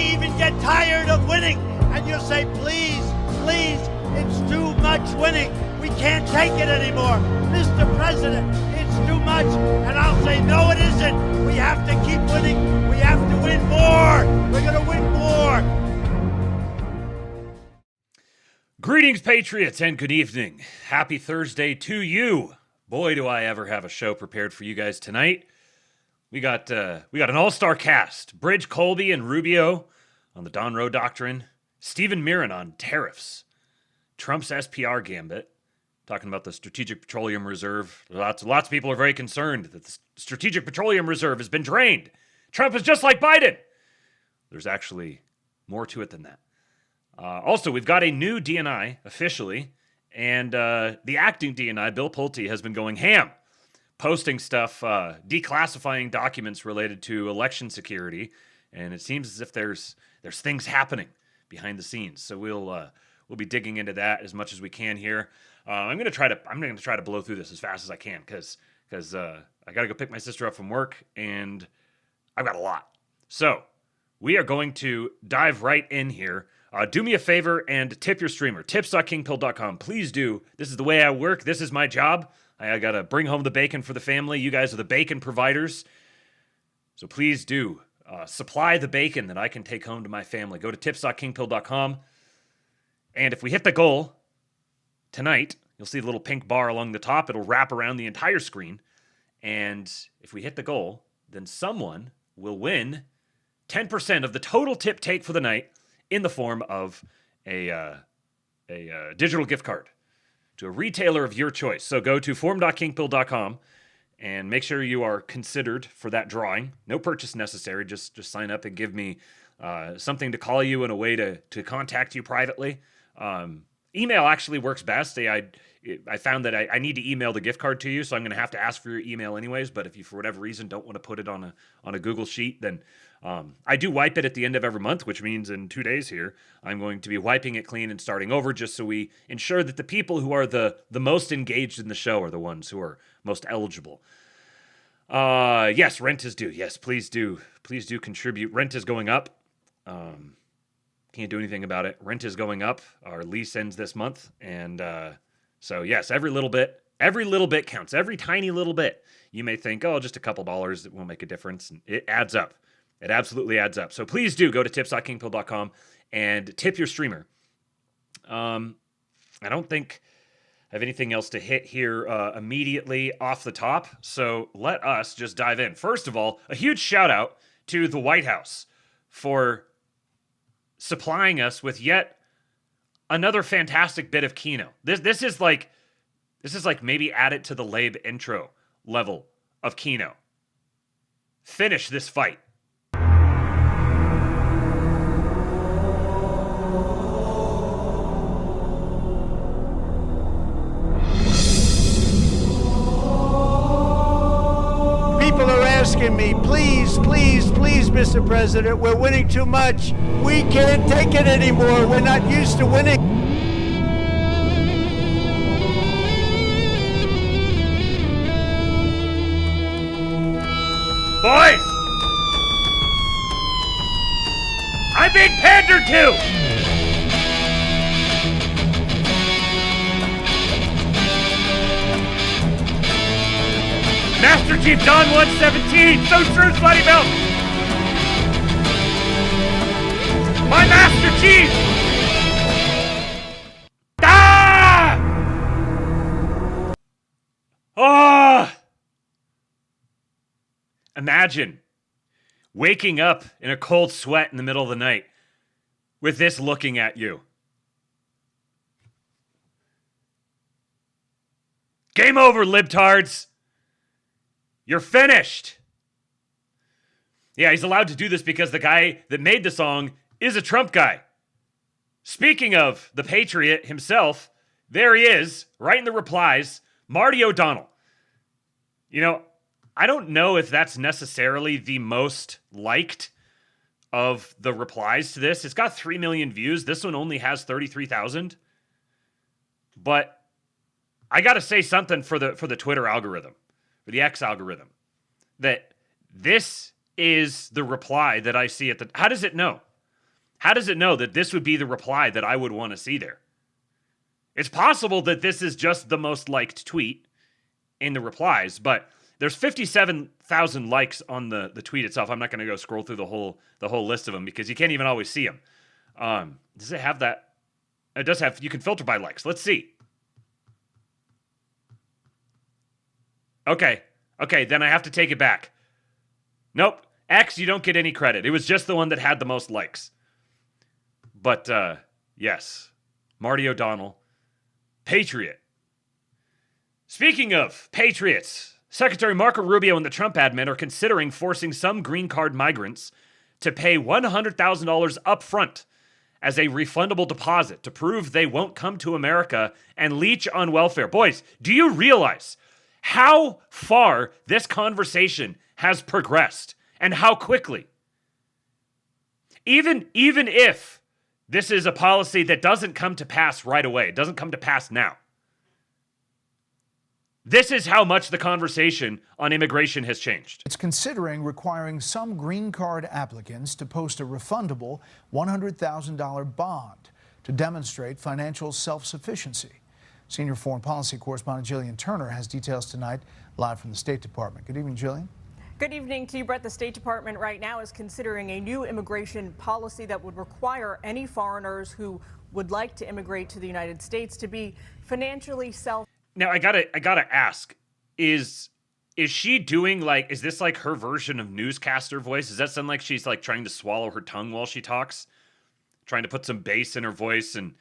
may even get tired of winning, and you'll say, please, please, it's too much winning. We can't take it anymore. Mr. President, it's too much. And I'll say, no, it isn't. We have to keep winning. We have to win more. We're going to win more. Greetings, Patriots, and good evening. Happy Thursday to you. Boy, do I ever have a show prepared for you guys tonight. We got an all-star cast. Bridge, Colby, and Rubio on the DONROE doctrine. Stephen Miran on tariffs. Trump's SPR Gambit, talking about the Strategic Petroleum Reserve. Lots of people are very concerned that the Strategic Petroleum Reserve has been drained. Trump is just like Biden. There's actually more to it than that. Also, we've got a new DNI officially, and the acting DNI, Bill Pulte, has been going ham, posting stuff, declassifying documents related to election security, and it seems as if there's things happening behind the scenes. So we'll be digging into that as much as we can here. I'm gonna try to blow through this as fast as I can because I gotta go pick my sister up from work, and I've got a lot. So we are going to dive right in here. Do me a favor and tip your streamer. Tips.kingpill.com. Please do. This is the way I work. This is my job. I got to bring home the bacon for the family. You guys are the bacon providers. So please do supply the bacon that I can take home to my family. Go to tips.kingpill.com. And if we hit the goal tonight, you'll see the little pink bar along the top. It'll wrap around the entire screen. And if we hit the goal, then someone will win 10% of the total tip take for the night, in the form of a digital gift card to a retailer of your choice. So go to forum.kingpill.com and make sure you are considered for that drawing. No purchase necessary. Just sign up and give me something to call you and a way to contact you privately. Email actually works best. I found that I need to email the gift card to you, so I'm going to have to ask for your email anyways. But if you, for whatever reason, don't want to put it on a Google Sheet, then I do wipe it at the end of every month, which means in 2 days here, I'm going to be wiping it clean and starting over just so we ensure that the people who are the most engaged in the show are the ones who are most eligible. Yes, rent is due. Yes, please do. Please do contribute. Rent is going up. Can't do anything about it. Rent is going up. Our lease ends this month. And so, yes, every little bit counts. Every tiny little bit. You may think, oh, just a couple dollars, it won't make a difference. It adds up. It absolutely adds up. So please do go to tips.kingpill.com and tip your streamer. I don't think I have anything else to hit here immediately off the top. So let us just dive in. First of all, a huge shout out to the White House for supplying us with yet another fantastic bit of Kino. This is like maybe add it to the Labe intro level of Kino. Finish this fight. People are asking me, please, please, please, Mr. President, we're winning too much. We can't take it anymore. We're not used to winning. Boys! I'm being pandered to! Master Chief Don 117, so true, Bloody Belt! My Master Chief! Ah! Oh! Imagine waking up in a cold sweat in the middle of the night with this looking at you. Game over, libtards! You're finished! Yeah, he's allowed to do this because the guy that made the song is a Trump guy. Speaking of the Patriot himself, there he is, right in the replies, Marty O'Donnell. You know, I don't know if that's necessarily the most liked of the replies to this. It's got 3 million views. This one only has 33,000. But I got to say something for the Twitter algorithm, for the X algorithm, that this is the reply that I see at the... How does it know? How does it know that this would be the reply that I would want to see there? It's possible that this is just the most liked tweet in the replies, but there's 57,000 likes on the tweet itself. I'm not going to go scroll through the whole list of them because you can't even always see them. Does it have that? It does have, you can filter by likes. Let's see. Okay, then I have to take it back. Nope, X, you don't get any credit. It was just the one that had the most likes. But, yes, Marty O'Donnell, Patriot. Speaking of Patriots, Secretary Marco Rubio and the Trump admin are considering forcing some green card migrants to pay $100,000 up front as a refundable deposit to prove they won't come to America and leech on welfare. Boys, do you realize how far this conversation has progressed and how quickly? Even if this is a policy that doesn't come to pass right away, it doesn't come to pass now, this is how much the conversation on immigration has changed. It's considering requiring some green card applicants to post a refundable $100,000 bond to demonstrate financial self-sufficiency. Senior foreign policy correspondent Jillian Turner has details tonight, live from the State Department. Good evening, Jillian. Good evening to you, Brett. The State Department right now is considering a new immigration policy that would require any foreigners who would like to immigrate to the United States to be financially Now I gotta ask, is she doing like, is this like her version of newscaster voice? Does that sound like she's like trying to swallow her tongue while she talks? Trying to put some bass in her voice and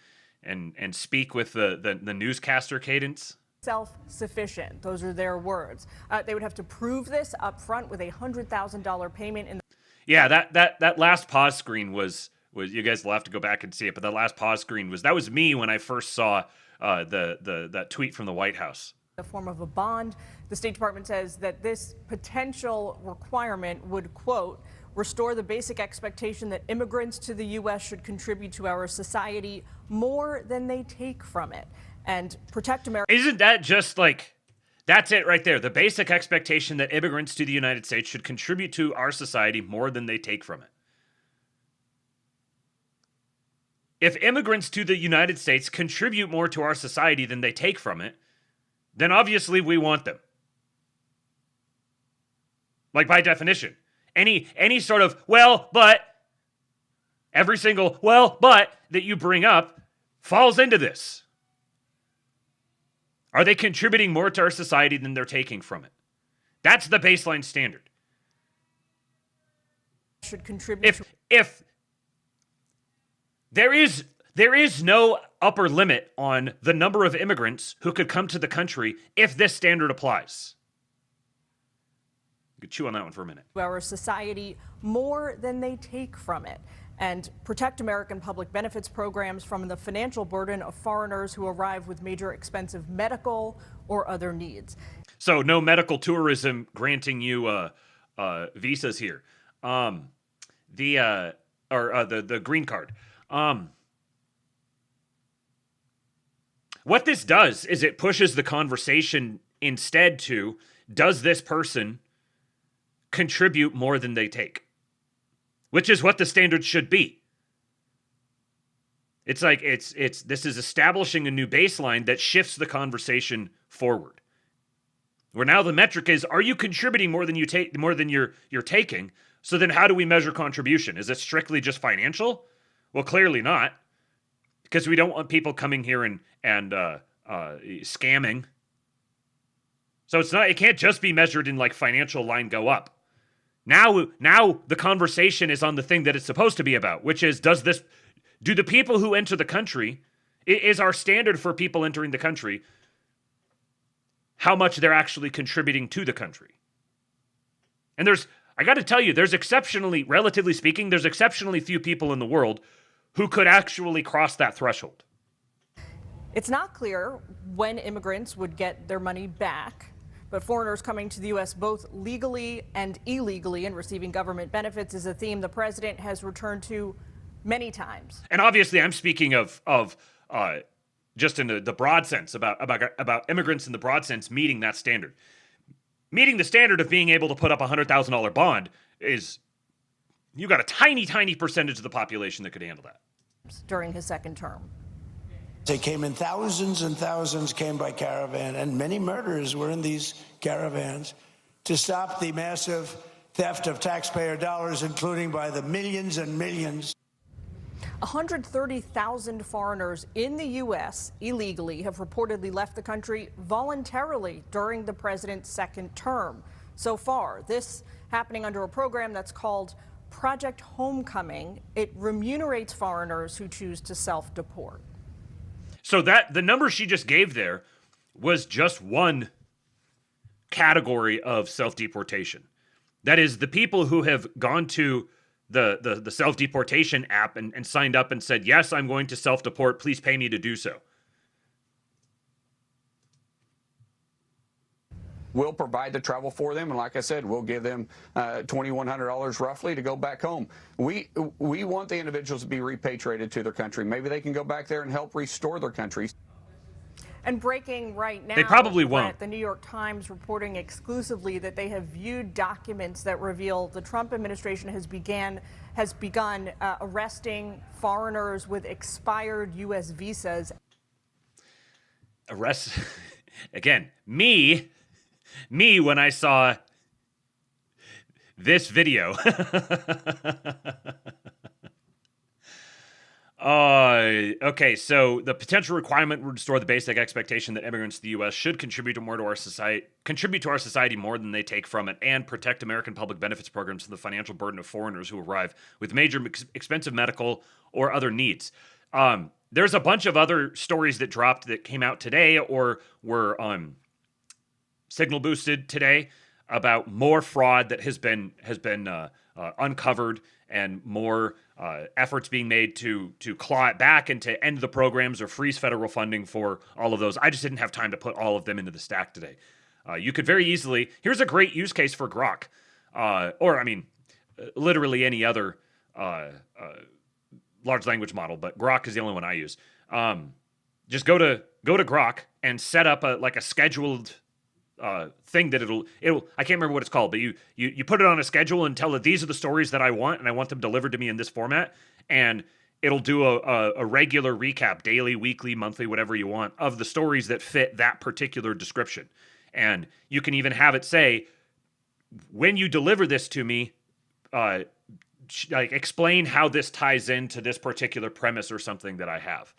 speak with the newscaster cadence? self-sufficient. Those are their words. They would have to prove this up front with a $100,000 payment. Yeah, that last pause screen was you guys will have to go back and see it, but that last pause screen was me when I first saw that tweet from the White House. The form of a bond. The State Department says that this potential requirement would, quote, restore the basic expectation that immigrants to the U.S. should contribute to our society more than they take from it and protect America. Isn't that just like, that's it right there? The basic expectation that immigrants to the United States should contribute to our society more than they take from it. If immigrants to the United States contribute more to our society than they take from it, then obviously we want them. Like by definition. Any sort of, well, but, every single, well, but that you bring up falls into this. Are they contributing more to our society than they're taking from it? That's the baseline standard. Should contribute. If there is no upper limit on the number of immigrants who could come to the country if this standard applies. You could chew on that one for a minute. Our society more than they take from it and protect American public benefits programs from the financial burden of foreigners who arrive with major expensive medical or other needs. So no medical tourism granting you visas here. The green card. What this does is it pushes the conversation instead to, does this person contribute more than they take? Which is what the standard should be. It's like this is establishing a new baseline that shifts the conversation forward. Where now the metric is, are you contributing more than you take, more than you're taking? So then how do we measure contribution? Is it strictly just financial? Well, clearly not. Because we don't want people coming here and scamming. So it can't just be measured in like financial line go up. Now the conversation is on the thing that it's supposed to be about, which is, do the people who enter the country, is our standard for people entering the country how much they're actually contributing to the country? And I got to tell you, relatively speaking, there's exceptionally few people in the world who could actually cross that threshold. It's not clear when immigrants would get their money back, but foreigners coming to the U.S. both legally and illegally and receiving government benefits is a theme the president has returned to many times. And obviously, I'm speaking of just in the broad sense about immigrants in the broad sense meeting that standard. Meeting the standard of being able to put up a $100,000 bond is you got a tiny, tiny percentage of the population that could handle that. During his second term. They came in thousands and thousands came by caravan, and many murders were in these caravans to stop the massive theft of taxpayer dollars, including by the millions and millions. 130,000 foreigners in the U.S. illegally have reportedly left the country voluntarily during the president's second term. So far, this happening under a program that's called Project Homecoming. It remunerates foreigners who choose to self-deport. So that the number she just gave there was just one category of self-deportation. That is the people who have gone to the self-deportation app and signed up and said, yes, I'm going to self-deport. Please pay me to do so. We'll provide the travel for them, and like I said, we'll give them $2,100 roughly to go back home. We want the individuals to be repatriated to their country. Maybe they can go back there and help restore their countries. And breaking right now, they probably won't. The New York Times reporting exclusively that they have viewed documents that reveal the Trump administration has begun arresting foreigners with expired U.S. visas. Arrest again, me when I saw this video. Okay, so the potential requirement would restore the basic expectation that immigrants to the U.S. should contribute to our society more than they take from it, and protect American public benefits programs from the financial burden of foreigners who arrive with major expensive medical or other needs. There's a bunch of other stories that dropped that came out today or were signal boosted today about more fraud that has been uncovered, and more efforts being made to claw it back and to end the programs or freeze federal funding for all of those. I just didn't have time to put all of them into the stack today. You could very easily, here's a great use case for Grok, literally any other large language model, but Grok is the only one I use. Just go to Grok and set up a scheduled thing that it'll I can't remember what it's called, but you put it on a schedule and tell it these are the stories that I want, and I want them delivered to me in this format, and it'll do a regular recap, daily, weekly, monthly, whatever you want, of the stories that fit that particular description. And you can even have it say, when you deliver this to me, explain how this ties into this particular premise or something that I have.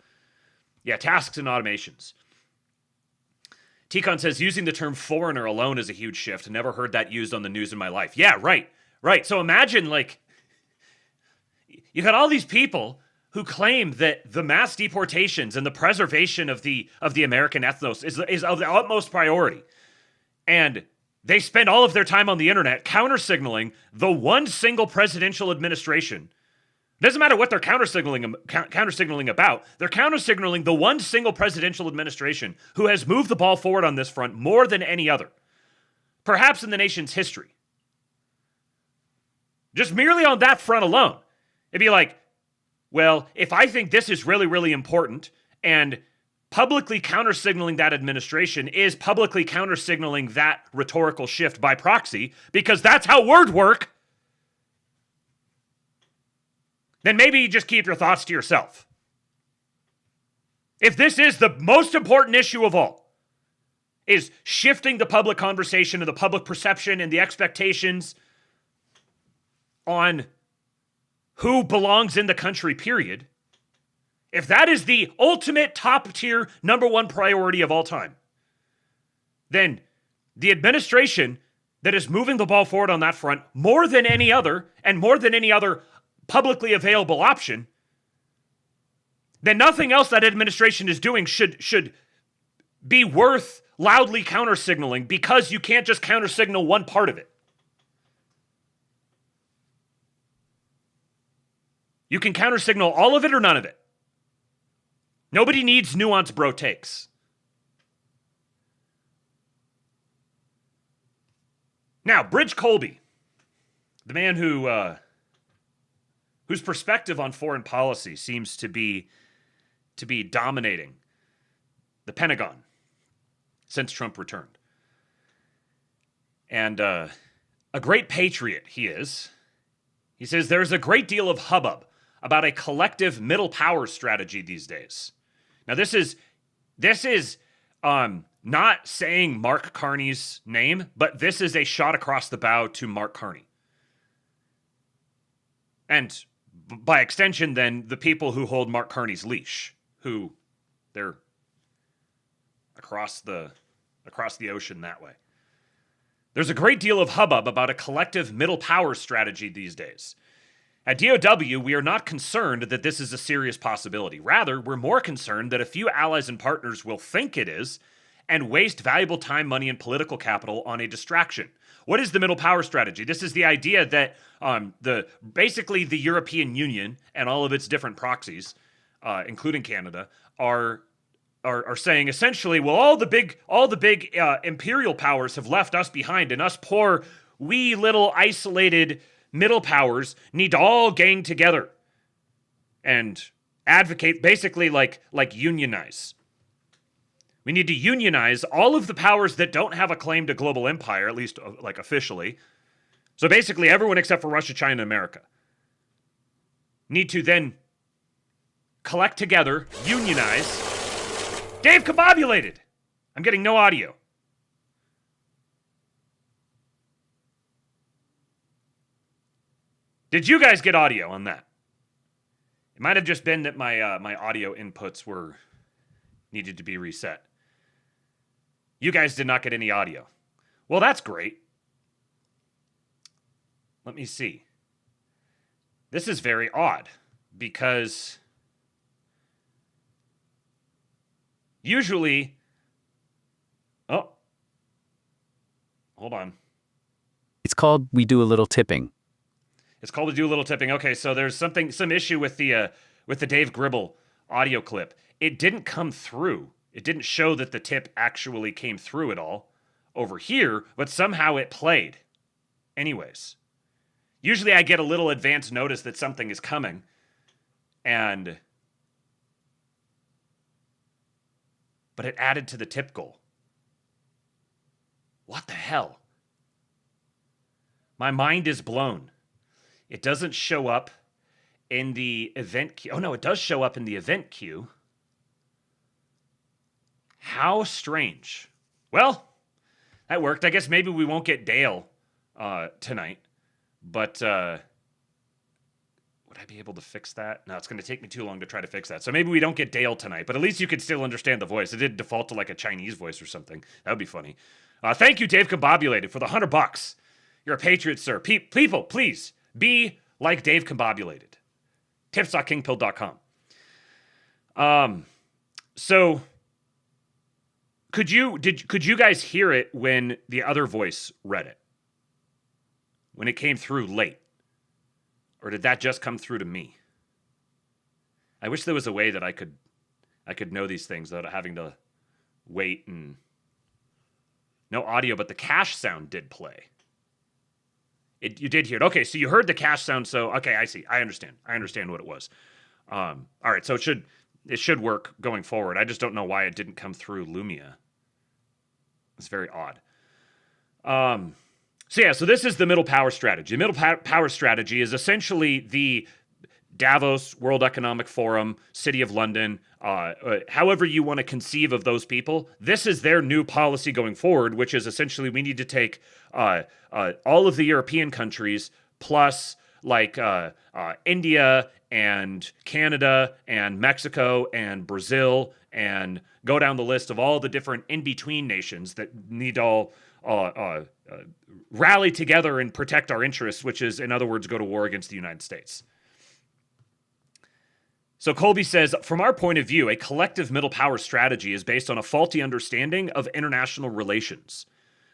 Yeah, tasks and automations. T-Con says, using the term foreigner alone is a huge shift. Never heard that used on the news in my life. Yeah, right. So imagine, you got all these people who claim that the mass deportations and the preservation of the American ethnos is of the utmost priority. And they spend all of their time on the internet counter-signaling the one single presidential administration. Doesn't matter what they're counter-signaling about. They're counter-signaling the one single presidential administration who has moved the ball forward on this front more than any other, perhaps in the nation's history. Just merely on that front alone. It'd be like, well, if I think this is really, really important, and publicly counter-signaling that administration is publicly counter-signaling that rhetorical shift by proxy, because that's how words work, then maybe you just keep your thoughts to yourself. If this is the most important issue of all, is shifting the public conversation and the public perception and the expectations on who belongs in the country, period. If that is the ultimate top tier number one priority of all time, then the administration that is moving the ball forward on that front more than any other, and more than any other publicly available option, then nothing else that administration is doing should be worth loudly counter-signaling, because you can't just counter-signal one part of it. You can counter-signal all of it or none of it. Nobody needs nuanced bro takes. Now, Bridge Colby, the man whose perspective on foreign policy seems to be dominating the Pentagon since Trump returned. And a great patriot he is. He says there's a great deal of hubbub about a collective middle power strategy these days. Now, this is not saying Mark Carney's name, but this is a shot across the bow to Mark Carney. And by extension, then, the people who hold Mark Carney's leash, who they're across the ocean that way. There's a great deal of hubbub about a collective middle power strategy these days. At DOW, we are not concerned that this is a serious possibility. Rather, we're more concerned that a few allies and partners will think it is and waste valuable time, money, and political capital on a distraction. What is the middle power strategy? This is the idea that basically the European Union and all of its different proxies, including Canada, are saying essentially, well, all the big imperial powers have left us behind, and us poor, wee little isolated middle powers need to all gang together and advocate, basically like unionize. We need to unionize all of the powers that don't have a claim to global empire, at least like officially. So basically everyone except for Russia, China, and America need to then collect together, unionize. Dave combobulated. I'm getting no audio. Did you guys get audio on that? It might have just been that my audio inputs needed to be reset. You guys did not get any audio. Well, that's great. Let me see. This is very odd because usually, oh, hold on. It's called We Do a Little Tipping. It's called We Do a Little Tipping. Okay, so there's some issue with the Dave Gribble audio clip. It didn't come through. It didn't show that the tip actually came through at all over here, but somehow it played. Anyways, usually I get a little advance notice that something is coming, but it added to the tip goal. What the hell? My mind is blown. It doesn't show up in the event queue. Oh no, it does show up in the event queue. How strange. Well, that worked. I guess maybe we won't get Dale tonight, but would I be able to fix that? No, it's going to take me too long to try to fix that. So maybe we don't get Dale tonight, but at least you could still understand the voice. It did default to like a Chinese voice or something. That would be funny. Thank you, Dave Combobulated, for the $100. You're a patriot, sir. People, please be like Dave Combobulated. Tips.kingpill.com. So could you guys hear it when the other voice read it? When it came through late? Or did that just come through to me? I wish there was a way that I could know these things without having to wait and no audio, but the cash sound did play. You did hear it. Okay, so you heard the cash sound, so okay, I see. I understand what it was. All right, so it should work going forward. I just don't know why it didn't come through Lumia. It's very odd. So this is the middle power strategy. The middle power strategy is essentially the Davos, World Economic Forum, City of London, however you want to conceive of those people. This is their new policy going forward, which is essentially we need to take all of the European countries plus like India and Canada and Mexico and Brazil and go down the list of all the different in-between nations that need to all rally together and protect our interests, which is, in other words, go to war against the United States. So Colby says, from our point of view, a collective middle power strategy is based on a faulty understanding of international relations.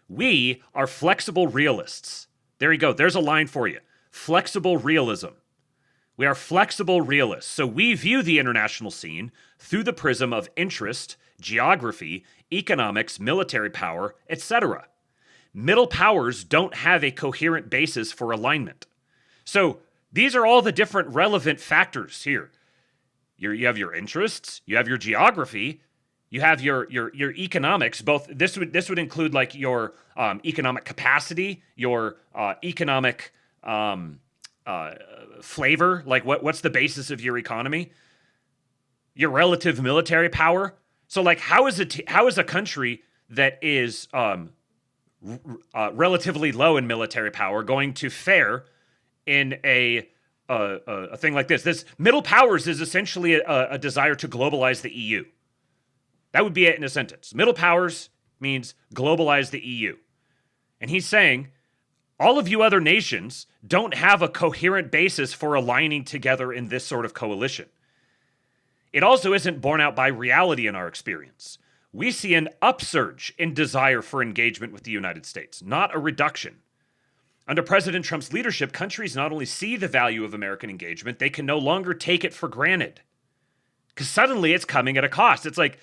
We are flexible realists. There you go. There's a line for you. Flexible realism. We are flexible realists. So we view the international scene through the prism of interest, geography, economics, military power, etc. Middle powers don't have a coherent basis for alignment. So these are all the different relevant factors here. You have your interests, you have your geography, you have your economics. Both this would include like your economic capacity, your economic flavor. Like, what's the basis of your economy? Your relative military power. So, like, how is a country that is relatively low in military power going to fare in a thing like this? This middle powers is essentially a desire to globalize the EU. That would be it in a sentence. Middle powers means globalize the EU. And he's saying, all of you other nations don't have a coherent basis for aligning together in this sort of coalition. It also isn't borne out by reality in our experience. We see an upsurge in desire for engagement with the United States, not a reduction. Under President Trump's leadership, countries not only see the value of American engagement, they can no longer take it for granted. Because suddenly it's coming at a cost. It's like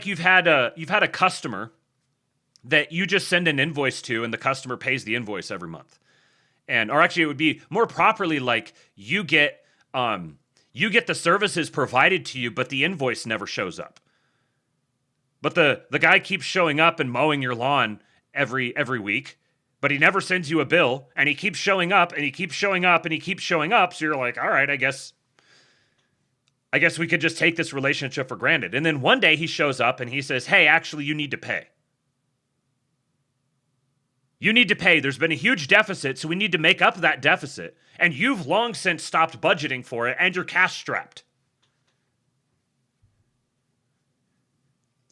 you've had a customer that you just send an invoice to, and the customer pays the invoice every month. Or actually, it would be more properly like you get the services provided to you, but the invoice never shows up. But the guy keeps showing up and mowing your lawn every week, but he never sends you a bill, and he keeps showing up, and he keeps showing up, and he keeps showing up. So you're like, all right, I guess we could just take this relationship for granted. And then one day he shows up and he says, hey, actually, you need to pay. You need to pay. There's been a huge deficit, so we need to make up that deficit. And you've long since stopped budgeting for it, and you're cash strapped.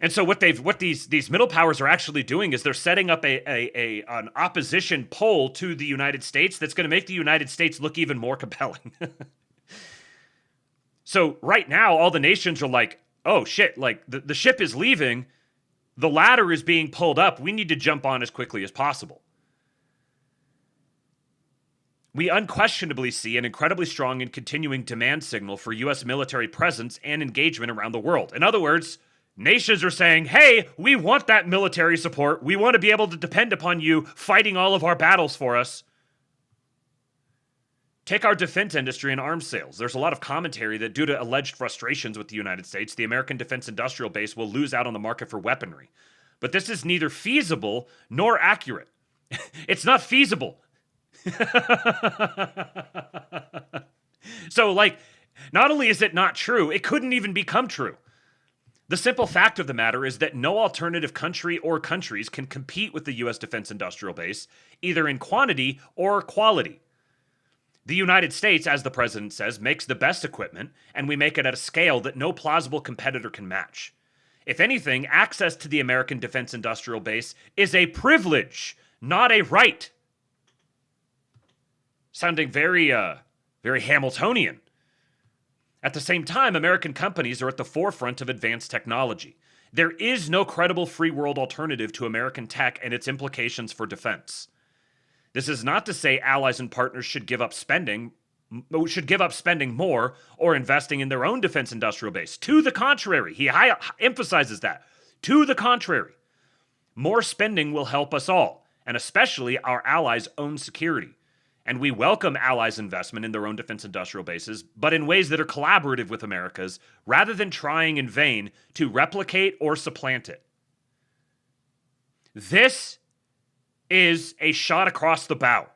And so what these middle powers are actually doing is they're setting up an opposition pole to the United States that's going to make the United States look even more compelling. So right now, all the nations are like, oh shit, like the ship is leaving. The ladder is being pulled up. We need to jump on as quickly as possible. We unquestionably see an incredibly strong and continuing demand signal for U.S. military presence and engagement around the world. In other words, nations are saying, hey, we want that military support. We want to be able to depend upon you fighting all of our battles for us. Take our defense industry and arms sales. There's a lot of commentary that due to alleged frustrations with the United States, the American defense industrial base will lose out on the market for weaponry. But this is neither feasible nor accurate. It's not feasible. So, like, not only is it not true, it couldn't even become true. The simple fact of the matter is that no alternative country or countries can compete with the U.S. defense industrial base, either in quantity or quality. The United States, as the president says, makes the best equipment, and we make it at a scale that no plausible competitor can match. If anything, access to the American defense industrial base is a privilege, not a right. Sounding very Hamiltonian. At the same time, American companies are at the forefront of advanced technology. There is no credible free world alternative to American tech and its implications for defense. This is not to say allies and partners should give up spending more or investing in their own defense industrial base. To the contrary, he emphasizes that. To the contrary, more spending will help us all, and especially our allies' own security. And we welcome allies' investment in their own defense industrial bases, but in ways that are collaborative with America's, rather than trying in vain to replicate or supplant it. This is a shot across the bow.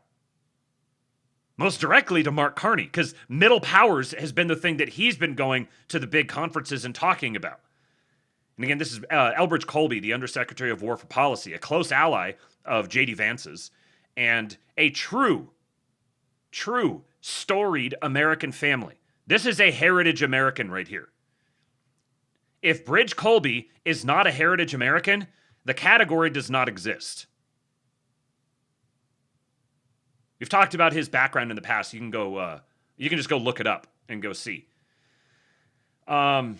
Most directly to Mark Carney, because middle powers has been the thing that he's been going to the big conferences and talking about. And again, this is Elbridge Colby, the Undersecretary of War for Policy, a close ally of J.D. Vance's, and a true storied American family. This is a heritage American right here. If Bridge Colby is not a heritage American, the category does not exist. We've talked about his background in the past. You can just go look it up and go see. Now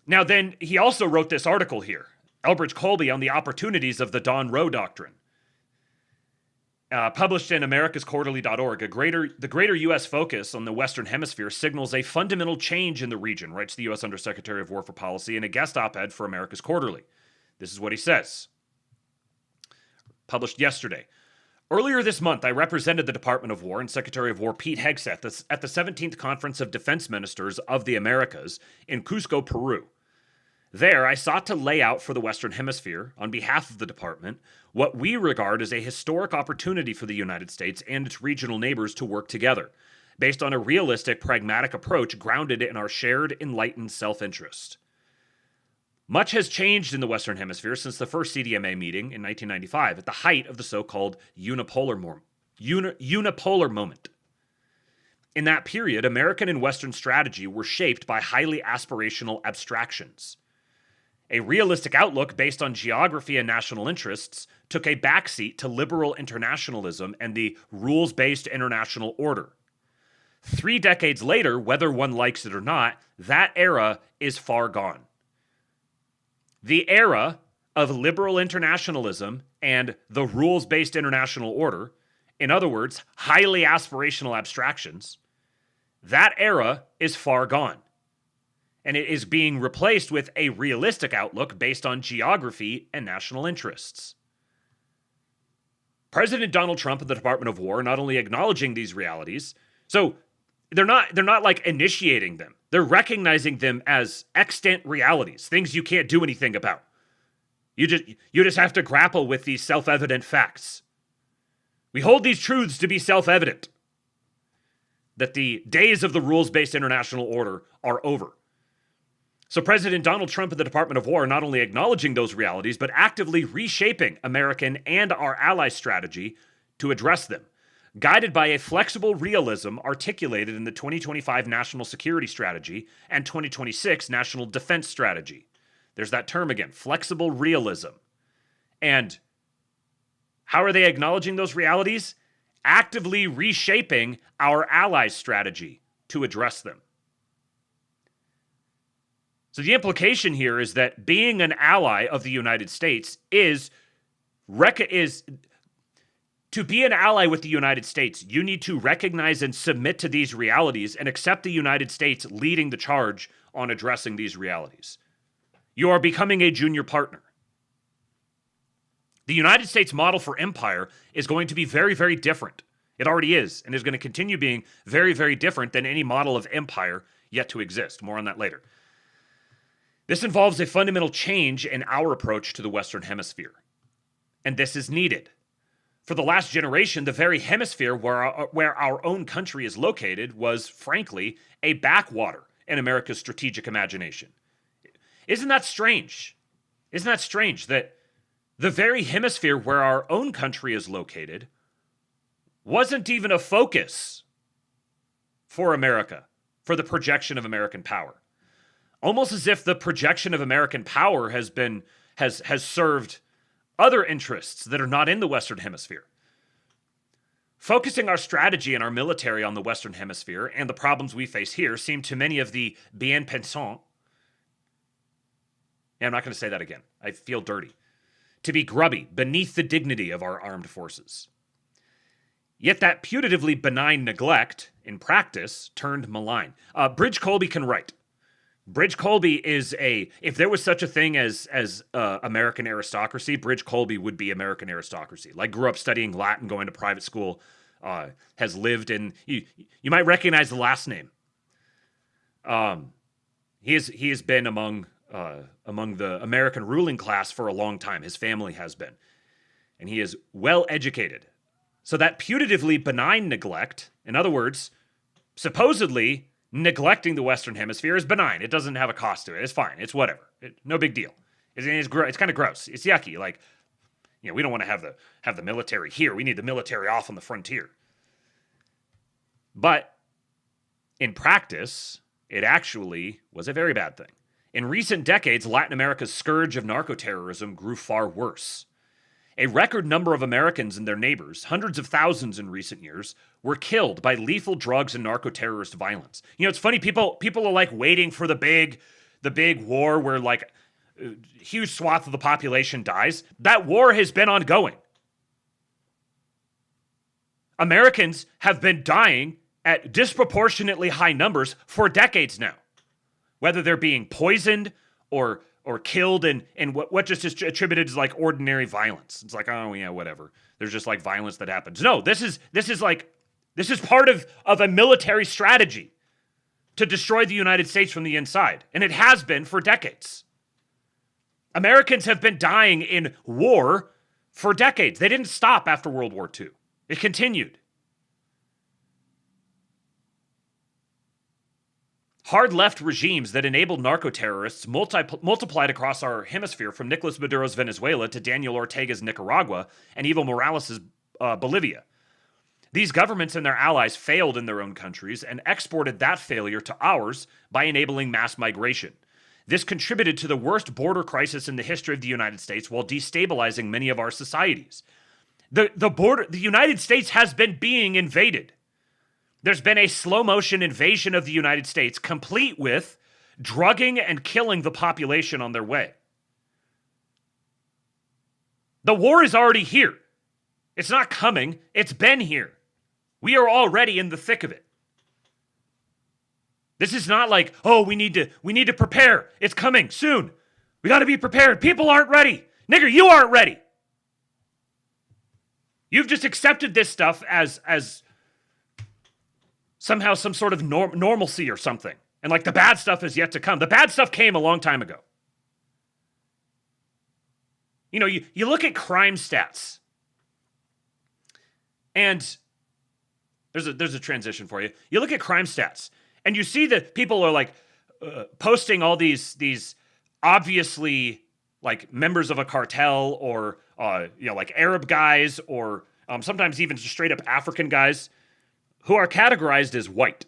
then, he also wrote this article here, Elbridge Colby, on the opportunities of the DONROE doctrine. Published in americasquarterly.org, the greater U.S. focus on the Western Hemisphere signals a fundamental change in the region, writes the U.S. Undersecretary of War for Policy in a guest op-ed for America's Quarterly. This is what he says. Published yesterday. Earlier this month, I represented the Department of War and Secretary of War Pete Hegseth at the 17th Conference of Defense Ministers of the Americas in Cusco, Peru. There, I sought to lay out for the Western Hemisphere, on behalf of the department, what we regard as a historic opportunity for the United States and its regional neighbors to work together, based on a realistic, pragmatic approach grounded in our shared, enlightened self-interest. Much has changed in the Western Hemisphere since the first CDMA meeting in 1995, at the height of the so-called unipolar moment. In that period, American and Western strategy were shaped by highly aspirational abstractions. A realistic outlook based on geography and national interests took a backseat to liberal internationalism and the rules-based international order. 3 decades later, whether one likes it or not, that era is far gone. The era of liberal internationalism and the rules-based international order, in other words, highly aspirational abstractions, that era is far gone. And it is being replaced with a realistic outlook based on geography and national interests. President Donald Trump and the Department of War are not only acknowledging these realities, so they're not like initiating them. They're recognizing them as extant realities, things you can't do anything about. You just have to grapple with these self-evident facts. We hold these truths to be self-evident, that the days of the rules-based international order are over. So President Donald Trump and the Department of War are not only acknowledging those realities, but actively reshaping American and our ally strategy to address them, guided by a flexible realism articulated in the 2025 National Security Strategy and 2026 National Defense Strategy. There's that term again, flexible realism. And how are they acknowledging those realities? Actively reshaping our allies' strategy to address them. So the implication here is that being an ally of the United States is to be an ally with the United States, you need to recognize and submit to these realities and accept the United States leading the charge on addressing these realities. You are becoming a junior partner. The United States model for empire is going to be very, very different. It already is, and is going to continue being very, very different than any model of empire yet to exist. More on that later. This involves a fundamental change in our approach to the Western Hemisphere. And this is needed. For the last generation, the very hemisphere where our own country is located was, frankly, a backwater in America's strategic imagination. Isn't that strange? Isn't that strange that the very hemisphere where our own country is located wasn't even a focus for America, for the projection of American power? Almost as if the projection of American power has served other interests that are not in the Western Hemisphere. Focusing our strategy and our military on the Western Hemisphere and the problems we face here seem to many of the bien-pensants, and I'm not going to say that again, I feel dirty, to be grubby, beneath the dignity of our armed forces. Yet that putatively benign neglect, in practice, turned malign. Bridge Colby can write. Bridge Colby is if there was such a thing as American aristocracy, Bridge Colby would be American aristocracy. Like, grew up studying Latin, going to private school, has lived in, you might recognize the last name. He has been among the American ruling class for a long time. His family has been. And he is well educated. So that putatively benign neglect, in other words, supposedly neglecting the Western Hemisphere, is benign. It doesn't have a cost to it. It's fine. It's whatever. No big deal. It's kind of gross. It's yucky. Like, we don't want to have the military here. We need the military off on the frontier. But in practice, it actually was a very bad thing. In recent decades, Latin America's scourge of narco-terrorism grew far worse. A record number of Americans and their neighbors, hundreds of thousands in recent years, were killed by lethal drugs and narco-terrorist violence. It's funny, people are like waiting for the big war where like a huge swath of the population dies. That war has been ongoing. Americans have been dying at disproportionately high numbers for decades now. Whether they're being poisoned or killed in what just is attributed as like ordinary violence. It's like, oh yeah, whatever. There's just like violence that happens. No, this is part of a military strategy to destroy the United States from the inside. And it has been for decades. Americans have been dying in war for decades. They didn't stop after World War II. It continued. Hard left regimes that enabled narco-terrorists multiplied across our hemisphere, from Nicolas Maduro's Venezuela to Daniel Ortega's Nicaragua and Evo Morales' Bolivia. These governments and their allies failed in their own countries and exported that failure to ours by enabling mass migration. This contributed to the worst border crisis in the history of the United States while destabilizing many of our societies. The United States has been being invaded. There's been a slow-motion invasion of the United States, complete with drugging and killing the population on their way. The war is already here. It's not coming. It's been here. We are already in the thick of it. This is not like, oh, we need to prepare. It's coming soon. We got to be prepared. People aren't ready. Nigger, you aren't ready. You've just accepted this stuff as somehow some sort of normalcy or something. And like the bad stuff is yet to come. The bad stuff came a long time ago. You know, you look at crime stats. And there's a transition for you. You look at crime stats, and you see that people are like posting all these obviously like members of a cartel, or like Arab guys, or sometimes even just straight up African guys who are categorized as white.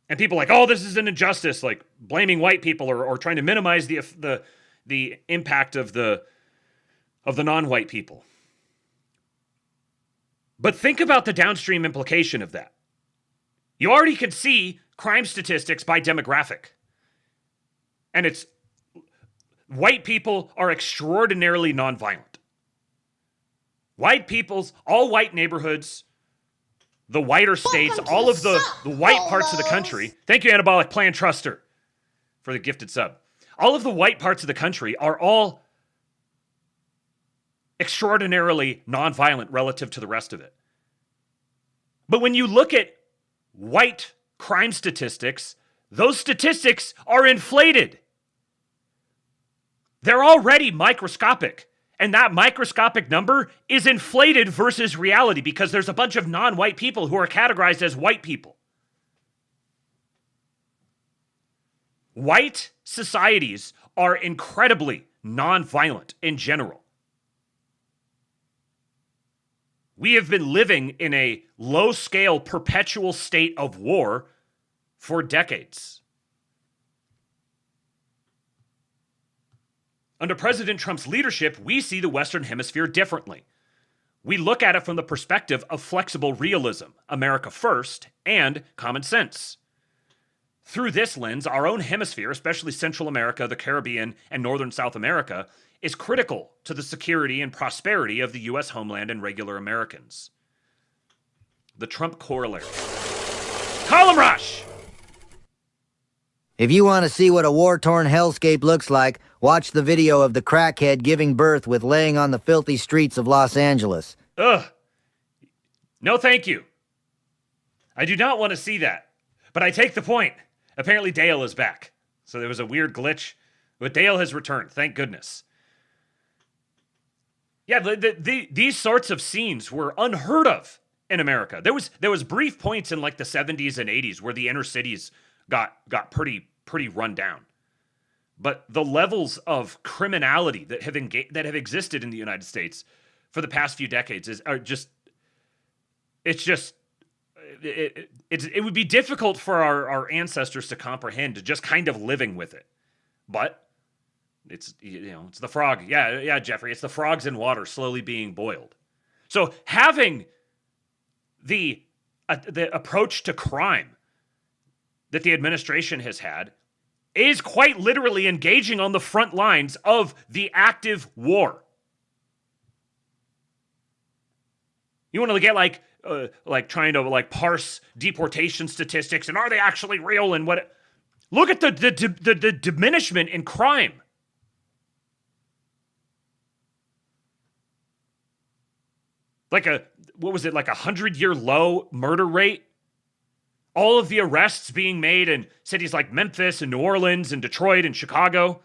And people are like, oh, this is an injustice, like blaming white people or trying to minimize the impact of the non-white people. But think about the downstream implication of that. You already can see crime statistics by demographic. And it's white people are extraordinarily nonviolent. White people's, all white neighborhoods, the whiter states, all of the white parts of the country. Thank you, Anabolic Plan Truster, for the gifted sub. All of the white parts of the country are all extraordinarily nonviolent relative to the rest of it. But when you look at white crime statistics, those statistics are inflated. They're already microscopic. And that microscopic number is inflated versus reality because there's a bunch of non-white people who are categorized as white people. White societies are incredibly non-violent in general. We have been living in a low-scale, perpetual state of war for decades. Under President Trump's leadership, we see the Western Hemisphere differently. We look at it from the perspective of flexible realism, America first, and common sense. Through this lens, our own hemisphere, especially Central America, the Caribbean, and Northern South America, is critical to the security and prosperity of the U.S. homeland and regular Americans. The Trump corollary. Column rush! If you want to see what a war-torn hellscape looks like, watch the video of the crackhead giving birth with laying on the filthy streets of Los Angeles. Ugh. No, thank you. I do not want to see that. But I take the point. Apparently Dale is back. So there was a weird glitch. But Dale has returned. Thank goodness. Yeah, these sorts of scenes were unheard of in America. There was brief points in like the 70s and 80s where the inner cities got pretty run down. But the levels of criminality that have existed in the United States for the past few decades it would be difficult for our ancestors to comprehend, just kind of living with it. But it's the frog. Yeah, Jeffrey, it's the frogs in water slowly being boiled. So having the approach to crime that the administration has had is quite literally engaging on the front lines of the active war. You want to get like trying to like parse deportation statistics and are they actually real and what? Look at the diminishment in crime. Like a 100-year low murder rate. All of the arrests being made in cities like Memphis and New Orleans and Detroit and Chicago.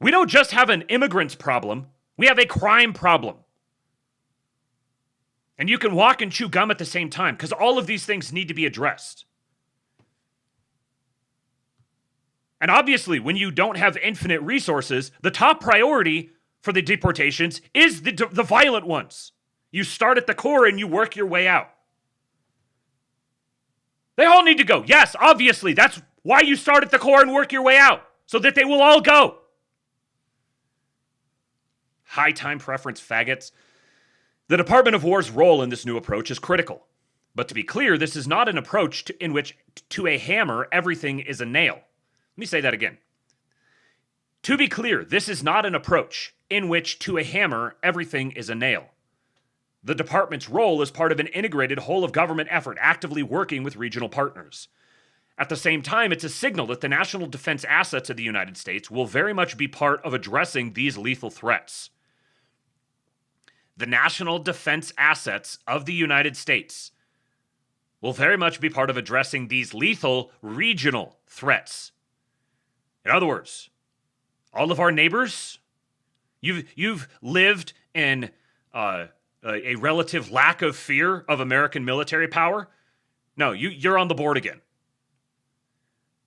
We don't just have an immigrants problem, we have a crime problem. And you can walk and chew gum at the same time because all of these things need to be addressed. And obviously, when you don't have infinite resources, the top priority for the deportations is the violent ones. You start at the core and you work your way out. They all need to go. Yes, obviously, that's why you start at the core and work your way out, so that they will all go. High time preference faggots. The Department of War's role in this new approach is critical. But to be clear, this is not an approach in which to a hammer everything is a nail. Let me say that again. To be clear, this is not an approach in which to a hammer everything is a nail. The department's role is part of an integrated whole-of-government effort actively working with regional partners. At the same time, it's a signal that the national defense assets of the United States will very much be part of addressing these lethal threats. The national defense assets of the United States will very much be part of addressing these lethal regional threats. In other words, all of our neighbors, you've lived in a relative lack of fear of American military power. No, you're on the board again.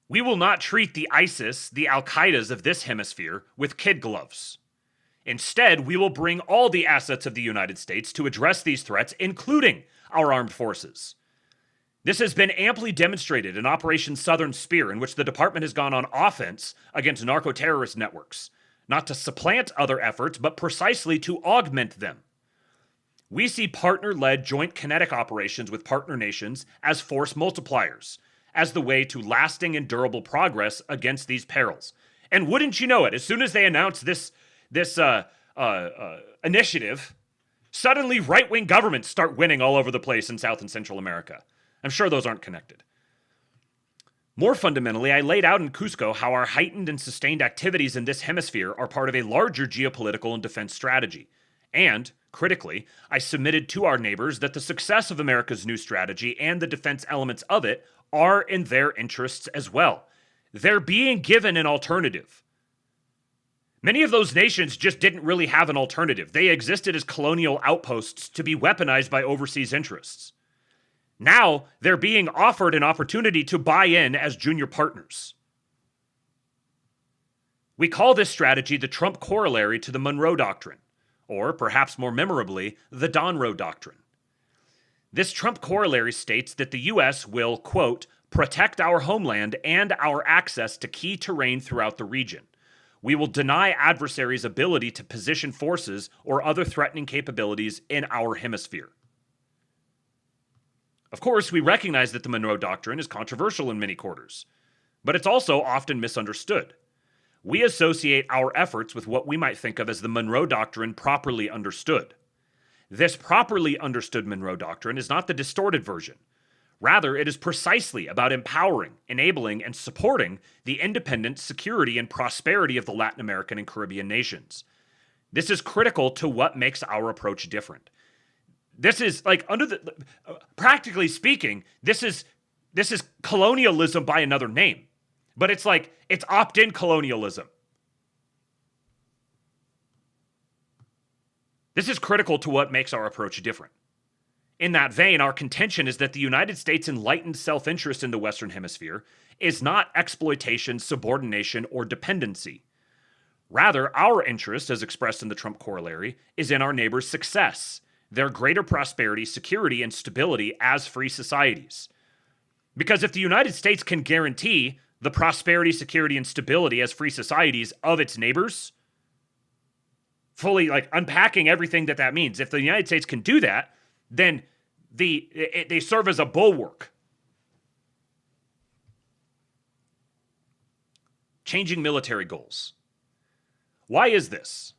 We will not treat the ISIS, the Al-Qaedas of this hemisphere, with kid gloves. Instead, we will bring all the assets of the United States to address these threats, including our armed forces. This has been amply demonstrated in Operation Southern Spear, in which the department has gone on offense against narco-terrorist networks, not to supplant other efforts, but precisely to augment them. We see partner-led joint kinetic operations with partner nations as force multipliers, as the way to lasting and durable progress against these perils. And wouldn't you know it, as soon as they announced this initiative, suddenly right-wing governments start winning all over the place in South and Central America. I'm sure those aren't connected. More fundamentally, I laid out in Cusco how our heightened and sustained activities in this hemisphere are part of a larger geopolitical and defense strategy. And, critically, I submitted to our neighbors that the success of America's new strategy and the defense elements of it are in their interests as well. They're being given an alternative. Many of those nations just didn't really have an alternative. They existed as colonial outposts to be weaponized by overseas interests. Now, they're being offered an opportunity to buy in as junior partners. We call this strategy the Trump corollary to the Monroe Doctrine, or perhaps more memorably, the DONROE Doctrine. This Trump corollary states that the U.S. will, quote, protect our homeland and our access to key terrain throughout the region. We will deny adversaries' ability to position forces or other threatening capabilities in our hemisphere. Of course, we recognize that the Monroe Doctrine is controversial in many quarters, but it's also often misunderstood. We associate our efforts with what we might think of as the Monroe Doctrine properly understood. This properly understood Monroe Doctrine is not the distorted version. Rather, it is precisely about empowering, enabling, and supporting the independence, security, and prosperity of the Latin American and Caribbean nations. This is critical to what makes our approach different. This is like practically speaking, this is colonialism by another name, but it's opt-in colonialism. This is critical to what makes our approach different. In that vein, our contention is that the United States' enlightened self-interest in the Western Hemisphere is not exploitation, subordination, or dependency. Rather, our interest, as expressed in the Trump corollary, is in our neighbors' success, their greater prosperity, security, and stability as free societies. Because if the United States can guarantee the prosperity, security, and stability as free societies of its neighbors, fully unpacking everything that means, if the United States can do that, then they serve as a bulwark. Changing military goals. Why is this?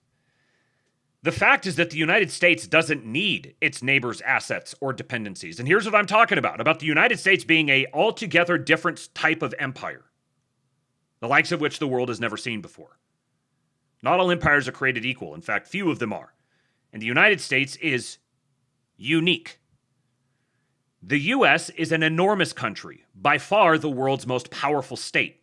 The fact is that the United States doesn't need its neighbors' assets or dependencies. And here's what I'm talking about the United States being an altogether different type of empire, the likes of which the world has never seen before. Not all empires are created equal. In fact, few of them are. And the United States is unique. The U.S. is an enormous country, by far the world's most powerful state,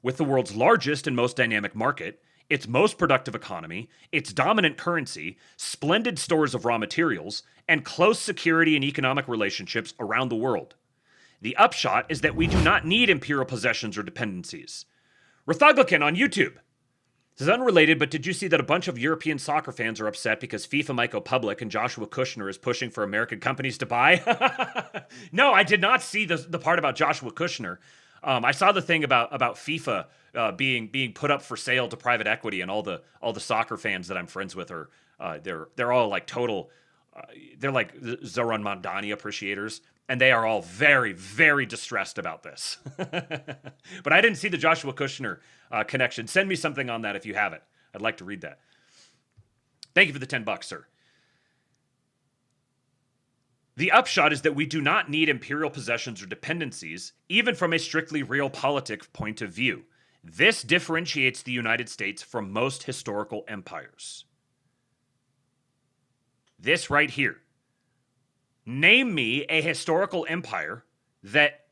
with the world's largest and most dynamic market, its most productive economy, its dominant currency, splendid stores of raw materials, and close security and economic relationships around the world. The upshot is that we do not need imperial possessions or dependencies. Rathaglican on YouTube. This is unrelated, but did you see that a bunch of European soccer fans are upset because FIFA might go public and Joshua Kushner is pushing for American companies to buy? No, I did not see the part about Joshua Kushner. I saw the thing about FIFA being put up for sale to private equity, and all the soccer fans that I'm friends with are they're all like total they're like Zoran Mondani appreciators, and they are all very, very distressed about this. But I didn't see the Joshua Kushner connection. Send me something on that if you have it. I'd like to read that. Thank you for the $10, sir. The upshot is that we do not need imperial possessions or dependencies, even from a strictly realpolitik point of view. This differentiates the United States from most historical empires. This right here. Name me a historical empire that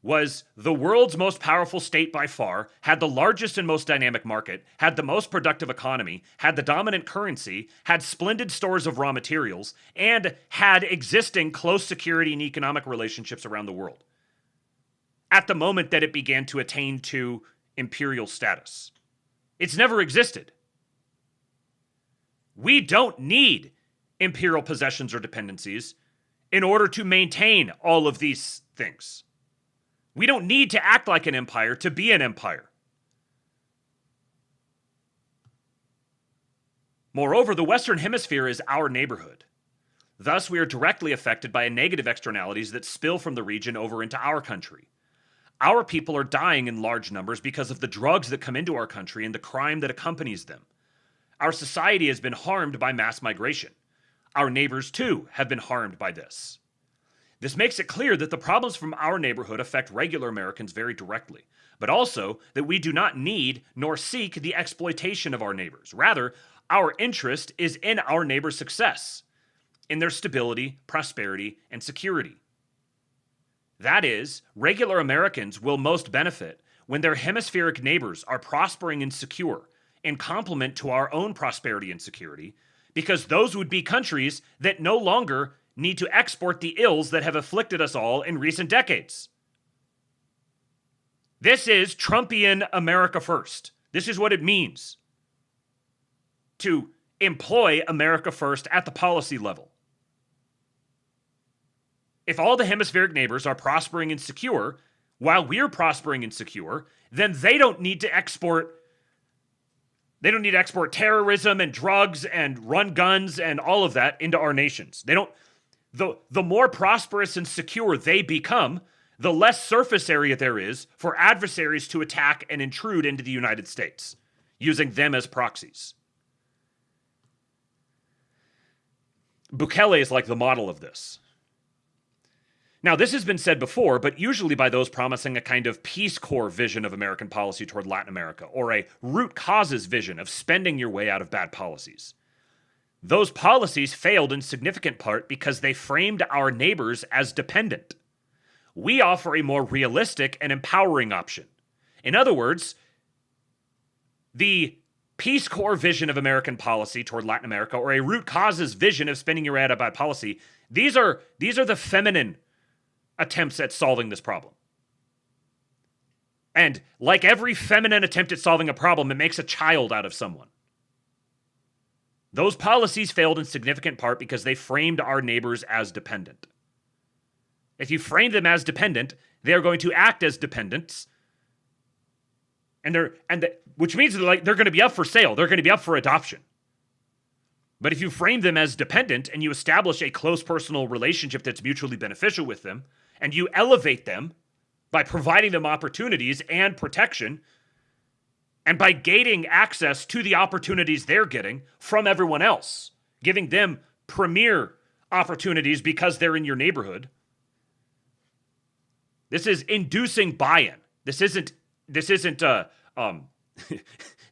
was the world's most powerful state by far, had the largest and most dynamic market, had the most productive economy, had the dominant currency, had splendid stores of raw materials, and had existing close security and economic relationships around the world at the moment that it began to attain to imperial status. It's never existed. We don't need imperial possessions or dependencies in order to maintain all of these things. We don't need to act like an empire to be an empire. Moreover, the Western Hemisphere is our neighborhood. Thus, we are directly affected by negative externalities that spill from the region over into our country. Our people are dying in large numbers because of the drugs that come into our country and the crime that accompanies them. Our society has been harmed by mass migration. Our neighbors, too, have been harmed by this. This makes it clear that the problems from our neighborhood affect regular Americans very directly, but also that we do not need nor seek the exploitation of our neighbors. Rather, our interest is in our neighbors' success, in their stability, prosperity, and security. That is, regular Americans will most benefit when their hemispheric neighbors are prospering and secure, in complement to our own prosperity and security, because those would be countries that no longer need to export the ills that have afflicted us all in recent decades. This is Trumpian America First. This is what it means to employ America First at the policy level. If all the hemispheric neighbors are prospering and secure, while we're prospering and secure, then they don't need to export terrorism and drugs and run guns and all of that into our nations. The more prosperous and secure they become, the less surface area there is for adversaries to attack and intrude into the United States, using them as proxies. Bukele is like the model of this. Now, this has been said before, but usually by those promising a kind of Peace Corps vision of American policy toward Latin America, or a root causes vision of spending your way out of bad policies. Those policies failed in significant part because they framed our neighbors as dependent. We offer a more realistic and empowering option. In other words, the Peace Corps vision of American policy toward Latin America, or a root causes vision of spending your way out of bad policy, these are the feminine attempts at solving this problem. And like every feminine attempt at solving a problem, it makes a child out of someone. Those policies failed in significant part because they framed our neighbors as dependent. If you frame them as dependent, they're going to act as dependents, which means they're going to be up for sale. They're going to be up for adoption. But if you frame them as dependent and you establish a close personal relationship that's mutually beneficial with them, and you elevate them by providing them opportunities and protection, and by gating access to the opportunities they're getting from everyone else, giving them premier opportunities because they're in your neighborhood, this is inducing buy-in. This isn't this isn't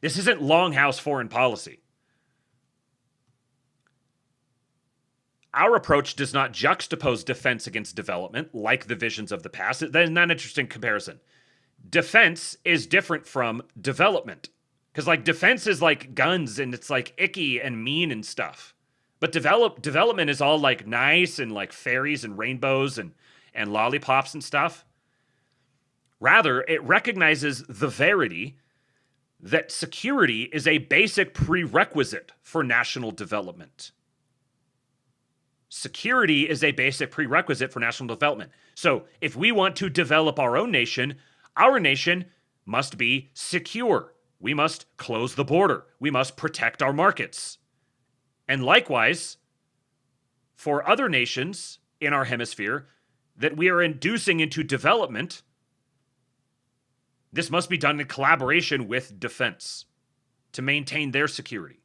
longhouse foreign policy. Our approach does not juxtapose defense against development like the visions of the past. That is not an interesting comparison. Defense is different from development. Because like defense is like guns and it's like icky and mean and stuff. But development is all like nice and like fairies and rainbows and lollipops and stuff. Rather, it recognizes the verity that security is a basic prerequisite for national development. Security is a basic prerequisite for national development. So if we want to develop our nation must be secure. We must close the border. We must protect our markets. And likewise, for other nations in our hemisphere that we are inducing into development, this must be done in collaboration with defense to maintain their security.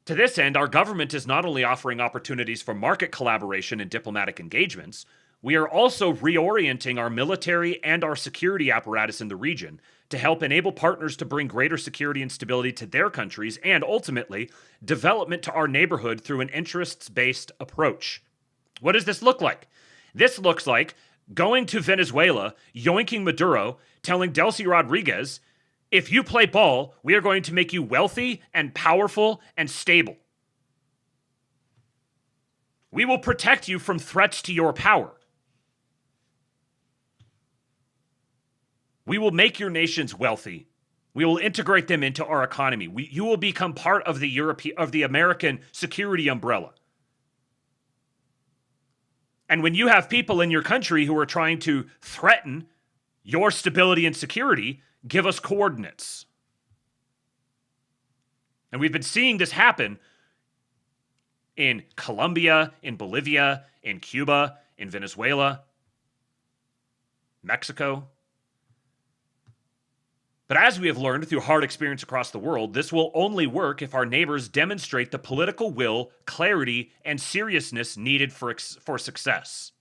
To this end, our government is not only offering opportunities for market collaboration and diplomatic engagements, we are also reorienting our military and our security apparatus in the region to help enable partners to bring greater security and stability to their countries and, ultimately, development to our neighborhood through an interests-based approach. What does this look like? This looks like going to Venezuela, yoinking Maduro, telling Delcy Rodriguez, if you play ball, we are going to make you wealthy and powerful and stable. We will protect you from threats to your power. We will make your nations wealthy. We will integrate them into our economy. You will become part of the American security umbrella. And when you have people in your country who are trying to threaten your stability and security, give us coordinates. And we've been seeing this happen in Colombia, in Bolivia, in Cuba, in Venezuela, Mexico. But as we have learned through hard experience across the world, this will only work if our neighbors demonstrate the political will, clarity, and seriousness needed for success.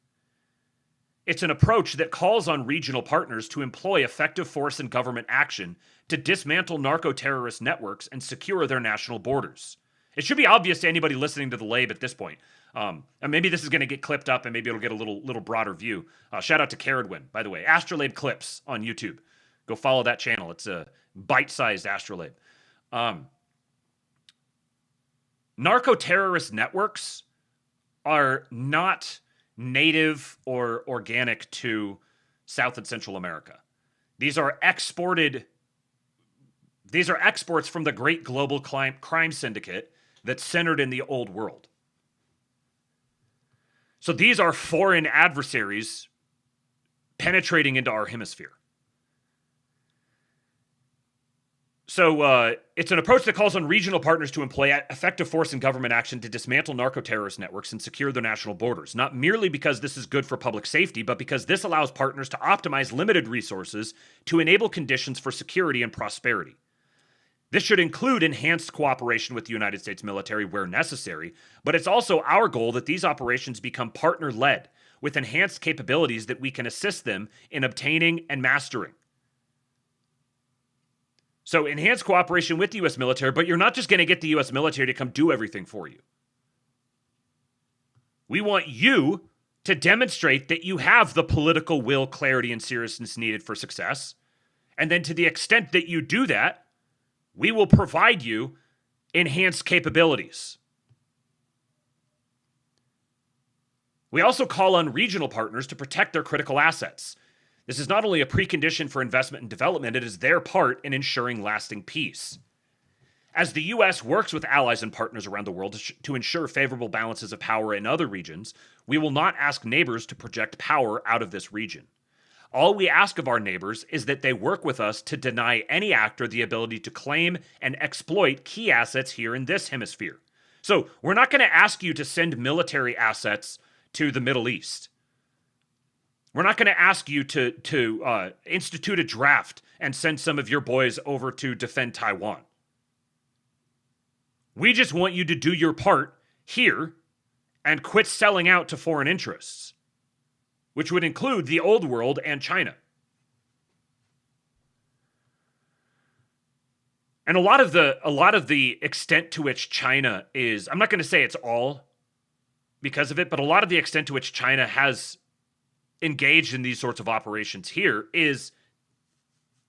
It's an approach that calls on regional partners to employ effective force and government action to dismantle narco-terrorist networks and secure their national borders. It should be obvious to anybody listening to the Lab at this point. And maybe this is going to get clipped up and maybe it'll get a little broader view. Shout out to Caradwin, by the way. Astrolabe Clips on YouTube. Go follow that channel. It's a bite-sized Astrolabe. Narco-terrorist networks are not native or organic to South and Central America. These are exports from the great global crime syndicate that's centered in the old world. So these are foreign adversaries penetrating into our hemisphere. So it's an approach that calls on regional partners to employ effective force and government action to dismantle narco-terrorist networks and secure their national borders, not merely because this is good for public safety, but because this allows partners to optimize limited resources to enable conditions for security and prosperity. This should include enhanced cooperation with the United States military where necessary, but it's also our goal that these operations become partner-led, with enhanced capabilities that we can assist them in obtaining and mastering. So enhanced cooperation with the U.S. military, but you're not just going to get the U.S. military to come do everything for you. We want you to demonstrate that you have the political will, clarity, and seriousness needed for success. And then to the extent that you do that, we will provide you enhanced capabilities. We also call on regional partners to protect their critical assets. This is not only a precondition for investment and development, it is their part in ensuring lasting peace. As the U.S. works with allies and partners around the world to ensure favorable balances of power in other regions, we will not ask neighbors to project power out of this region. All we ask of our neighbors is that they work with us to deny any actor the ability to claim and exploit key assets here in this hemisphere. So we're not going to ask you to send military assets to the Middle East. We're not going to ask you to institute a draft and send some of your boys over to defend Taiwan. We just want you to do your part here and quit selling out to foreign interests, which would include the old world and China. And a lot of the extent to which China is, I'm not going to say it's all because of it, but a lot of the extent to which China has engaged in these sorts of operations here is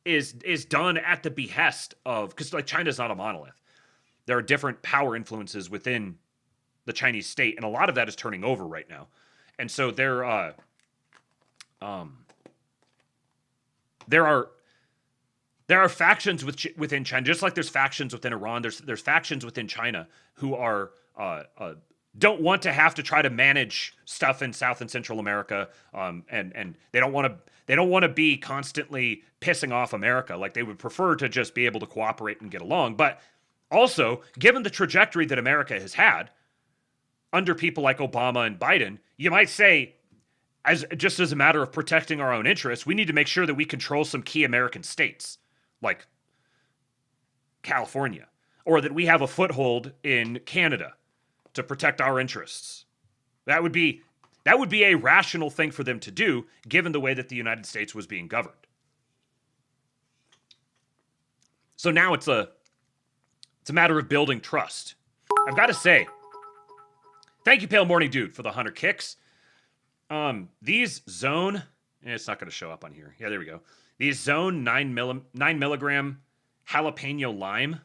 is done at the behest of, because like China's not a monolith. There are different power influences within the Chinese state, and a lot of that is turning over right now. And so there are factions within China, just like there's factions within Iran. There's factions within China who are don't want to have to try to manage stuff in South and Central America, and they don't want to be constantly pissing off America. Like, they would prefer to just be able to cooperate and get along. But also, given the trajectory that America has had under people like Obama and Biden, you might say, as a matter of protecting our own interests, we need to make sure that we control some key American states, like California, or that we have a foothold in Canada to protect our interests. That would be a rational thing for them to do, given the way that the United States was being governed. So now it's a matter of building trust. I've got to say, thank you, Pale Morning Dude, for the 100 kicks. These Zone, it's not going to show up on here. Yeah, there we go. These Zone 9 milligram jalapeno lime.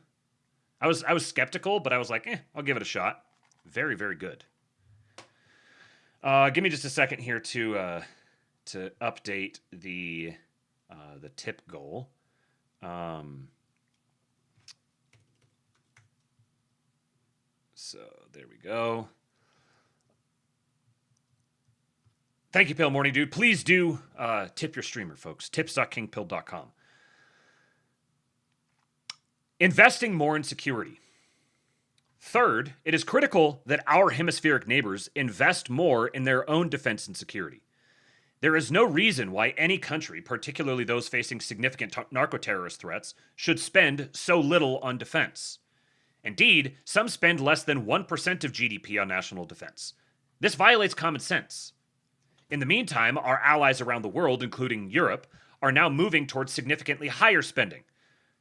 I was skeptical, but I was like, I'll give it a shot. Very, very good. Give me just a second here to update the tip goal. So there we go. Thank you, Pale Morning Dude. Please do tip your streamer, folks. Tips.kingpill.com. Investing more in security. Third, it is critical that our hemispheric neighbors invest more in their own defense and security. There is no reason why any country, particularly those facing significant narco-terrorist threats, should spend so little on defense. Indeed, some spend less than 1% of GDP on national defense. This violates common sense. In the meantime, our allies around the world, including Europe, are now moving towards significantly higher spending.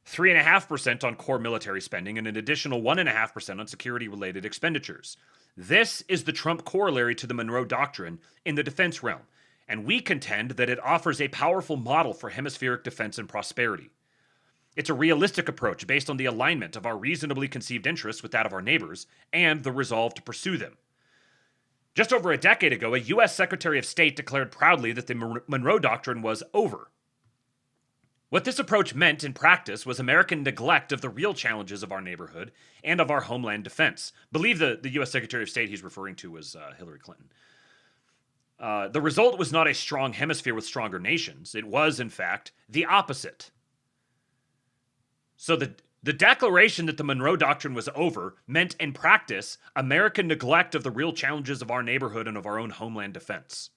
3.5% on core military spending and an additional 1.5% on security-related expenditures. This is the Trump corollary to the Monroe Doctrine in the defense realm, and we contend that it offers a powerful model for hemispheric defense and prosperity. It's a realistic approach based on the alignment of our reasonably conceived interests with that of our neighbors and the resolve to pursue them. Just over a decade ago, a U.S. Secretary of State declared proudly that the Monroe Doctrine was over. What this approach meant in practice was American neglect of the real challenges of our neighborhood and of our homeland defense. Believe the U.S. Secretary of State he's referring to was Hillary Clinton. The result was not a strong hemisphere with stronger nations. It was, in fact, the opposite. So the declaration that the Monroe Doctrine was over meant in practice American neglect of the real challenges of our neighborhood and of our own homeland defense.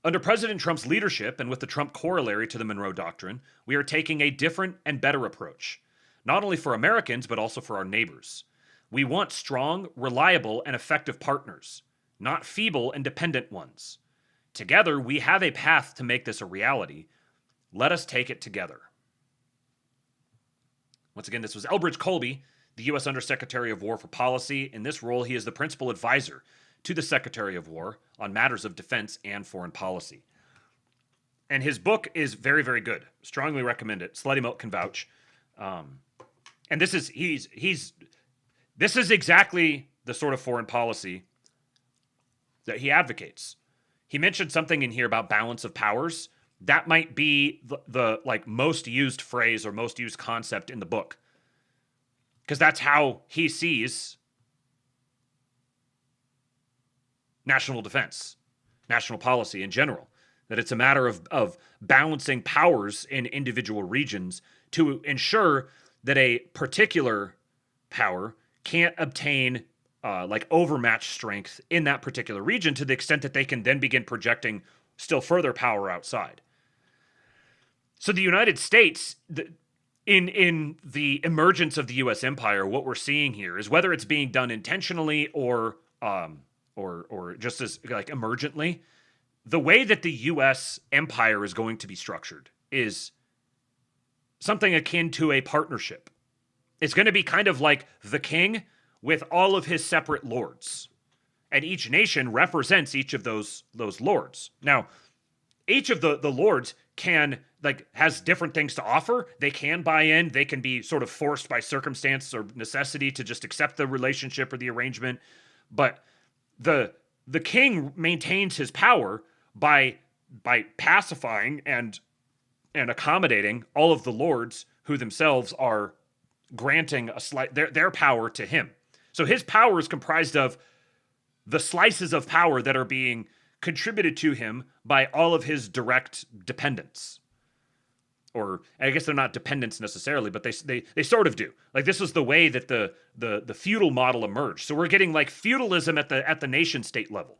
Under President Trump's leadership, and with the Trump corollary to the Monroe Doctrine, we are taking a different and better approach, not only for Americans, but also for our neighbors. We want strong, reliable, and effective partners, not feeble and dependent ones. Together, we have a path to make this a reality. Let us take it together. Once again, this was Elbridge Colby, the U.S. Undersecretary of War for Policy. In this role, he is the principal advisor to the Secretary of War on matters of defense and foreign policy. And his book is very, very good. Strongly recommend it. Slutty Milk can vouch. And this is this is exactly the sort of foreign policy that he advocates. He mentioned something in here about balance of powers. That might be the like most used phrase or most used concept in the book, because that's how he sees national defense, national policy in general, that it's a matter of balancing powers in individual regions to ensure that a particular power can't obtain like overmatched strength in that particular region to the extent that they can then begin projecting still further power outside. So the United States, in the emergence of the U.S. empire, what we're seeing here is whether it's being done intentionally or just as like emergently, the way that the U.S. empire is going to be structured is something akin to a partnership. It's going to be kind of like the king with all of his separate lords, and each nation represents each of those lords. Now, each of the lords can has different things to offer. They can buy in. They can be sort of forced by circumstance or necessity to just accept the relationship or the arrangement. But the king maintains his power by pacifying and accommodating all of the lords who themselves are granting their power to him. So his power is comprised of the slices of power that are being contributed to him by all of his direct dependents. Or I guess they're not dependents necessarily, but they sort of do. Like, this is the way that the feudal model emerged. So we're getting like feudalism at the nation state level,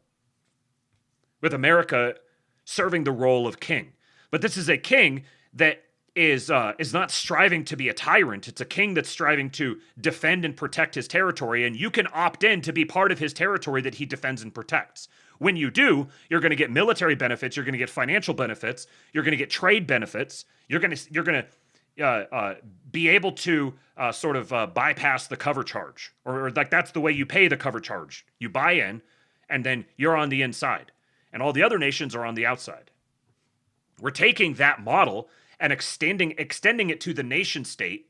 with America serving the role of king. But this is a king that is not striving to be a tyrant. It's a king that's striving to defend and protect his territory, and you can opt in to be part of his territory that he defends and protects. When you do, you're going to get military benefits, you're going to get financial benefits, you're going to get trade benefits, you're going to be able to sort of bypass the cover charge, or like that's the way you pay the cover charge. You buy in, and then you're on the inside, and all the other nations are on the outside. We're taking that model and extending it to the nation state,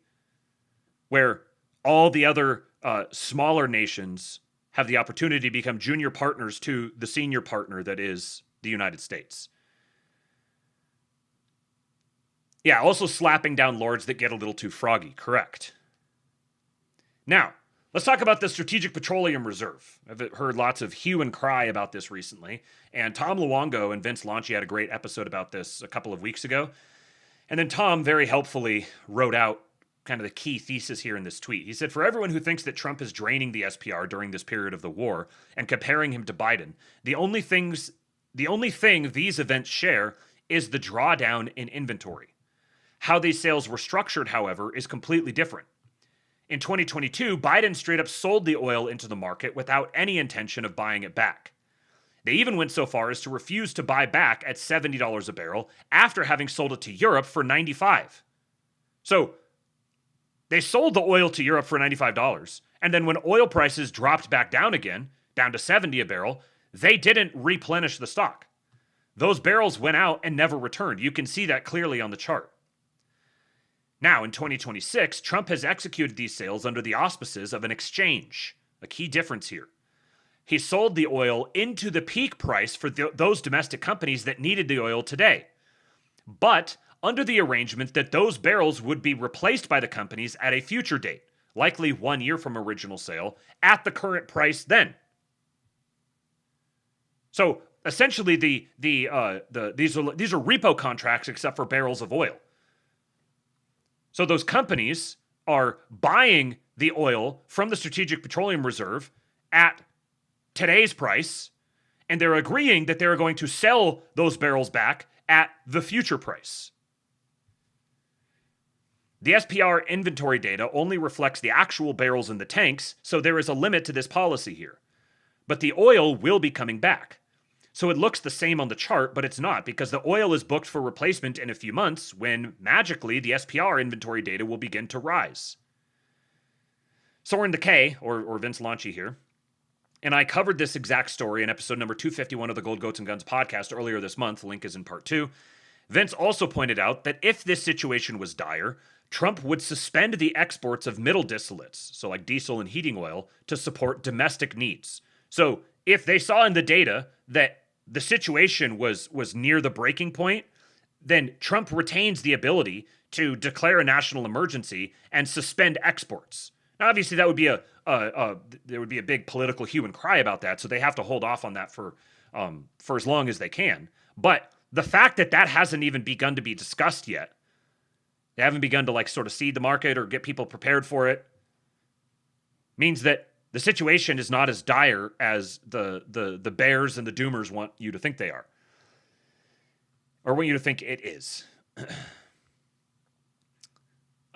where all the other smaller nations have the opportunity to become junior partners to the senior partner that is the United States. Yeah, also slapping down lords that get a little too froggy, correct. Now, let's talk about the Strategic Petroleum Reserve. I've heard lots of hue and cry about this recently, and Tom Luongo and Vince Lanci had a great episode about this a couple of weeks ago. And then Tom very helpfully wrote out kind of the key thesis here in this tweet. He said, for everyone who thinks that Trump is draining the SPR during this period of the war and comparing him to Biden, the only thing these events share is the drawdown in inventory. How these sales were structured, however, is completely different. In 2022, Biden straight up sold the oil into the market without any intention of buying it back. They even went so far as to refuse to buy back at $70 a barrel after having sold it to Europe for $95. So they sold the oil to Europe for $95, and then when oil prices dropped back down again, down to $70 a barrel, they didn't replenish the stock. Those barrels went out and never returned. You can see that clearly on the chart. Now, in 2026, Trump has executed these sales under the auspices of an exchange. A key difference here. He sold the oil into the peak price for those domestic companies that needed the oil today, but under the arrangement that those barrels would be replaced by the companies at a future date, likely 1 year from original sale, at the current price then. So essentially, these are repo contracts except for barrels of oil. So those companies are buying the oil from the Strategic Petroleum Reserve at today's price, and they're agreeing that they're going to sell those barrels back at the future price. The SPR inventory data only reflects the actual barrels in the tanks, so there is a limit to this policy here. But the oil will be coming back. So it looks the same on the chart, but it's not, because the oil is booked for replacement in a few months when, magically, the SPR inventory data will begin to rise. Soren the K, or Vince Lanci here, and I covered this exact story in episode number 251 of the Gold Goats and Guns podcast earlier this month. The link is in part 2. Vince also pointed out that if this situation was dire, Trump would suspend the exports of middle distillates, so like diesel and heating oil, to support domestic needs. So if they saw in the data that the situation was near the breaking point, then Trump retains the ability to declare a national emergency and suspend exports. Now, obviously, that would be there would be a big political hue and cry about that, so they have to hold off on that for as long as they can. But the fact that that hasn't even begun to be discussed yet, they haven't begun to like sort of seed the market or get people prepared for it, means that the situation is not as dire as the bears and the doomers want you to think they are, or want you to think it is.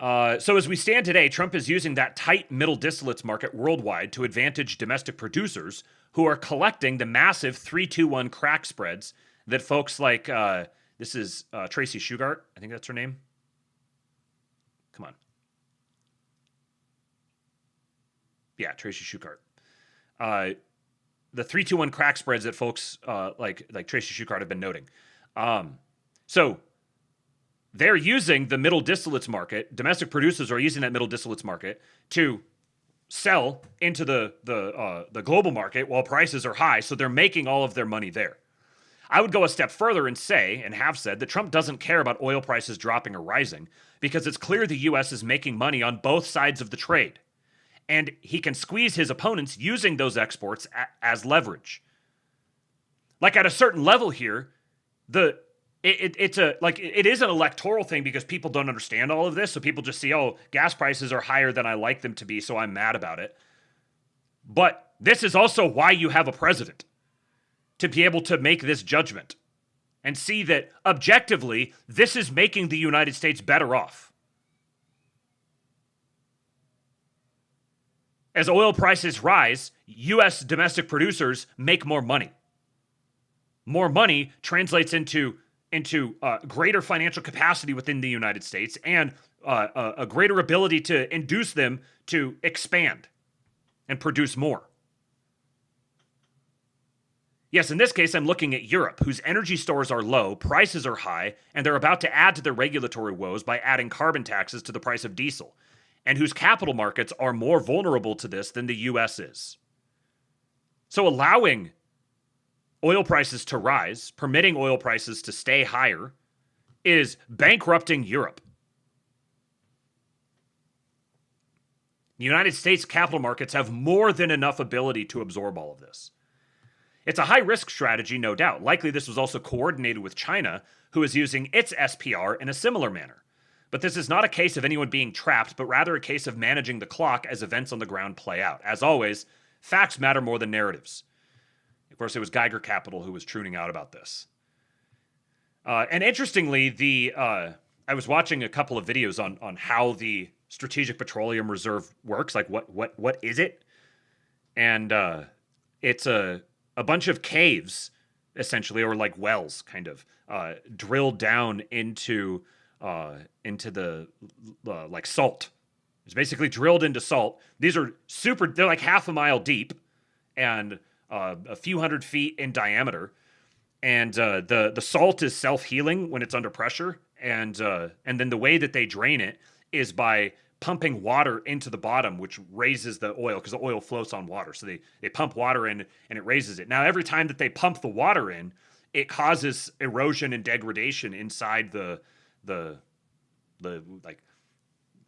So as we stand today, Trump is using that tight middle distillates market worldwide to advantage domestic producers who are collecting the massive 3-2-1 crack spreads that folks like, this is Tracy Shugart, I think that's her name. Come on. Yeah, Tracy Shugart. The 3-2-1 crack spreads that folks like Tracy Shugart have been noting. So they're using the middle distillates market. Domestic producers are using that middle distillates market to sell into the global market while prices are high. So they're making all of their money there. I would go a step further and say, and have said, that Trump doesn't care about oil prices dropping or rising because it's clear the U.S. is making money on both sides of the trade. And he can squeeze his opponents using those exports as leverage. Like at a certain level here, it is an electoral thing because people don't understand all of this. So people just see, oh, gas prices are higher than I like them to be, so I'm mad about it. But this is also why you have a president, to be able to make this judgment and see that objectively, this is making the United States better off. As oil prices rise, U.S. domestic producers make more money. More money translates into greater financial capacity within the United States and a greater ability to induce them to expand and produce more. Yes, in this case, I'm looking at Europe, whose energy stores are low, prices are high, and they're about to add to their regulatory woes by adding carbon taxes to the price of diesel, and whose capital markets are more vulnerable to this than the U.S. is. So allowing oil prices to rise, permitting oil prices to stay higher, is bankrupting Europe. The United States capital markets have more than enough ability to absorb all of this. It's a high-risk strategy, no doubt. Likely this was also coordinated with China, who is using its SPR in a similar manner. But this is not a case of anyone being trapped, but rather a case of managing the clock as events on the ground play out. As always, facts matter more than narratives. Of course, it was Geiger Capital who was tuning out about this. And interestingly, I was watching a couple of videos on how the Strategic Petroleum Reserve works, like what is it? And it's a bunch of caves, essentially, or like wells, kind of, drilled down into the like salt. It's basically drilled into salt. These are they're like half a mile deep and a few hundred feet in diameter. And the salt is self-healing when it's under pressure. And then the way that they drain it is by pumping water into the bottom, which raises the oil, because the oil floats on water. So they pump water in and it raises it. Now, every time that they pump the water in, it causes erosion and degradation inside the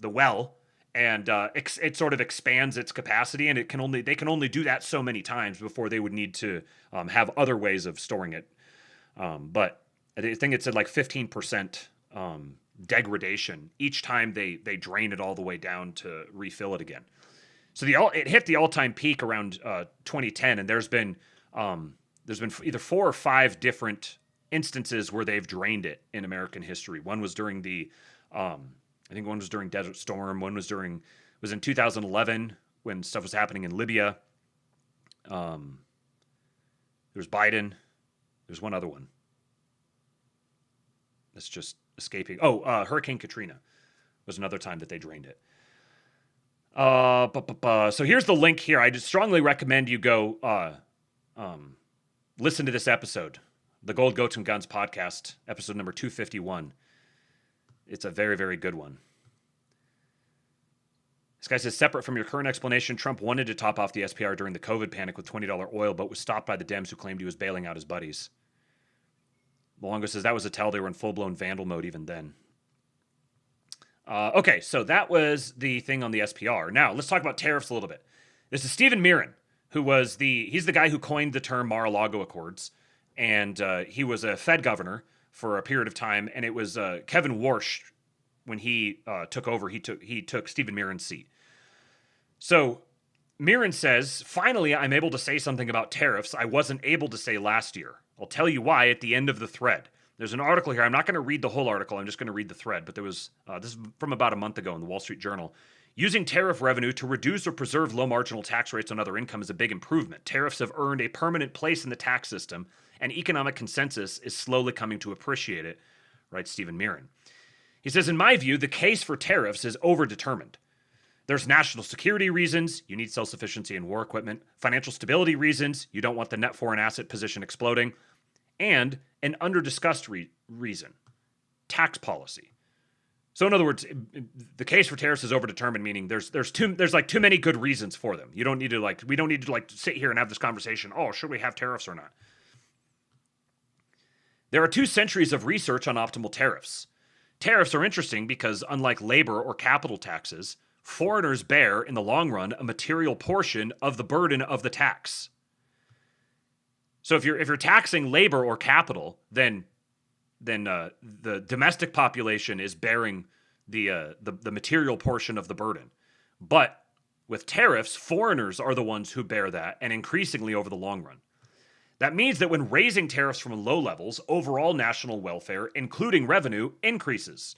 well, and it sort of expands its capacity, and they can only do that so many times before they would need to have other ways of storing it. But I think it's at like 15% degradation each time they drain it all the way down to refill it again. So it hit the all-time peak around 2010, and there's been either 4 or 5 different instances where they've drained it in American history. One was during I think one was during Desert Storm. One was in 2011 when stuff was happening in Libya. There was Biden. There's one other one that's just escaping. Hurricane Katrina was another time that they drained it. So here's the link here. I just strongly recommend you go listen to this episode, the Gold Goats and Guns podcast, episode number 251. It's a very, very good one. This guy says, separate from your current explanation, Trump wanted to top off the SPR during the COVID panic with $20 oil, but was stopped by the Dems who claimed he was bailing out his buddies. Luongo says that was a tell they were in full-blown vandal mode even then. Okay, so that was the thing on the SPR. Now, let's talk about tariffs a little bit. This is Stephen Miran, he's the guy who coined the term Mar-a-Lago Accords, and he was a Fed governor for a period of time, and it was Kevin Warsh, when he took over, he took Stephen Miran's seat. So Miran says, finally, I'm able to say something about tariffs I wasn't able to say last year. I'll tell you why at the end of the thread. There's an article here. I'm not going to read the whole article. I'm just going to read the thread. But there was, this is from about a month ago in the Wall Street Journal. Using tariff revenue to reduce or preserve low marginal tax rates on other income is a big improvement. Tariffs have earned a permanent place in the tax system, and economic consensus is slowly coming to appreciate it, writes Stephen Miran. He says, in my view, the case for tariffs is overdetermined. There's national security reasons, you need self-sufficiency in war equipment, financial stability reasons, you don't want the net foreign asset position exploding, and an under-discussed reason, tax policy. So in other words, the case for tariffs is overdetermined, meaning there's like too many good reasons for them. We don't need to sit here and have this conversation. Oh, should we have tariffs or not? There are 2 centuries of research on optimal tariffs. Tariffs are interesting because, unlike labor or capital taxes, foreigners bear, in the long run, a material portion of the burden of the tax. So if you're taxing labor or capital, then the domestic population is bearing the material portion of the burden. But with tariffs, foreigners are the ones who bear that, and increasingly over the long run. That means that when raising tariffs from low levels, overall national welfare, including revenue, increases.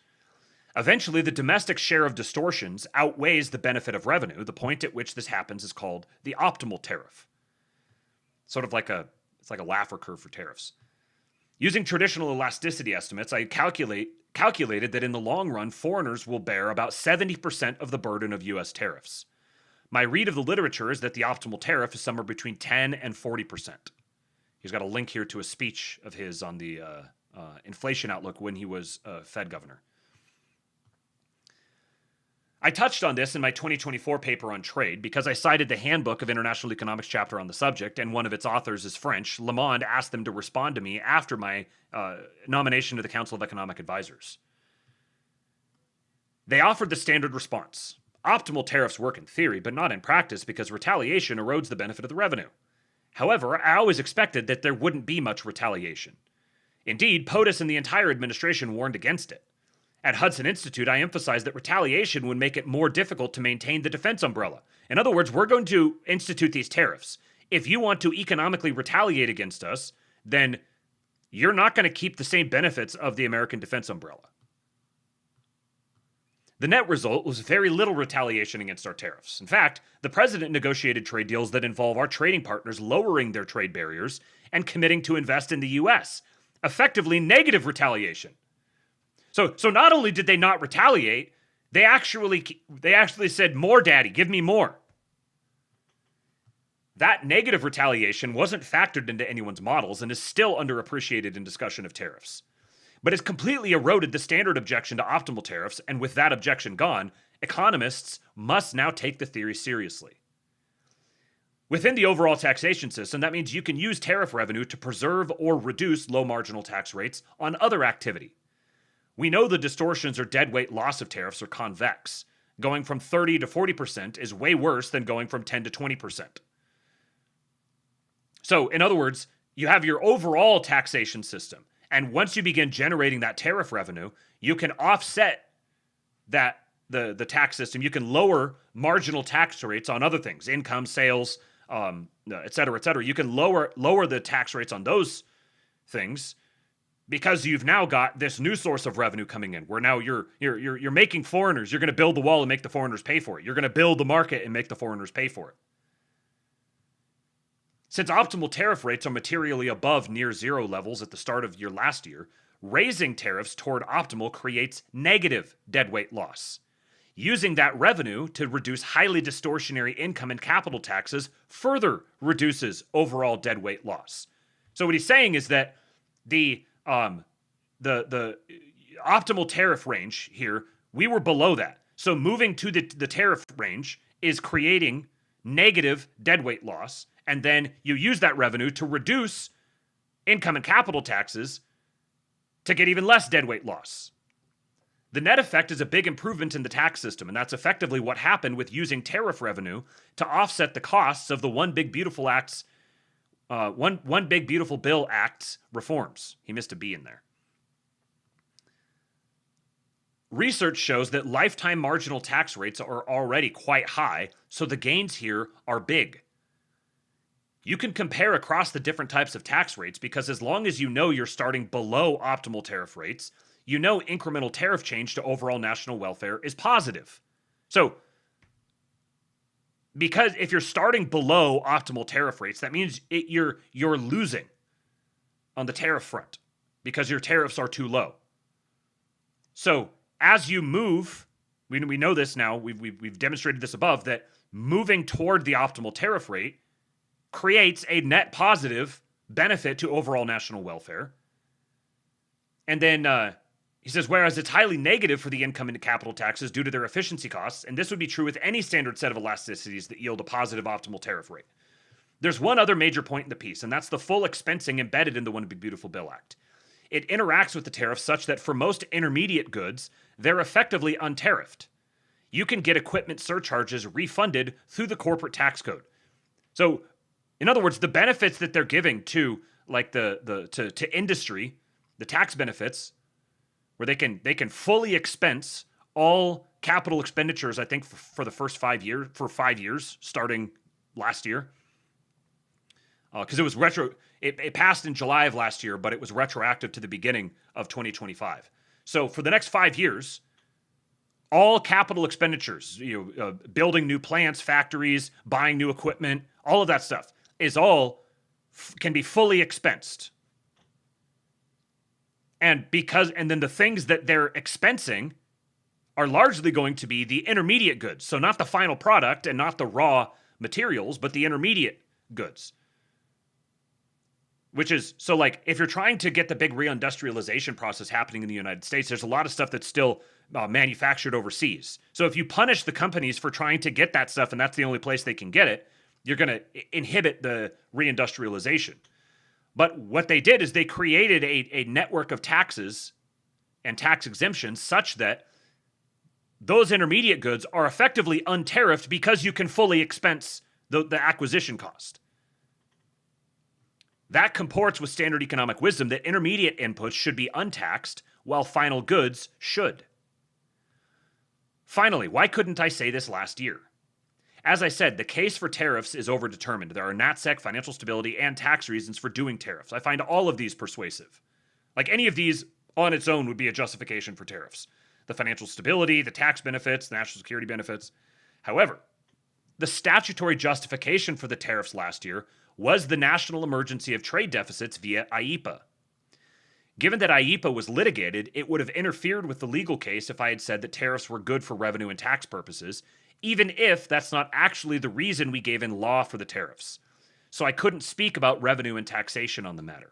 Eventually, the domestic share of distortions outweighs the benefit of revenue. The point at which this happens is called the optimal tariff. Sort of like it's like a Laffer curve for tariffs. Using traditional elasticity estimates, I calculated that in the long run, foreigners will bear about 70% of the burden of U.S. tariffs. My read of the literature is that the optimal tariff is somewhere between 10 and 40%. He's got a link here to a speech of his on the inflation outlook when he was Fed governor. I touched on this in my 2024 paper on trade because I cited the Handbook of International Economics chapter on the subject, and one of its authors is French. Le Monde asked them to respond to me after my nomination to the Council of Economic Advisors. They offered the standard response. Optimal tariffs work in theory, but not in practice because retaliation erodes the benefit of the revenue. However, I always expected that there wouldn't be much retaliation. Indeed, POTUS and the entire administration warned against it. At Hudson Institute, I emphasized that retaliation would make it more difficult to maintain the defense umbrella. In other words, we're going to institute these tariffs. If you want to economically retaliate against us, then you're not going to keep the same benefits of the American defense umbrella. The net result was very little retaliation against our tariffs. In fact, the president negotiated trade deals that involve our trading partners lowering their trade barriers and committing to invest in the U.S., effectively negative retaliation. So not only did they not retaliate, they actually said, more, daddy, give me more. That negative retaliation wasn't factored into anyone's models and is still underappreciated in discussion of tariffs. But it's completely eroded the standard objection to optimal tariffs, and with that objection gone, economists must now take the theory seriously. Within the overall taxation system, that means you can use tariff revenue to preserve or reduce low marginal tax rates on other activity. We know the distortions or deadweight loss of tariffs are convex. Going from 30 to 40% is way worse than going from 10 to 20%. So, in other words, you have your overall taxation system. And once you begin generating that tariff revenue, you can offset that the tax system. You can lower marginal tax rates on other things, income, sales, et cetera. You can lower the tax rates on those things because you've now got this new source of revenue coming in. Where now you're making foreigners. You're going to build the wall and make the foreigners pay for it. You're going to build the market and make the foreigners pay for it. Since optimal tariff rates are materially above near zero levels at the start of your last year, raising tariffs toward optimal creates negative deadweight loss. Using that revenue to reduce highly distortionary income and capital taxes further reduces overall deadweight loss. So what he's saying is that the optimal tariff range here, we were below that. So moving to the tariff range is creating negative deadweight loss. And then you use that revenue to reduce income and capital taxes to get even less deadweight loss. The net effect is a big improvement in the tax system, and that's effectively what happened with using tariff revenue to offset the costs of the One Big Beautiful Bill Act's reforms. He missed a B in there. Research shows that lifetime marginal tax rates are already quite high, so the gains here are big. You can compare across the different types of tax rates because as long as you know you're starting below optimal tariff rates, you know incremental tariff change to overall national welfare is positive. So, because if you're starting below optimal tariff rates, that means you're losing on the tariff front because your tariffs are too low. So, as you move, we know this now, we've demonstrated this above, that moving toward the optimal tariff rate creates a net positive benefit to overall national welfare. And then He says, whereas it's highly negative for the income and capital taxes due to their efficiency costs, and this would be true with any standard set of elasticities that yield a positive optimal tariff rate. There's one other major point in the piece, and that's the full expensing embedded in the One Big Beautiful Bill Act. It interacts with the tariff such that for most intermediate goods, they're effectively untariffed. You can get equipment surcharges refunded through the corporate tax code. So, in other words, the benefits that they're giving to like to industry, the tax benefits, where they can fully expense all capital expenditures, I think, for the first 5 years, starting last year. Because it was it passed in July of last year, but it was retroactive to the beginning of 2025. So for the next 5 years, all capital expenditures, building new plants, factories, buying new equipment, all of that stuff can be fully expensed. And then the things that they're expensing are largely going to be the intermediate goods. So not the final product and not the raw materials, but the intermediate goods. Which is, so like, if you're trying to get the big reindustrialization process happening in the United States, there's a lot of stuff that's still manufactured overseas. So if you punish the companies for trying to get that stuff and that's the only place they can get it, you're going to inhibit the reindustrialization. But what they did is they created a network of taxes and tax exemptions such that those intermediate goods are effectively untariffed because you can fully expense the acquisition cost. That comports with standard economic wisdom that intermediate inputs should be untaxed while final goods should. Finally, why couldn't I say this last year? As I said, the case for tariffs is overdetermined. There are NatSec, financial stability, and tax reasons for doing tariffs. I find all of these persuasive. Like any of these on its own would be a justification for tariffs. The financial stability, the tax benefits, the national security benefits. However, the statutory justification for the tariffs last year was the national emergency of trade deficits via IEEPA. Given that IEEPA was litigated, it would have interfered with the legal case if I had said that tariffs were good for revenue and tax purposes, even if that's not actually the reason we gave in law for the tariffs. So I couldn't speak about revenue and taxation on the matter.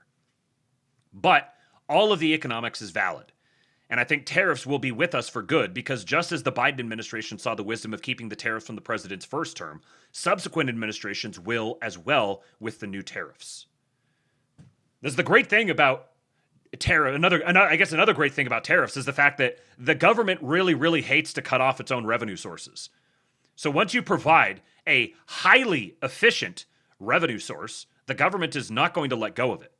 But all of the economics is valid. And I think tariffs will be with us for good because just as the Biden administration saw the wisdom of keeping the tariffs from the president's first term, subsequent administrations will as well with the new tariffs. This is the great thing about another great thing about tariffs is the fact that the government really, really hates to cut off its own revenue sources. So once you provide a highly efficient revenue source, the government is not going to let go of it.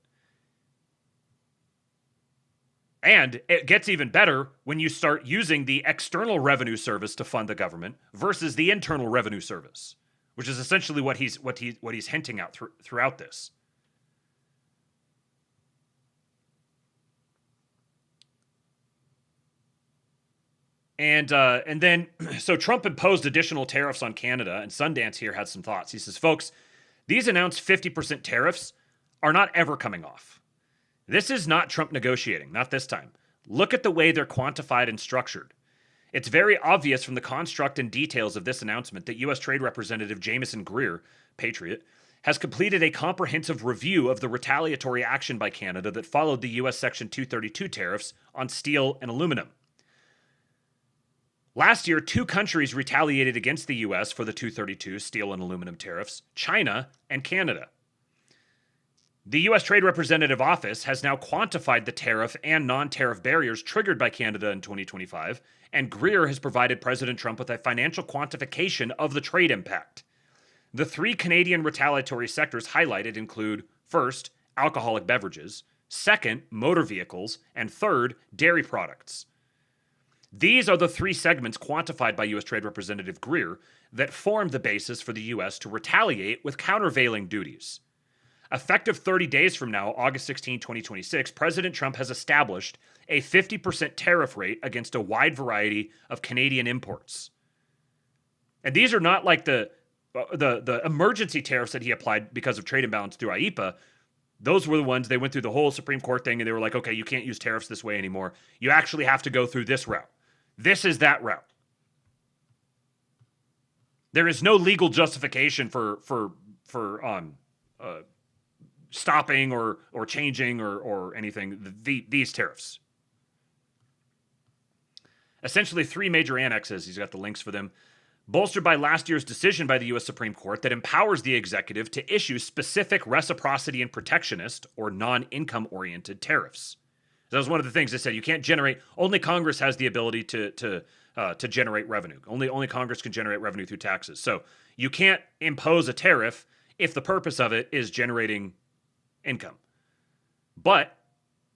And it gets even better when you start using the external revenue service to fund the government versus the internal revenue service, which is essentially what he's hinting at throughout this. And then, so Trump imposed additional tariffs on Canada, and Sundance here had some thoughts. He says, folks, these announced 50% tariffs are not ever coming off. This is not Trump negotiating, not this time. Look at the way they're quantified and structured. It's very obvious from the construct and details of this announcement that U.S. Trade Representative Jamieson Greer, Patriot, has completed a comprehensive review of the retaliatory action by Canada that followed the U.S. Section 232 tariffs on steel and aluminum. Last year, 2 countries retaliated against the U.S. for the 232 steel and aluminum tariffs, China and Canada. The U.S. Trade Representative Office has now quantified the tariff and non-tariff barriers triggered by Canada in 2025, and Greer has provided President Trump with a financial quantification of the trade impact. The 3 Canadian retaliatory sectors highlighted include, first, alcoholic beverages, second, motor vehicles, and third, dairy products. These are the 3 segments quantified by U.S. Trade Representative Greer that formed the basis for the U.S. to retaliate with countervailing duties. Effective 30 days from now, August 16, 2026, President Trump has established a 50% tariff rate against a wide variety of Canadian imports. And these are not like the emergency tariffs that he applied because of trade imbalance through IEEPA. Those were the ones, they went through the whole Supreme Court thing and they were like, okay, you can't use tariffs this way anymore. You actually have to go through this route. This is that route. There is no legal justification for stopping or changing or anything these tariffs. Essentially 3 major annexes, he's got the links for them, bolstered by last year's decision by the U.S. Supreme Court that empowers the executive to issue specific reciprocity and protectionist or non-income oriented tariffs. That was one of the things they said. You can't generate, only Congress has the ability to generate revenue. Only Congress can generate revenue through taxes. So you can't impose a tariff if the purpose of it is generating income. But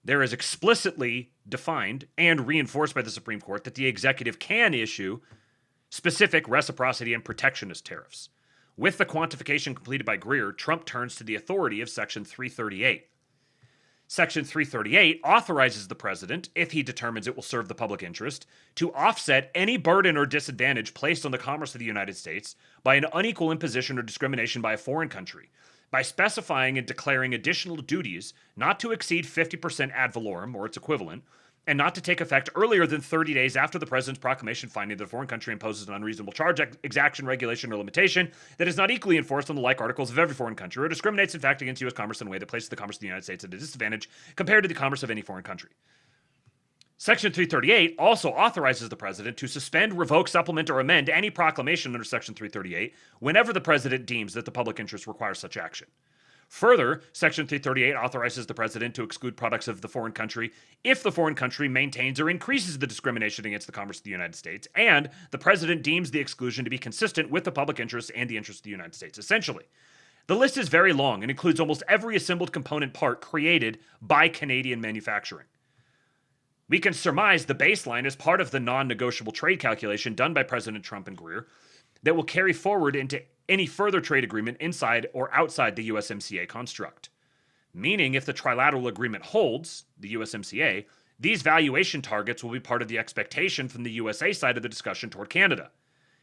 there is explicitly defined and reinforced by the Supreme Court that the executive can issue specific reciprocity and protectionist tariffs. With the quantification completed by Greer, Trump turns to the authority of Section 338. Section 338 authorizes the president, if he determines it will serve the public interest, to offset any burden or disadvantage placed on the commerce of the United States by an unequal imposition or discrimination by a foreign country, by specifying and declaring additional duties not to exceed 50% ad valorem, or its equivalent, and not to take effect earlier than 30 days after the president's proclamation finding that a foreign country imposes an unreasonable charge, exaction, regulation, or limitation that is not equally enforced on the like articles of every foreign country, or discriminates in fact against U.S. commerce in a way that places the commerce of the United States at a disadvantage compared to the commerce of any foreign country. Section 338 also authorizes the president to suspend, revoke, supplement, or amend any proclamation under Section 338 whenever the president deems that the public interest requires such action. Further, Section 338 authorizes the president to exclude products of the foreign country if the foreign country maintains or increases the discrimination against the commerce of the United States, and the president deems the exclusion to be consistent with the public interest and the interest of the United States. Essentially, the list is very long and includes almost every assembled component part created by Canadian manufacturing. We can surmise the baseline as part of the non-negotiable trade calculation done by President Trump and Greer that will carry forward into any further trade agreement inside or outside the USMCA construct. Meaning, if the trilateral agreement holds, the USMCA, these valuation targets will be part of the expectation from the USA side of the discussion toward Canada.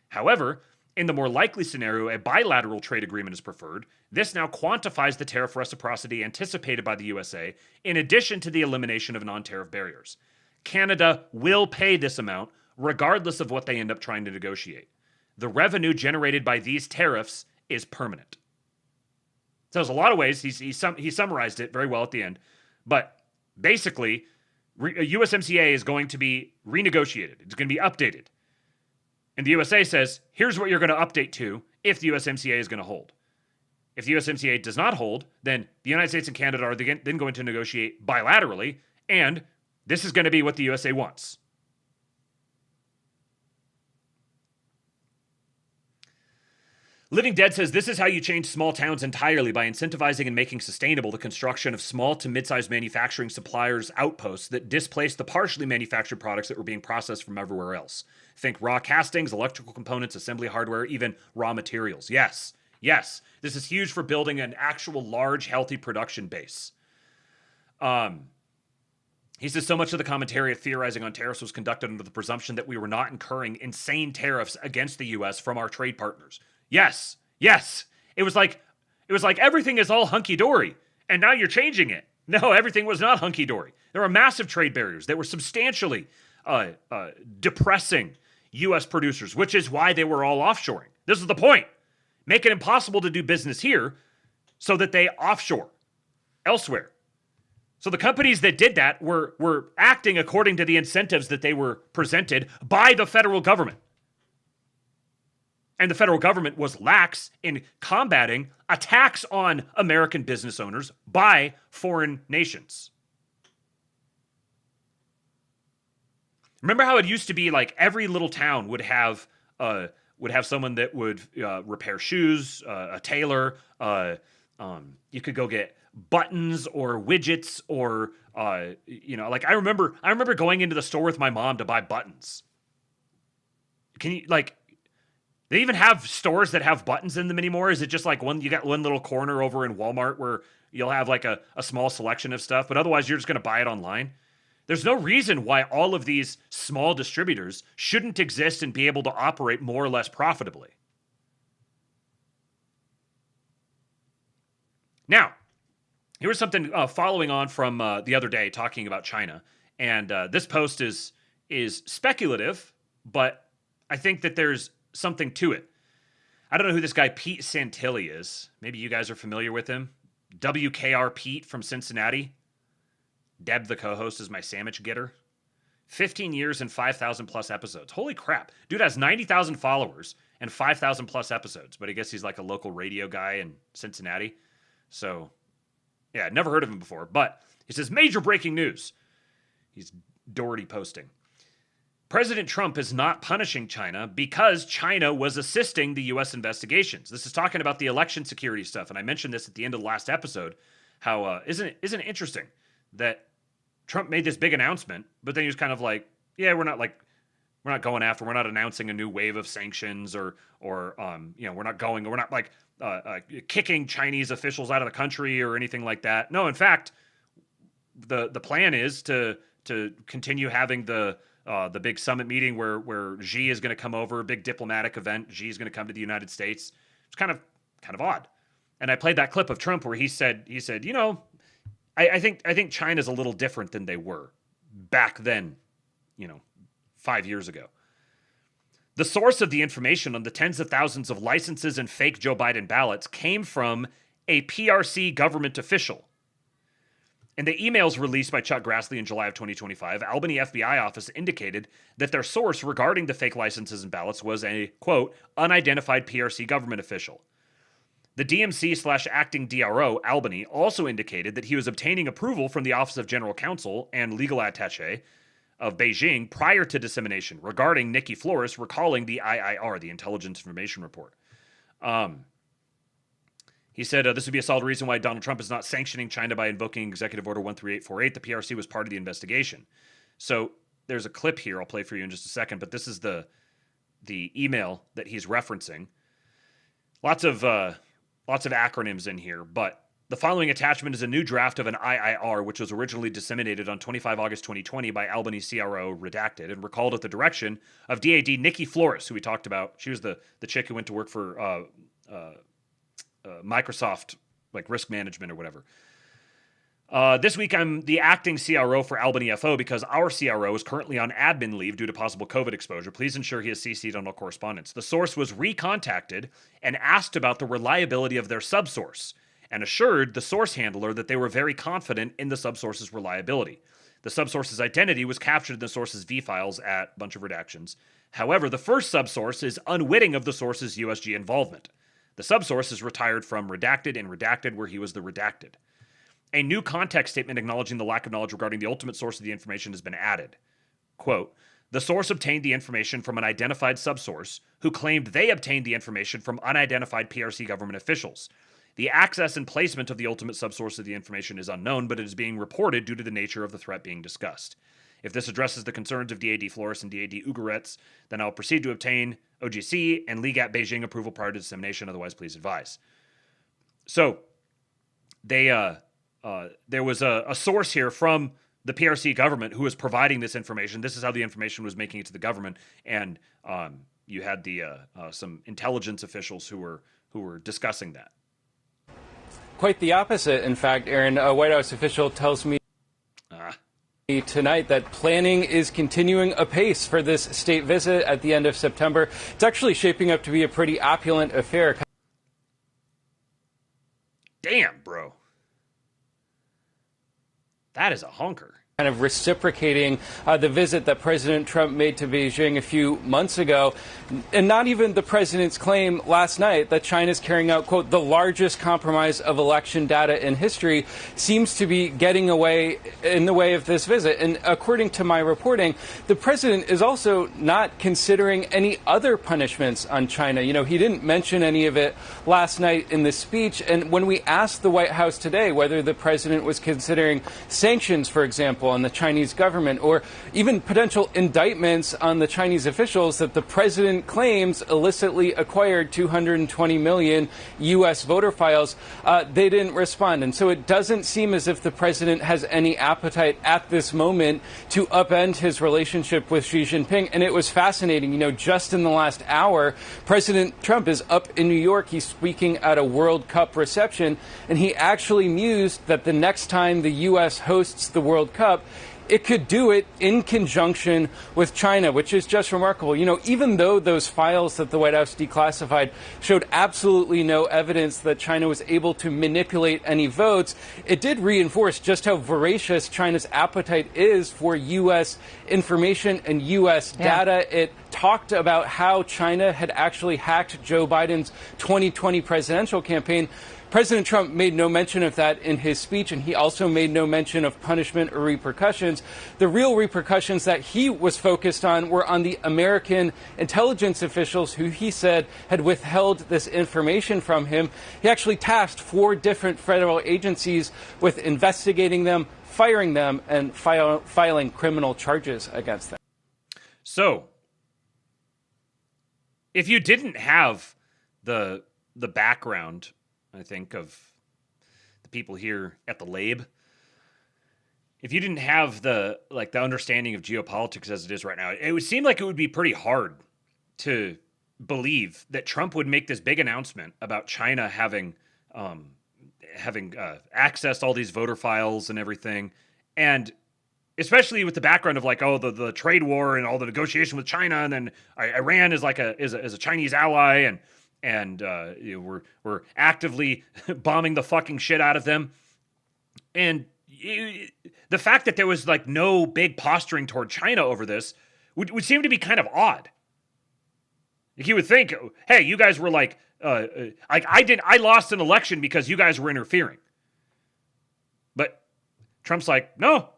However, in the more likely scenario, a bilateral trade agreement is preferred. This now quantifies the tariff reciprocity anticipated by the USA, in addition to the elimination of non-tariff barriers. Canada will pay this amount, regardless of what they end up trying to negotiate. The revenue generated by these tariffs is permanent. So there's a lot of ways. He summarized it very well at the end. But basically, USMCA is going to be renegotiated. It's going to be updated. And the USA says, here's what you're going to update to if the USMCA is going to hold. If the USMCA does not hold, then the United States and Canada are then going to negotiate bilaterally, and this is going to be what the USA wants. Living Dead says, this is how you change small towns entirely, by incentivizing and making sustainable the construction of small to mid-sized manufacturing suppliers' outposts that displace the partially manufactured products that were being processed from everywhere else. Think raw castings, electrical components, assembly hardware, even raw materials. Yes, this is huge for building an actual large, healthy production base. He says, so much of the commentary of theorizing on tariffs was conducted under the presumption that we were not incurring insane tariffs against the U.S. from our trade partners. Yes. It was like everything is all hunky-dory, and now you're changing it. No, everything was not hunky-dory. There were massive trade barriers that were substantially depressing U.S. producers, which is why they were all offshoring. This is the point. Make it impossible to do business here so that they offshore elsewhere. So the companies that did that were acting according to the incentives that they were presented by the federal government. And the federal government was lax in combating attacks on American business owners by foreign nations. Remember how it used to be like every little town would have someone that would repair shoes, a tailor. You could go get buttons or widgets or like I remember going into the store with my mom to buy buttons. Can you they even have stores that have buttons in them anymore? Is it just like you got one little corner over in Walmart where you'll have like a small selection of stuff, but otherwise you're just going to buy it online? There's no reason why all of these small distributors shouldn't exist and be able to operate more or less profitably. Now, here was something following on from the other day talking about China. And this post is speculative, but I think that there's something to it. I don't know who this guy Pete Santilli is. Maybe you guys are familiar with him. WKR Pete from Cincinnati. Deb, the co-host, is my sandwich getter. 15 years and 5,000 plus episodes. Holy crap. Dude has 90,000 followers and 5,000 plus episodes, but I guess he's like a local radio guy in Cincinnati. So, yeah, I'd never heard of him before, but he says, major breaking news. He's Doherty posting. President Trump is not punishing China because China was assisting the U.S. investigations. This is talking about the election security stuff, and I mentioned this at the end of the last episode. How isn't it interesting that Trump made this big announcement, but then he was kind of like, yeah, we're not going after, we're not announcing a new wave of sanctions or we're not like kicking Chinese officials out of the country or anything like that. No, in fact, the plan is to continue having the big summit meeting where Xi is going to come over, a big diplomatic event. Xi is going to come to the United States. It's kind of odd. And I played that clip of Trump where he said, you know, I think China's a little different than they were back then, 5 years ago. The source of the information on the tens of thousands of licenses and fake Joe Biden ballots came from a PRC government official. In the emails released by Chuck Grassley in July of 2025, Albany FBI office indicated that their source regarding the fake licenses and ballots was a, quote, unidentified PRC government official. The DMC/acting DRO, Albany, also indicated that he was obtaining approval from the Office of General Counsel and Legal Attaché of Beijing prior to dissemination regarding Nikki Flores recalling the IIR, the Intelligence Information Report. He said this would be a solid reason why Donald Trump is not sanctioning China by invoking Executive Order 13848. The PRC was part of the investigation. So there's a clip here I'll play for you in just a second, but this is the email that he's referencing. Lots of acronyms in here, but the following attachment is a new draft of an IIR, which was originally disseminated on 25 August 2020 by Albany CRO Redacted and recalled at the direction of DAD Nikki Flores, who we talked about. She was the chick who went to work for Microsoft, like risk management or whatever. This week, I'm the acting CRO for Albany FO because our CRO is currently on admin leave due to possible COVID exposure. Please ensure he is CC'd on all correspondence. The source was recontacted and asked about the reliability of their subsource and assured the source handler that they were very confident in the subsource's reliability. The subsource's identity was captured in the source's V files at a bunch of redactions. However, the first subsource is unwitting of the source's USG involvement. The subsource is retired from redacted and redacted where he was the redacted. A new context statement acknowledging the lack of knowledge regarding the ultimate source of the information has been added. Quote, the source obtained the information from an identified subsource who claimed they obtained the information from unidentified PRC government officials. The access and placement of the ultimate subsource of the information is unknown, but it is being reported due to the nature of the threat being discussed. If this addresses the concerns of DAD Flores and DAD Ugaretz, then I'll proceed to obtain OGC and Legat Beijing approval prior to dissemination. Otherwise, please advise. So, there was a source here from the PRC government who was providing this information. This is how the information was making it to the government, and you had some intelligence officials who were discussing that. Quite the opposite, in fact, Aaron. A White House official tells me tonight that planning is continuing apace for this state visit at the end of September. It's actually shaping up to be a pretty opulent affair. Damn, bro. That is a honker. Kind of reciprocating the visit that President Trump made to Beijing a few months ago. And not even the president's claim last night that China's carrying out, quote, the largest compromise of election data in history seems to be getting away in the way of this visit. And according to my reporting, the president is also not considering any other punishments on China. You know, he didn't mention any of it last night in the speech. And when we asked the White House today whether the president was considering sanctions, for example, on the Chinese government, or even potential indictments on the Chinese officials that the president claims illicitly acquired 220 million U.S. voter files, they didn't respond. And so it doesn't seem as if the president has any appetite at this moment to upend his relationship with Xi Jinping. And it was fascinating. You know, just in the last hour, President Trump is up in New York. He's speaking at a World Cup reception, and he actually mused that the next time the U.S. hosts the World Cup, it could do it in conjunction with China, which is just remarkable. You know, even though those files that the White House declassified showed absolutely no evidence that China was able to manipulate any votes, it did reinforce just how voracious China's appetite is for U.S. information and U.S. data. It talked about how China had actually hacked Joe Biden's 2020 presidential campaign. President Trump made no mention of that in his speech, and he also made no mention of punishment or repercussions. The real repercussions that he was focused on were on the American intelligence officials who he said had withheld this information from him. He actually tasked 4 different federal agencies with investigating them, firing them, and filing criminal charges against them. So, if you didn't have the background, I think, of the people here at the Lab, if you didn't have the understanding of geopolitics as it is right now, it would seem like it would be pretty hard to believe that Trump would make this big announcement about China having accessed all these voter files and everything, and especially with the background of the trade war and all the negotiation with China, and then Iran is a Chinese ally, and we're actively bombing the fucking shit out of them. And the fact that there was no big posturing toward China over this would seem to be kind of odd. You would think, hey, you guys were I lost an election because you guys were interfering. But Trump's like, no,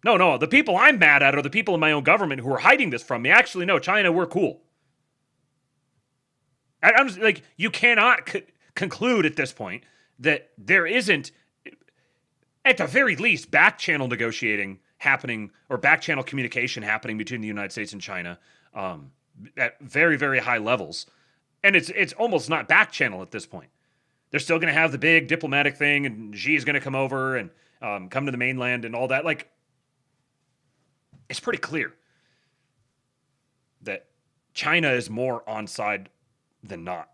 the people I'm mad at are the people in my own government who are hiding this from me. Actually, no, China, we're cool. I'm just, you cannot conclude at this point that there isn't, at the very least, back channel negotiating happening, or back channel communication happening between the United States and China at very, very high levels. And it's almost not back channel at this point. They're still going to have the big diplomatic thing, and Xi is going to come over and come to the mainland and all that. It's pretty clear that China is more on side than not.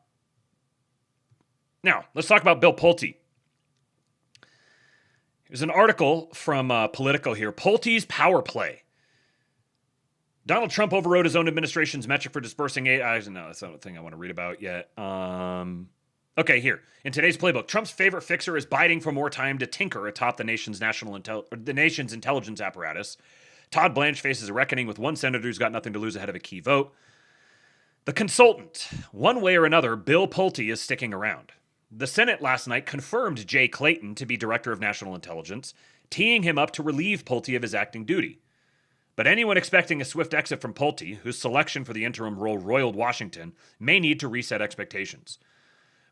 Now, let's talk about Bill Pulte. There's an article from Politico here. Pulte's power play. Donald Trump overrode his own administration's metric for dispersing aid. No, that's not the thing I want to read about yet. Okay, here. In today's playbook, Trump's favorite fixer is biding for more time to tinker atop the nation's intelligence apparatus. Todd Blanche faces a reckoning with one senator who's got nothing to lose ahead of a key vote. The consultant. One way or another, Bill Pulte is sticking around. The Senate last night confirmed Jay Clayton to be Director of National Intelligence, teeing him up to relieve Pulte of his acting duty. But anyone expecting a swift exit from Pulte, whose selection for the interim role roiled Washington, may need to reset expectations.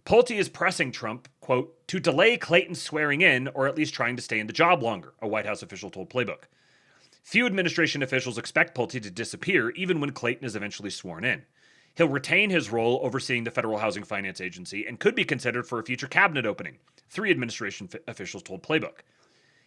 Pulte is pressing Trump, quote, to delay Clayton's swearing in, or at least trying to stay in the job longer, a White House official told Playbook. Few administration officials expect Pulte to disappear, even when Clayton is eventually sworn in. He'll retain his role overseeing the Federal Housing Finance Agency and could be considered for a future cabinet opening, 3 administration officials told Playbook.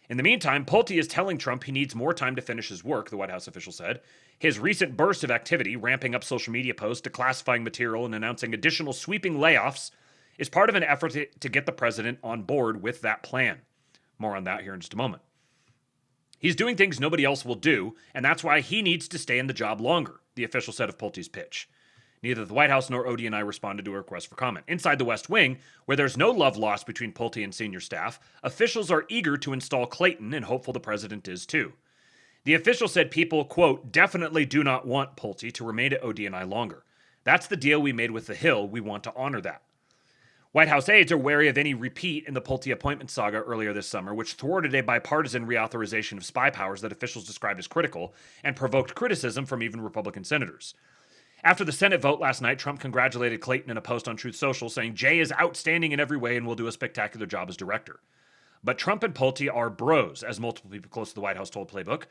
In the meantime, Pulte is telling Trump he needs more time to finish his work, the White House official said. His recent burst of activity, ramping up social media posts, declassifying material, and announcing additional sweeping layoffs, is part of an effort to get the president on board with that plan. More on that here in just a moment. He's doing things nobody else will do, and that's why he needs to stay in the job longer, the official said of Pulte's pitch. Neither the White House nor DNI responded to a request for comment. Inside the West Wing, where there's no love lost between Pulte and senior staff, officials are eager to install Clayton and hopeful the president is too. The official said people, quote, definitely do not want Pulte to remain at DNI longer. That's the deal we made with the Hill. We want to honor that. White House aides are wary of any repeat in the Pulte appointment saga earlier this summer, which thwarted a bipartisan reauthorization of spy powers that officials described as critical and provoked criticism from even Republican senators. After the Senate vote last night, Trump congratulated Clayton in a post on Truth Social, saying Jay is outstanding in every way and will do a spectacular job as director. But Trump and Pulte are bros, as multiple people close to the White House told Playbook,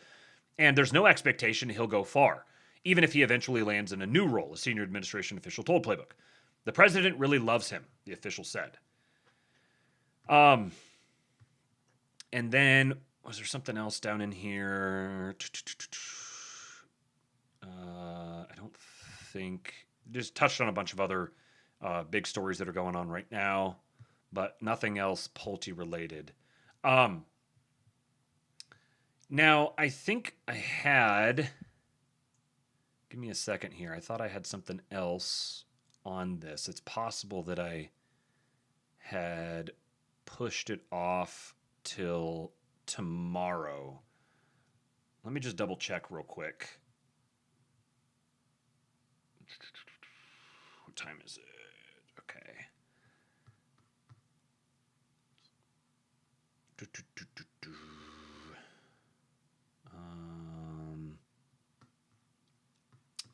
and there's no expectation he'll go far, even if he eventually lands in a new role, a senior administration official told Playbook. The president really loves him, the official said. And then, was there something else down in here? I don't think. Just touched on a bunch of other big stories that are going on right now, but nothing else Pulte related. Now, I think I had... Give me a second here. I thought I had something else on this. It's possible that I had pushed it off till tomorrow. Let me just double check real quick. What time is it? Okay.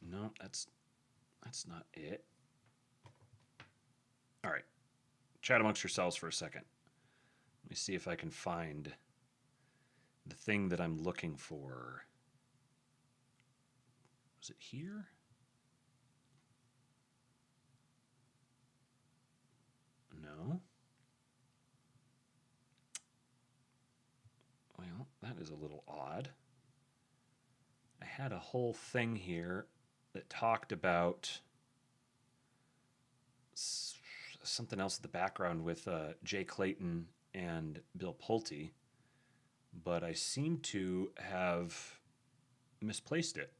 No, that's not it. All right. Chat amongst yourselves for a second. Let me see if I can find the thing that I'm looking for. Was it here? No. Well, that is a little odd. I had a whole thing here that talked about something else in the background with Jay Clayton and Bill Pulte, but I seem to have misplaced it.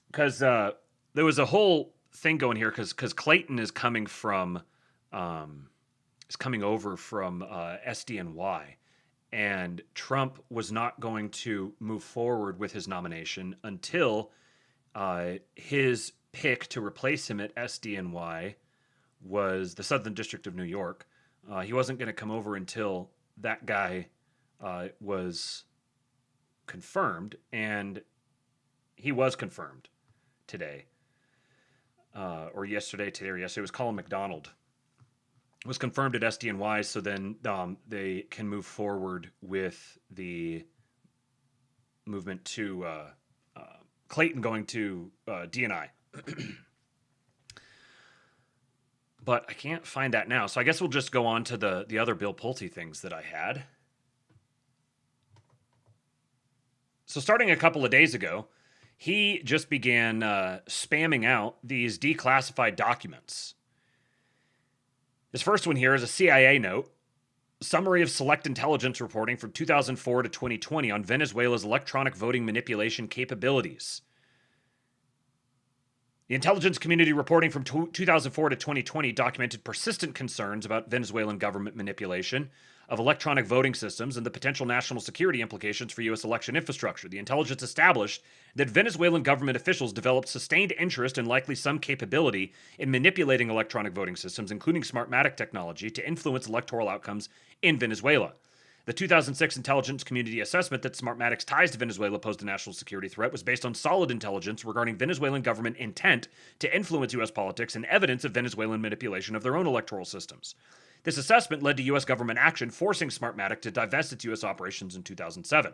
Because there was a whole thing going here because Clayton is coming from over from SDNY, and Trump was not going to move forward with his nomination until his pick to replace him at SDNY was the Southern District of New York. He wasn't going to come over until that guy was confirmed, and he was confirmed today. Or yesterday. It was Colin McDonald. Was confirmed at SDNY, so then they can move forward with the movement to Clayton going to DNI. But I can't find that now, so I guess we'll just go on to the other Bill Pulte things that I had. So starting a couple of days ago, he just began spamming out these declassified documents. This first one here is a CIA note, summary of select intelligence reporting from 2004 to 2020 on Venezuela's electronic voting manipulation capabilities. The intelligence community reporting from 2004 to 2020 documented persistent concerns about Venezuelan government manipulation of electronic voting systems and the potential national security implications for U.S. election infrastructure. The intelligence established that Venezuelan government officials developed sustained interest and likely some capability in manipulating electronic voting systems, including Smartmatic technology, to influence electoral outcomes in Venezuela. The 2006 intelligence community assessment that Smartmatic's ties to Venezuela posed a national security threat was based on solid intelligence regarding Venezuelan government intent to influence U.S. politics and evidence of Venezuelan manipulation of their own electoral systems. This assessment led to U.S. government action forcing Smartmatic to divest its U.S. operations in 2007.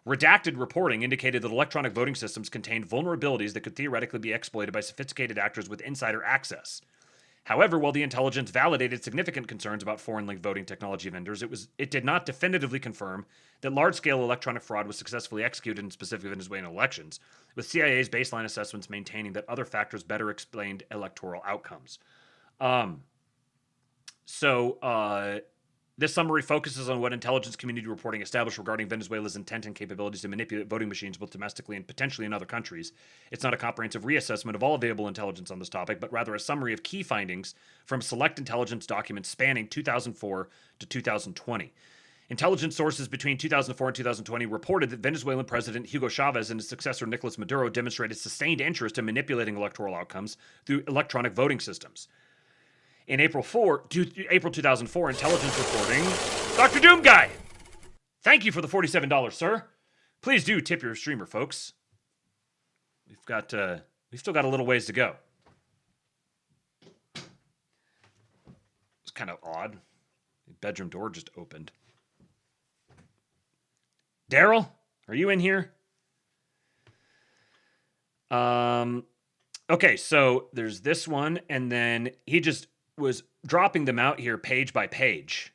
Redacted reporting indicated that electronic voting systems contained vulnerabilities that could theoretically be exploited by sophisticated actors with insider access. However, while the intelligence validated significant concerns about foreign-linked voting technology vendors, it did not definitively confirm that large-scale electronic fraud was successfully executed in specific Venezuelan elections, with CIA's baseline assessments maintaining that other factors better explained electoral outcomes. This summary focuses on what intelligence community reporting established regarding Venezuela's intent and capabilities to manipulate voting machines both domestically and potentially in other countries. It's not a comprehensive reassessment of all available intelligence on this topic, but rather a summary of key findings from select intelligence documents spanning 2004 to 2020. Intelligence sources between 2004 and 2020 reported that Venezuelan President Hugo Chavez and his successor Nicolas Maduro demonstrated sustained interest in manipulating electoral outcomes through electronic voting systems. In April 2004, intelligence reporting, Dr. Doom Guy, thank you for the $47, sir. Please do tip your streamer, folks. We've still got a little ways to go. It's kind of odd. The bedroom door just opened. Daryl, are you in here? Okay, so there's this one, and then he just was dropping them out here page by page.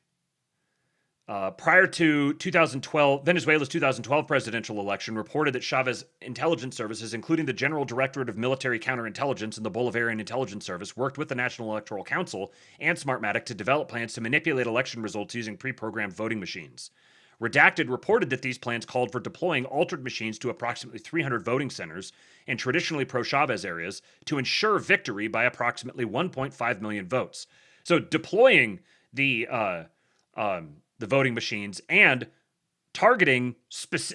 Prior to 2012, Venezuela's 2012 presidential election reported that Chavez intelligence services, including the General Directorate of Military Counterintelligence and the Bolivarian Intelligence Service, worked with the National Electoral Council and Smartmatic to develop plans to manipulate election results using pre-programmed voting machines. Redacted reported that these plans called for deploying altered machines to approximately 300 voting centers in traditionally pro-Chavez areas to ensure victory by approximately 1.5 million votes. So deploying the voting machines and targeting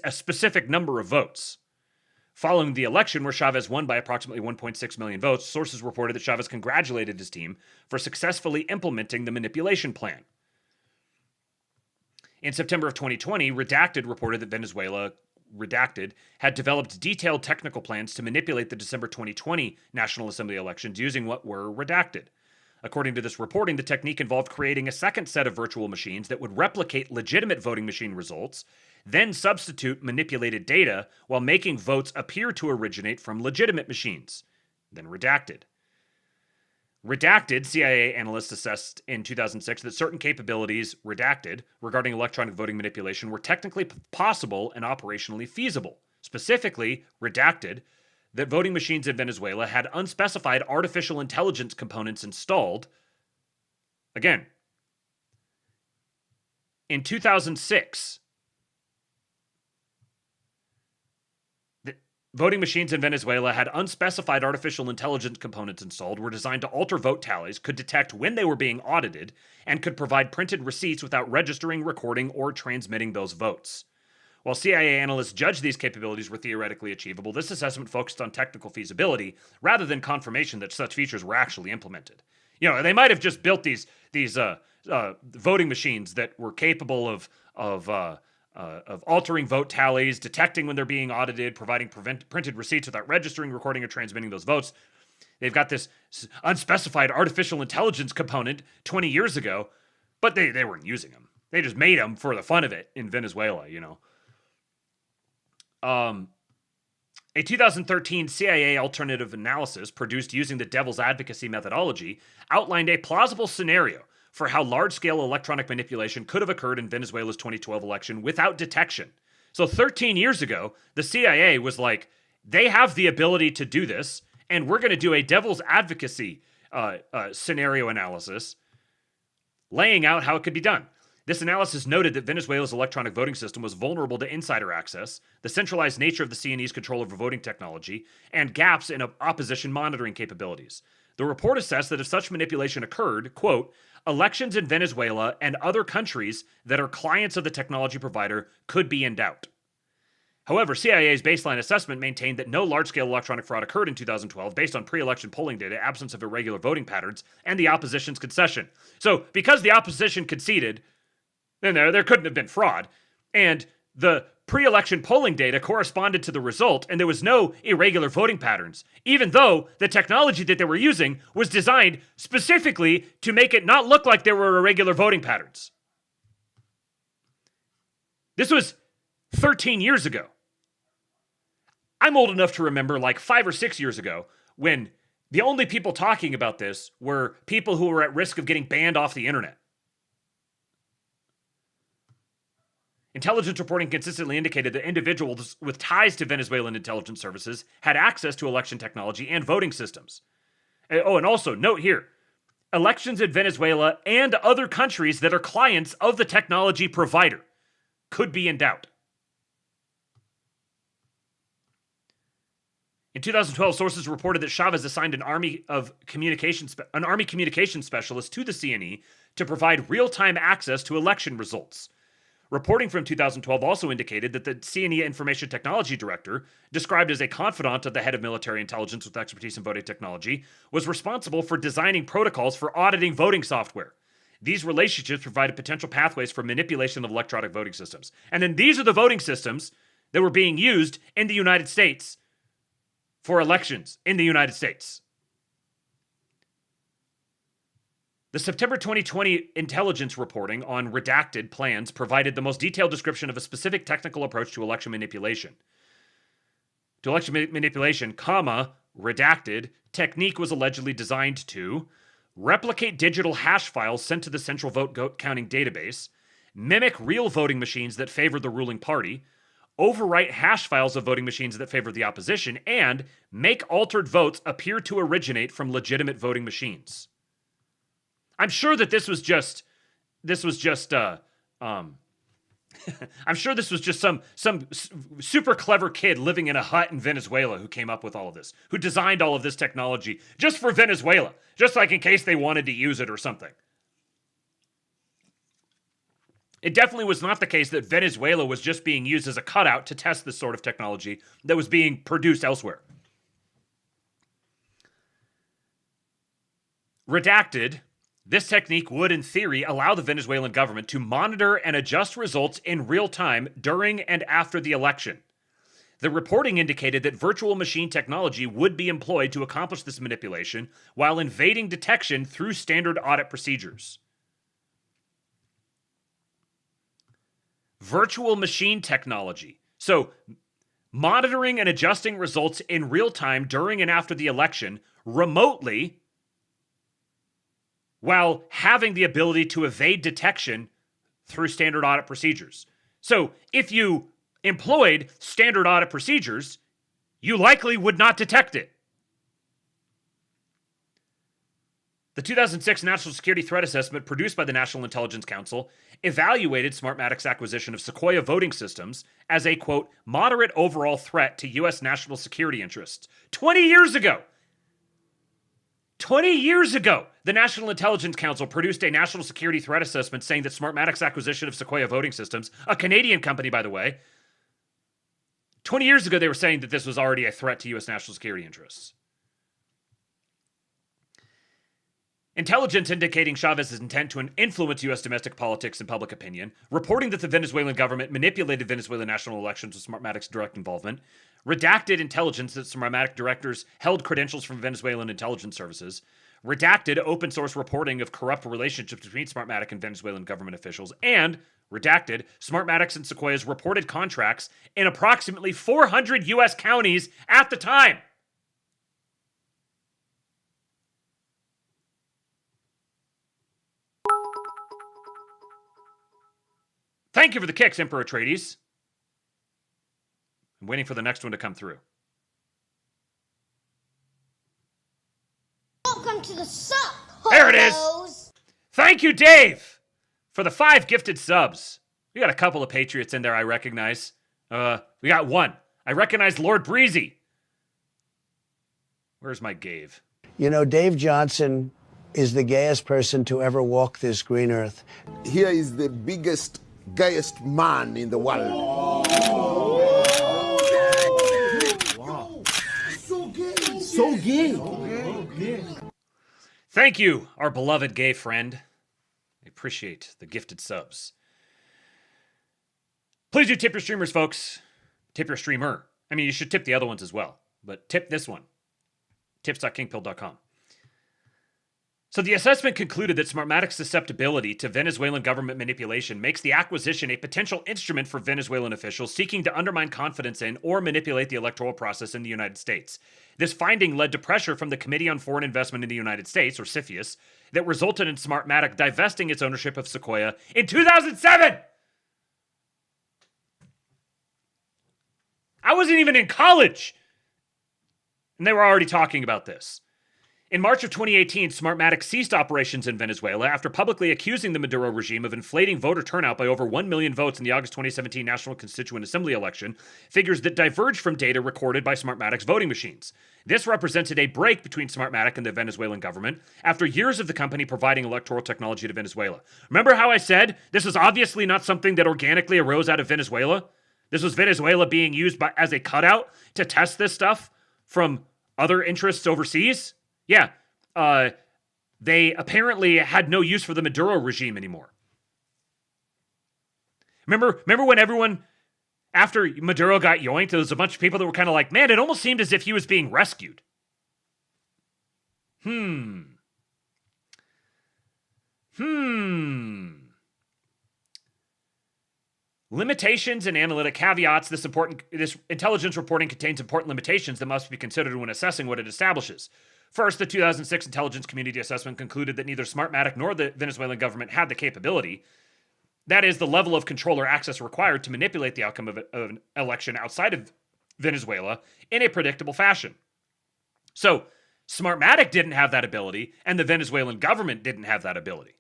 a specific number of votes. Following the election, where Chavez won by approximately 1.6 million votes, sources reported that Chavez congratulated his team for successfully implementing the manipulation plan. In September of 2020, Redacted reported that Venezuela, Redacted, had developed detailed technical plans to manipulate the December 2020 National Assembly elections using what were redacted. According to this reporting, the technique involved creating a second set of virtual machines that would replicate legitimate voting machine results, then substitute manipulated data while making votes appear to originate from legitimate machines, then redacted. Redacted, CIA analysts assessed in 2006 that certain capabilities, redacted, regarding electronic voting manipulation were technically possible and operationally feasible. Specifically, redacted, that voting machines in Venezuela had unspecified artificial intelligence components installed. Again, in 2006, the voting machines in Venezuela had unspecified artificial intelligence components installed, were designed to alter vote tallies, could detect when they were being audited, and could provide printed receipts without registering, recording, or transmitting those votes. While CIA analysts judged these capabilities were theoretically achievable, this assessment focused on technical feasibility rather than confirmation that such features were actually implemented. You know, they might have just built these voting machines that were capable of altering vote tallies, detecting when they're being audited, providing printed receipts without registering, recording, or transmitting those votes. They've got this unspecified artificial intelligence component 20 years ago, but they weren't using them. They just made them for the fun of it in Venezuela, you know. A 2013 CIA alternative analysis produced using the devil's advocacy methodology outlined a plausible scenario for how large-scale electronic manipulation could have occurred in Venezuela's 2012 election without detection. So 13 years ago, the CIA was like, they have the ability to do this, and we're going to do a devil's advocacy scenario analysis, laying out how it could be done. This analysis noted that Venezuela's electronic voting system was vulnerable to insider access, the centralized nature of the CNE's control over voting technology, and gaps in opposition monitoring capabilities. The report assessed that if such manipulation occurred, quote, elections in Venezuela and other countries that are clients of the technology provider could be in doubt. However, CIA's baseline assessment maintained that no large-scale electronic fraud occurred in 2012 based on pre-election polling data, absence of irregular voting patterns, and the opposition's concession. So, because the opposition conceded, then there couldn't have been fraud. And the pre-election polling data corresponded to the result, and there was no irregular voting patterns, even though the technology that they were using was designed specifically to make it not look like there were irregular voting patterns. This was 13 years ago. I'm old enough to remember like 5 or 6 years ago when the only people talking about this were people who were at risk of getting banned off the internet. Intelligence reporting consistently indicated that individuals with ties to Venezuelan intelligence services had access to election technology and voting systems. Oh, and also, note here, elections in Venezuela and other countries that are clients of the technology provider could be in doubt. In 2012, sources reported that Chavez assigned an Army communication specialist to the CNE to provide real-time access to election results. Reporting from 2012 also indicated that the CNE Information Technology Director, described as a confidant of the head of military intelligence with expertise in voting technology, was responsible for designing protocols for auditing voting software. These relationships provided potential pathways for manipulation of electronic voting systems. And then these are the voting systems that were being used in the United States for elections in the United States. The September 2020 intelligence reporting on redacted plans provided the most detailed description of a specific technical approach to election manipulation. To election manipulation, redacted, technique was allegedly designed to replicate digital hash files sent to the central vote counting database, mimic real voting machines that favor the ruling party, overwrite hash files of voting machines that favor the opposition, and make altered votes appear to originate from legitimate voting machines. I'm sure that this was just I'm sure this was just some super clever kid living in a hut in Venezuela who came up with all of this, who designed all of this technology just for Venezuela, just like in case they wanted to use it or something. It definitely was not the case that Venezuela was just being used as a cutout to test this sort of technology that was being produced elsewhere. Redacted, this technique would, in theory, allow the Venezuelan government to monitor and adjust results in real time during and after the election. The reporting indicated that virtual machine technology would be employed to accomplish this manipulation while evading detection through standard audit procedures. Virtual machine technology. So, monitoring and adjusting results in real time during and after the election remotely, while having the ability to evade detection through standard audit procedures. So, if you employed standard audit procedures, you likely would not detect it. The 2006 National Security Threat Assessment produced by the National Intelligence Council evaluated Smartmatic's acquisition of Sequoia voting systems as a, quote, moderate overall threat to U.S. national security interests. 20 years ago! 20 years ago, the National Intelligence Council produced a national security threat assessment saying that Smartmatic's acquisition of Sequoia voting systems, a Canadian company, by the way, 20 years ago they were saying that this was already a threat to U.S. national security interests. Intelligence indicating Chavez's intent to influence U.S. domestic politics and public opinion, reporting that the Venezuelan government manipulated Venezuelan national elections with Smartmatic's direct involvement, redacted intelligence that Smartmatic directors held credentials from Venezuelan intelligence services, redacted open source reporting of corrupt relationships between Smartmatic and Venezuelan government officials, and redacted Smartmatic's and Sequoia's reported contracts in approximately 400 U.S. counties at the time. Thank you for the kicks, Emperor Atreides. I'm waiting for the next one to come through. Welcome to the sup. There it is. Thank you, Dave, for the 5 gifted subs. We got a couple of Patriots in there I recognize. We got one. I recognize Lord Breezy. Where's my Gave? You know, Dave Johnson is the gayest person to ever walk this green earth. Here is the biggest, gayest man in the world. Wow. So gay. So gay. Thank you, our beloved gay friend. I appreciate the gifted subs. Please do tip your streamers, folks. Tip your streamer. I mean, you should tip the other ones as well, but tip this one. Tips.kingpill.com. So the assessment concluded that Smartmatic's susceptibility to Venezuelan government manipulation makes the acquisition a potential instrument for Venezuelan officials seeking to undermine confidence in or manipulate the electoral process in the United States. This finding led to pressure from the Committee on Foreign Investment in the United States, or CFIUS, that resulted in Smartmatic divesting its ownership of Sequoia in 2007! I wasn't even in college! And they were already talking about this. In March of 2018, Smartmatic ceased operations in Venezuela after publicly accusing the Maduro regime of inflating voter turnout by over 1 million votes in the August 2017 National Constituent Assembly election, figures that diverged from data recorded by Smartmatic's voting machines. This represented a break between Smartmatic and the Venezuelan government after years of the company providing electoral technology to Venezuela. Remember how I said this was obviously not something that organically arose out of Venezuela? This was Venezuela being used as a cutout to test this stuff from other interests overseas? Yeah, they apparently had no use for the Maduro regime anymore. Remember when everyone, after Maduro got yoinked, there was a bunch of people that were kind of like, man, it almost seemed as if he was being rescued. Limitations and analytic caveats. This intelligence reporting contains important limitations that must be considered when assessing what it establishes. First, the 2006 Intelligence Community Assessment concluded that neither Smartmatic nor the Venezuelan government had the capability That is the level of control or access required to manipulate the outcome of an election outside of Venezuela in a predictable fashion. So, Smartmatic didn't have that ability, and the Venezuelan government didn't have that ability.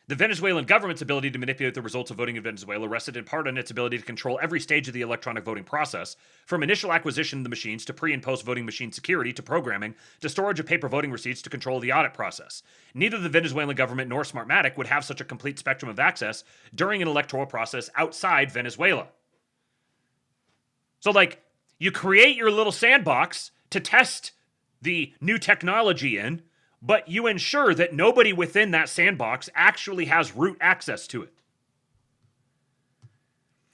The Venezuelan government's ability to manipulate the results of voting in Venezuela rested in part on its ability to control every stage of the electronic voting process, from initial acquisition of the machines to pre- and post-voting machine security to programming to storage of paper voting receipts to control the audit process. Neither the Venezuelan government nor Smartmatic would have such a complete spectrum of access during an electoral process outside Venezuela. So, like, you create your little sandbox to test the new technology in, but you ensure that nobody within that sandbox actually has root access to it.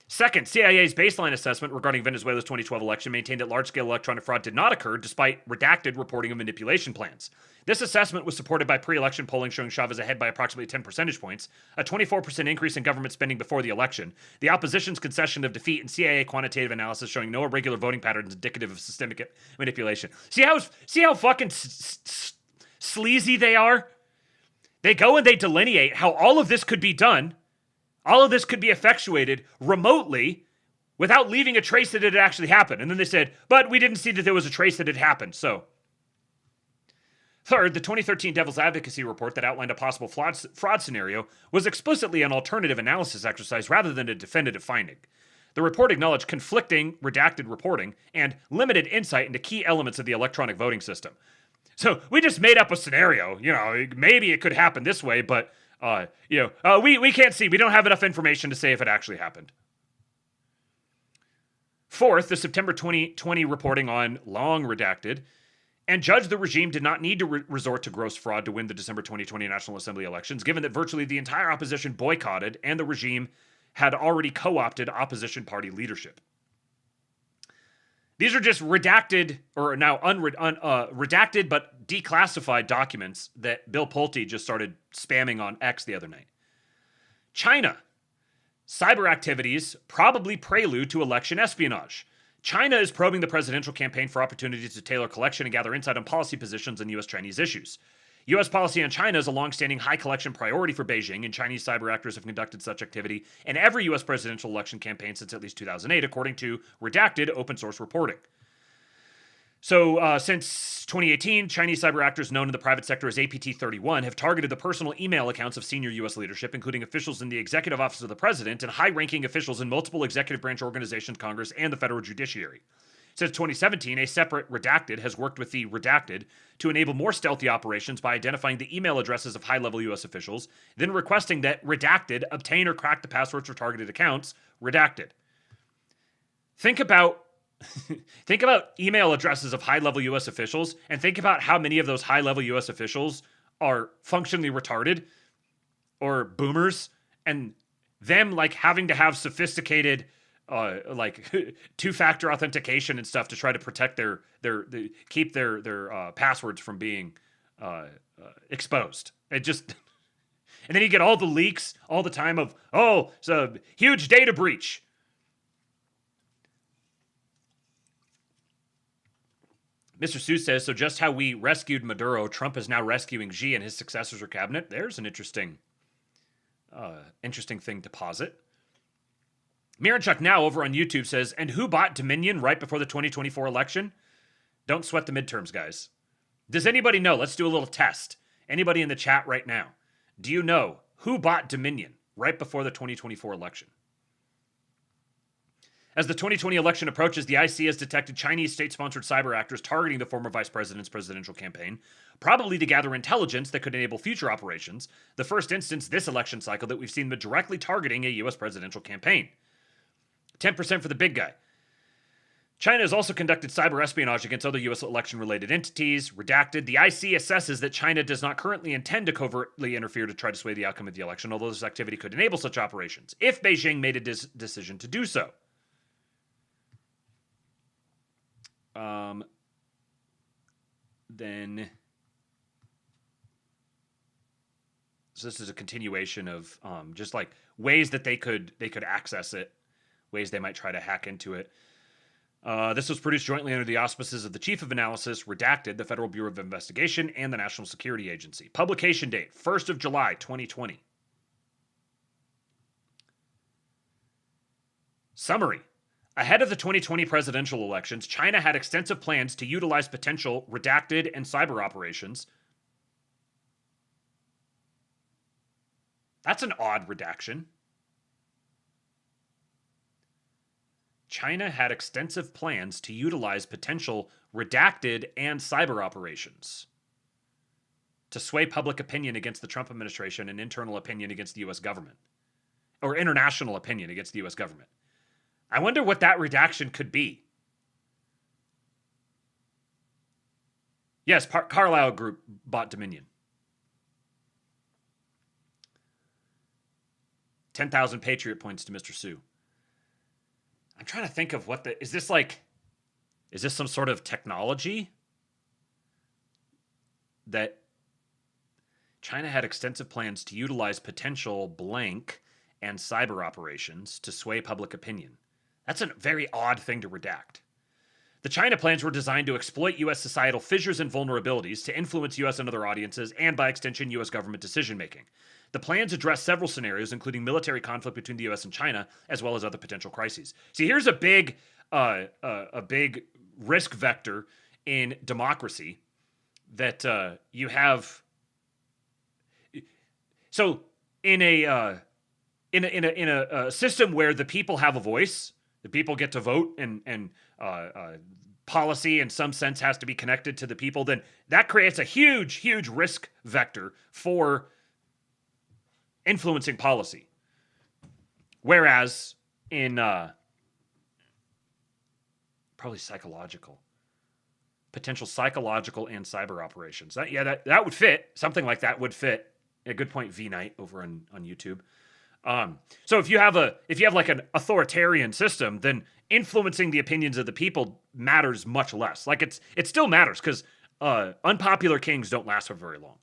Second, CIA's baseline assessment regarding Venezuela's 2012 election maintained that large-scale electronic fraud did not occur despite redacted reporting of manipulation plans. This assessment was supported by pre-election polling showing Chavez ahead by approximately 10 percentage points, a 24% increase in government spending before the election, the opposition's concession of defeat, and CIA quantitative analysis showing no irregular voting patterns indicative of systemic manipulation. See how fucking sleazy they are? They go and they delineate how all of this could be done, all of this could be effectuated remotely without leaving a trace that it had actually happened. And then they said, but we didn't see that there was a trace that it happened, so. Third, the 2013 Devil's Advocacy report that outlined a possible fraud scenario was explicitly an alternative analysis exercise rather than a definitive finding. The report acknowledged conflicting, redacted reporting and limited insight into key elements of the electronic voting system. So we just made up a scenario, maybe it could happen this way, but, we can't see. We don't have enough information to say if it actually happened. Fourth, the September 2020 reporting on long redacted and judged the regime did not need to resort to gross fraud to win the December 2020 National Assembly elections, given that virtually the entire opposition boycotted and the regime had already co-opted opposition party leadership. These are just redacted, or now redacted but declassified documents that Bill Pulte just started spamming on X the other night. China. Cyber activities probably prelude to election espionage. China is probing the presidential campaign for opportunities to tailor collection and gather insight on policy positions on U.S.-Chinese issues. U.S. policy on China is a long-standing high collection priority for Beijing, and Chinese cyber actors have conducted such activity in every U.S. presidential election campaign since at least 2008, according to redacted open-source reporting. So, since 2018, Chinese cyber actors known in the private sector as APT-31 have targeted the personal email accounts of senior U.S. leadership, including officials in the Executive Office of the President and high-ranking officials in multiple executive branch organizations, Congress, and the federal judiciary. Since 2017, a separate redacted has worked with the redacted to enable more stealthy operations by identifying the email addresses of high-level U.S. officials, then requesting that redacted obtain or crack the passwords for targeted accounts, redacted. Think about email addresses of high-level U.S. officials, and think about how many of those high-level U.S. officials are functionally retarded or boomers, and them having to have sophisticated two-factor authentication and stuff to try to protect keep their passwords from being exposed. It just, and then you get all the leaks all the time of, it's a huge data breach. Mr. Seuss says, so just how we rescued Maduro, Trump is now rescuing Xi and his successors or cabinet. There's an interesting thing to posit. Miran now over on YouTube says, and who bought Dominion right before the 2024 election? Don't sweat the midterms, guys. Does anybody know? Let's do a little test. Anybody in the chat right now? Do you know who bought Dominion right before the 2024 election? As the 2020 election approaches, the IC has detected Chinese state-sponsored cyber actors targeting the former vice president's presidential campaign, probably to gather intelligence that could enable future operations, the first instance this election cycle that we've seen them directly targeting a U.S. presidential campaign. 10% for the big guy. China has also conducted cyber espionage against other U.S. election-related entities. Redacted. The IC assesses that China does not currently intend to covertly interfere to try to sway the outcome of the election, although this activity could enable such operations, if Beijing made a decision to do so. So this is a continuation of just ways that they could access it, ways they might try to hack into it. This was produced jointly under the auspices of the Chief of Analysis, Redacted, the Federal Bureau of Investigation, and the National Security Agency. Publication date, 1st of July, 2020. Summary. Ahead of the 2020 presidential elections, China had extensive plans to utilize potential redacted and cyber operations. That's an odd redaction. China had extensive plans to utilize potential redacted and cyber operations to sway public opinion against the Trump administration and internal opinion against the U.S. government, or international opinion against the U.S. government. I wonder what that redaction could be. Yes, Carlyle Group bought Dominion. 10,000 Patriot points to Mr. Sue. I'm trying to think of what is this some sort of technology that China had extensive plans to utilize potential blank and cyber operations to sway public opinion? That's a very odd thing to redact. The China plans were designed to exploit U.S. societal fissures and vulnerabilities to influence U.S. and other audiences and, by extension, U.S. government decision-making. The plans address several scenarios, including military conflict between the U.S. and China, as well as other potential crises. See, here's a big risk vector in democracy that you have. So, in a system where the people have a voice, the people get to vote, and policy in some sense has to be connected to the people, then that creates a huge risk vector for influencing policy. Whereas in probably potential psychological and cyber operations. That would fit. Something like that would fit. A good point, V Knight over on YouTube. So if you have like an authoritarian system, then influencing the opinions of the people matters much less. Like it still matters because unpopular kings don't last for very long.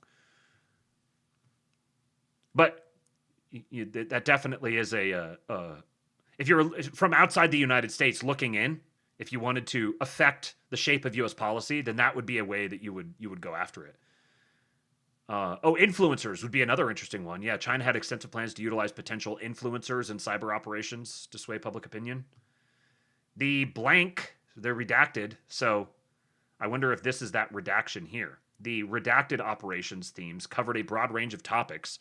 But that definitely is if you're from outside the United States looking in, if you wanted to affect the shape of U.S. policy, then that would be a way that you would go after it. Influencers would be another interesting one. Yeah, China had extensive plans to utilize potential influencers and cyber operations to sway public opinion. The blank, they're redacted, so I wonder if this is that redaction here. The redacted operations themes covered a broad range of topics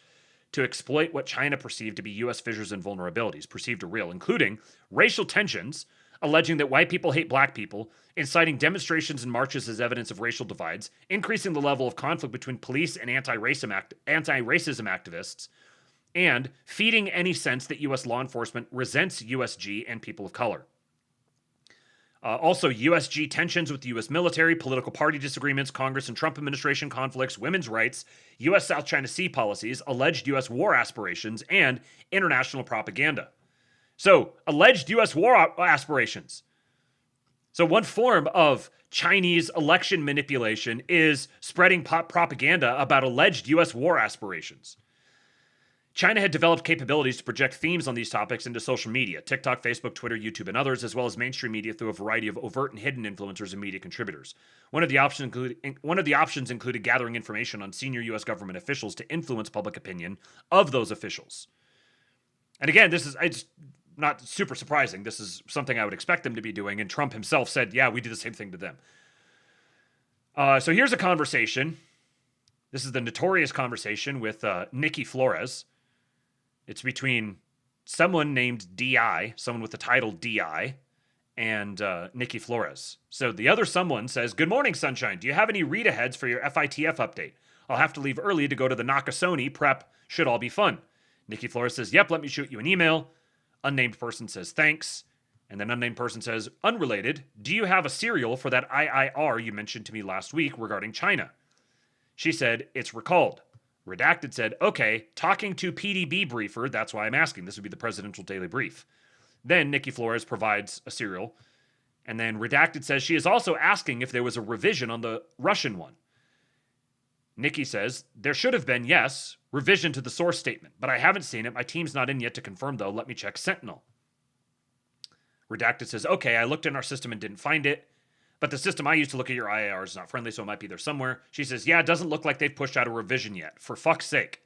to exploit what China perceived to be U.S. fissures and vulnerabilities, perceived or real, including racial tensions, alleging that white people hate black people, inciting demonstrations and marches as evidence of racial divides, increasing the level of conflict between police and anti-racism activists, and feeding any sense that U.S. law enforcement resents USG and people of color. Also, USG tensions with the U.S. military, political party disagreements, Congress and Trump administration conflicts, women's rights, U.S. South China Sea policies, alleged U.S. war aspirations, and international propaganda. So, alleged U.S. war aspirations. So, one form of Chinese election manipulation is spreading propaganda about alleged U.S. war aspirations. China had developed capabilities to project themes on these topics into social media, TikTok, Facebook, Twitter, YouTube, and others, as well as mainstream media through a variety of overt and hidden influencers and media contributors. One of the options included gathering information on senior U.S. government officials to influence public opinion of those officials. And again, it's not super surprising. This is something I would expect them to be doing, and Trump himself said, yeah, we do the same thing to them. So here's a conversation. This is the notorious conversation with Nikki Flores. It's between someone named DI, someone with the title DI, and Nikki Flores. So the other someone says, "Good morning, Sunshine. Do you have any read-aheads for your FITF update? I'll have to leave early to go to the Nakasone prep. Should all be fun." Nikki Flores says, "Yep, let me shoot you an email." Unnamed person says, "Thanks." And then unnamed person says, "Unrelated, do you have a serial for that IIR you mentioned to me last week regarding China?" She said, "It's recalled." Redacted said, "Okay, talking to PDB briefer, that's why I'm asking." This would be the Presidential Daily Brief. Then Nikki Flores provides a serial. And then Redacted says she is also asking if there was a revision on the Russian one. Nikki says, "There should have been, yes, revision to the source statement, but I haven't seen it. My team's not in yet to confirm, though. Let me check Sentinel." Redacted says, "Okay, I looked in our system and didn't find it, but the system I use to look at your IAR is not friendly, so it might be there somewhere." She says, "Yeah, it doesn't look like they've pushed out a revision yet. For fuck's sake."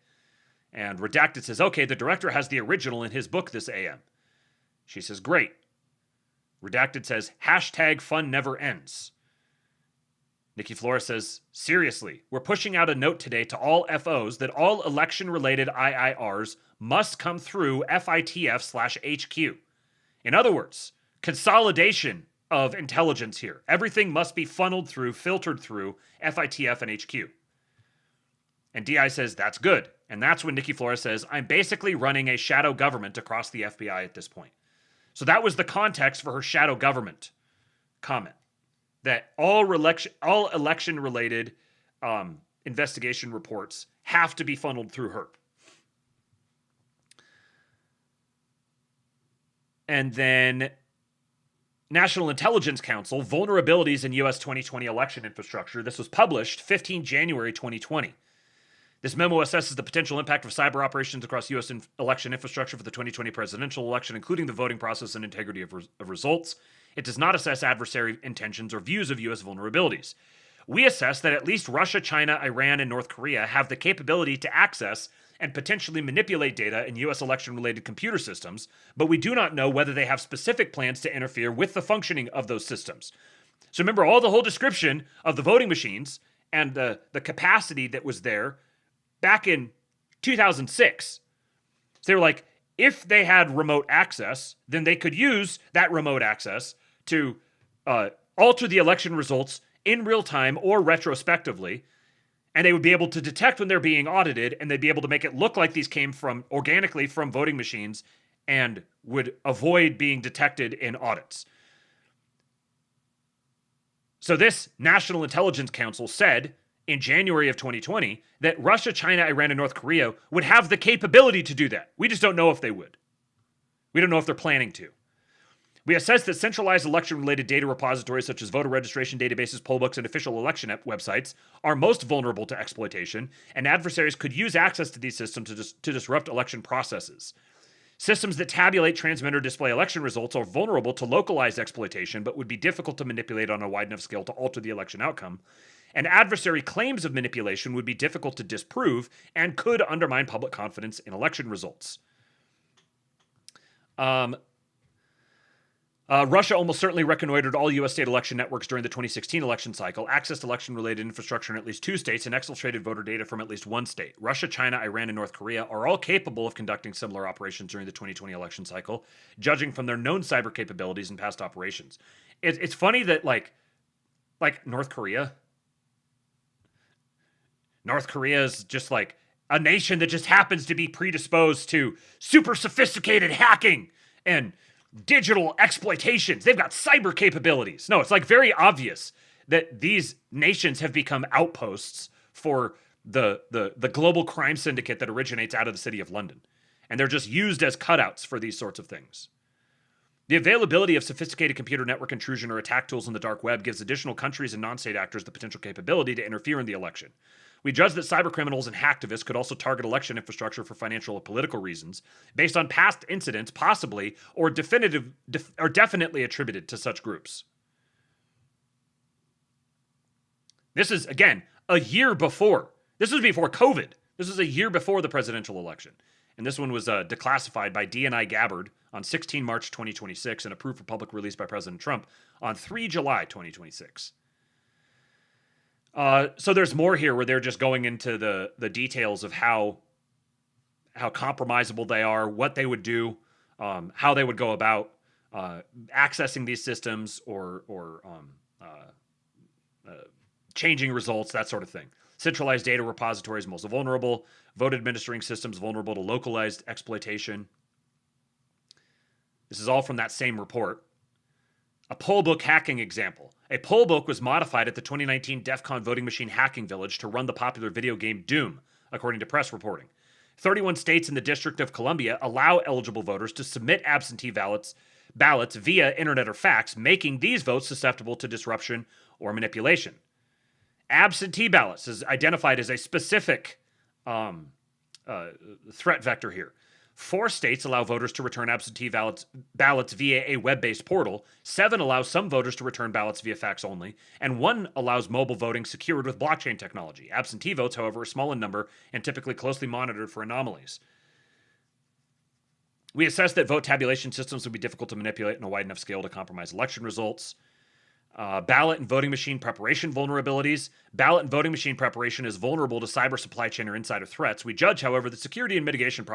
And Redacted says, "Okay, the director has the original in his book this AM." She says, great. Redacted says, hashtag fun never ends. Nikki Flores says, seriously, we're pushing out a note today to all FOs that all election-related IIRs must come through FITF/HQ. In other words, consolidation of intelligence here. Everything must be funneled through, filtered through FITF and HQ. And DI says, that's good. And that's when Nikki Flores says, I'm basically running a shadow government across the FBI at this point. So that was the context for her shadow government comment. That all election-related investigation reports have to be funneled through her. And then National Intelligence Council, Vulnerabilities in U.S. 2020 Election Infrastructure. This was published 15 January 2020. This memo assesses the potential impact of cyber operations across U.S. election infrastructure for the 2020 presidential election, including the voting process and integrity of results. It does not assess adversary intentions or views of U.S. vulnerabilities. We assess that at least Russia, China, Iran, and North Korea have the capability to access and potentially manipulate data in U.S. election-related computer systems, but we do not know whether they have specific plans to interfere with the functioning of those systems. So remember all the whole description of the voting machines and the capacity that was there back in 2006. So they were like, if they had remote access, then they could use that remote access to alter the election results in real time or retrospectively, and they would be able to detect when they're being audited, and they'd be able to make it look like these came from organically from voting machines and would avoid being detected in audits. So this National Intelligence Council said in January of 2020 that Russia, China, Iran, and North Korea would have the capability to do that. We just don't know if they would. We don't know if they're planning to. We assess that centralized election-related data repositories such as voter registration databases, poll books, and official election websites are most vulnerable to exploitation, and adversaries could use access to these systems to disrupt election processes. Systems that tabulate, transmit, or display election results are vulnerable to localized exploitation, but would be difficult to manipulate on a wide enough scale to alter the election outcome. And adversary claims of manipulation would be difficult to disprove and could undermine public confidence in election results. Russia almost certainly reconnoitered all U.S. state election networks during the 2016 election cycle, accessed election-related infrastructure in at least 2 states, and exfiltrated voter data from at least 1 state. Russia, China, Iran, and North Korea are all capable of conducting similar operations during the 2020 election cycle, judging from their known cyber capabilities and past operations. It's funny that, like North Korea is just like a nation that just happens to be predisposed to super sophisticated hacking and digital exploitations. They've got cyber capabilities. No, it's like very obvious that these nations have become outposts for the global crime syndicate that originates out of the city of London. And they're just used as cutouts for these sorts of things. The availability of sophisticated computer network intrusion or attack tools on the dark web gives additional countries and non-state actors the potential capability to interfere in the election. We judge that cybercriminals and hacktivists could also target election infrastructure for financial or political reasons, based on past incidents, possibly or definitely attributed to such groups. This is, again, a year before. This was before COVID. This was a year before the presidential election. And this one was declassified by DNI Gabbard on 16 March 2026 and approved for public release by President Trump on 3 July 2026. So there's more here where they're just going into the details of how compromisable they are, what they would do, how they would go about accessing these systems or changing results, that sort of thing. Centralized data repositories most vulnerable. Vote administering systems vulnerable to localized exploitation. This is all from that same report. A poll book hacking example. A poll book was modified at the 2019 DEF CON voting machine hacking village to run the popular video game Doom, according to press reporting. 31 states in the District of Columbia allow eligible voters to submit absentee ballots via internet or fax, making these votes susceptible to disruption or manipulation. Absentee ballots is identified as a specific threat vector here. 4 states allow voters to return absentee ballots via a web-based portal. 7 allow some voters to return ballots via fax only. And 1 allows mobile voting secured with blockchain technology. Absentee votes, however, are small in number and typically closely monitored for anomalies. We assessed that vote tabulation systems would be difficult to manipulate on a wide enough scale to compromise election results. Ballot and voting machine preparation vulnerabilities. Ballot and voting machine preparation is vulnerable to cyber supply chain or insider threats. We judge, however, the security and mitigation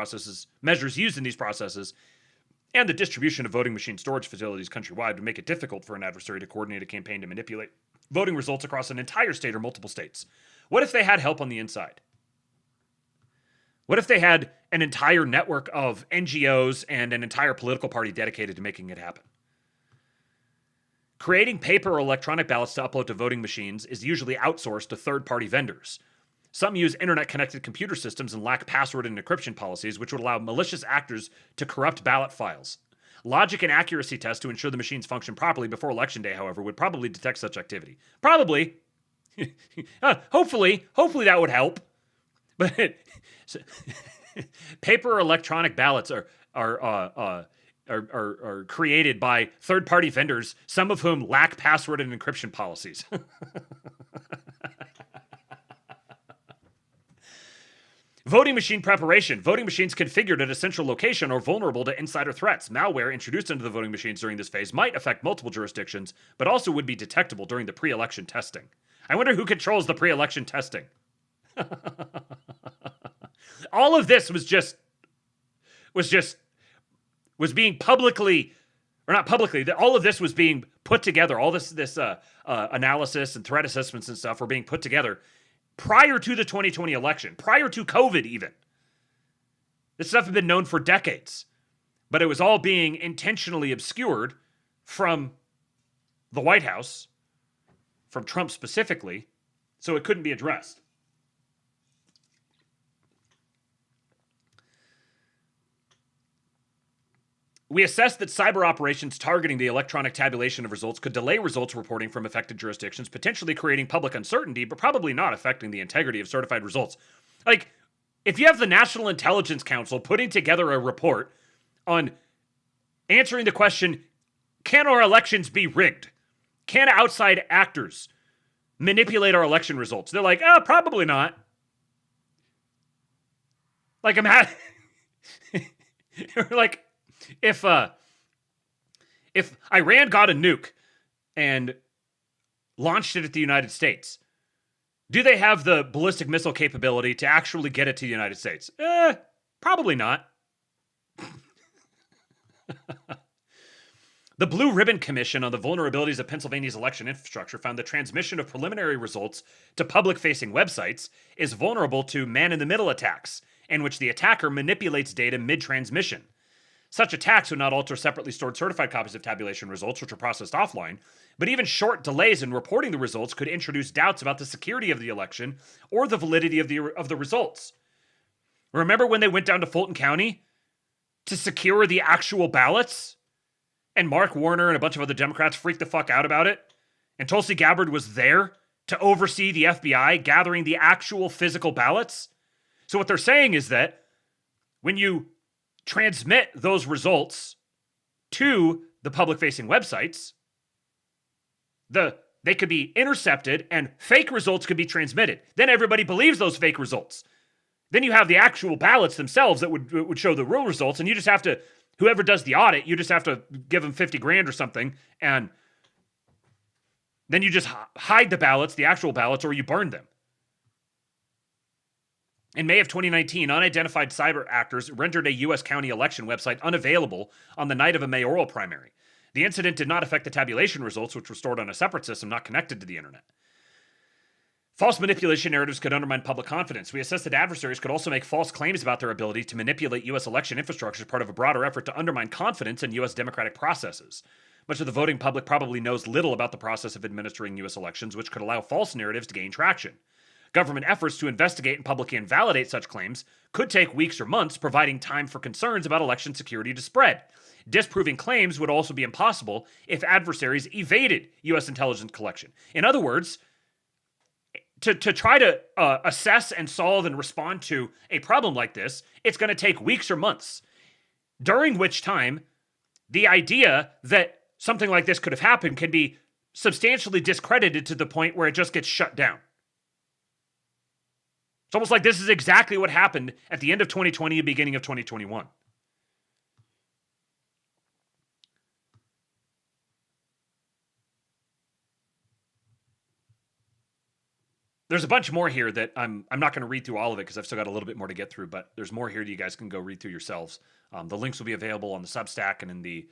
measures used in these processes and the distribution of voting machine storage facilities countrywide would make it difficult for an adversary to coordinate a campaign to manipulate voting results across an entire state or multiple states. What if they had help on the inside? What if they had an entire network of NGOs and an entire political party dedicated to making it happen? Creating paper or electronic ballots to upload to voting machines is usually outsourced to third-party vendors. Some use internet-connected computer systems and lack password and encryption policies, which would allow malicious actors to corrupt ballot files. Logic and accuracy tests to ensure the machines function properly before Election Day, however, would probably detect such activity. Probably. Hopefully that would help. But paper or electronic ballots are created by third-party vendors, some of whom lack password and encryption policies. Voting machine preparation. Voting machines configured at a central location are vulnerable to insider threats. Malware introduced into the voting machines during this phase might affect multiple jurisdictions, but also would be detectable during the pre-election testing. I wonder who controls the pre-election testing. All of this was being publicly, or not publicly, all of this was being put together. All this analysis and threat assessments and stuff were being put together prior to the 2020 election, prior to COVID even. This stuff had been known for decades, but it was all being intentionally obscured from the White House, from Trump specifically, so it couldn't be addressed. We assessed that cyber operations targeting the electronic tabulation of results could delay results reporting from affected jurisdictions, potentially creating public uncertainty, but probably not affecting the integrity of certified results. Like, if you have the National Intelligence Council putting together a report on answering the question, can our elections be rigged? Can outside actors manipulate our election results? They're like, probably not. Like, like, if Iran got a nuke and launched it at the United States, do they have the ballistic missile capability to actually get it to the United States? Probably not. The Blue Ribbon Commission on the Vulnerabilities of Pennsylvania's Election Infrastructure found the transmission of preliminary results to public-facing websites is vulnerable to man-in-the-middle attacks, in which the attacker manipulates data mid-transmission. Such attacks would not alter separately stored certified copies of tabulation results, which are processed offline, but even short delays in reporting the results could introduce doubts about the security of the election or the validity of the results. Remember when they went down to Fulton County to secure the actual ballots? And Mark Warner and a bunch of other Democrats freaked the fuck out about it? And Tulsi Gabbard was there to oversee the FBI gathering the actual physical ballots? So what they're saying is that when you transmit those results to the public-facing websites, they could be intercepted and fake results could be transmitted. Then everybody believes those fake results. Then you have the actual ballots themselves that would show the real results, and you just have to, whoever does the audit, you just have to give them 50 grand or something, and then you just hide the ballots, the actual ballots, or you burn them. In May of 2019, unidentified cyber actors rendered a U.S. county election website unavailable on the night of a mayoral primary. The incident did not affect the tabulation results, which were stored on a separate system not connected to the internet. False manipulation narratives could undermine public confidence. We assessed that adversaries could also make false claims about their ability to manipulate U.S. election infrastructure as part of a broader effort to undermine confidence in U.S. democratic processes. Much of the voting public probably knows little about the process of administering U.S. elections, which could allow false narratives to gain traction. Government efforts to investigate and publicly invalidate such claims could take weeks or months, providing time for concerns about election security to spread. Disproving claims would also be impossible if adversaries evaded U.S. intelligence collection. In other words, to try to assess and solve and respond to a problem like this, it's going to take weeks or months, during which time the idea that something like this could have happened can be substantially discredited to the point where it just gets shut down. It's almost like this is exactly what happened at the end of 2020 and beginning of 2021. There's a bunch more here that I'm not going to read through all of it because I've still got a little bit more to get through, but there's more here that you guys can go read through yourselves. The links will be available on the Substack and in the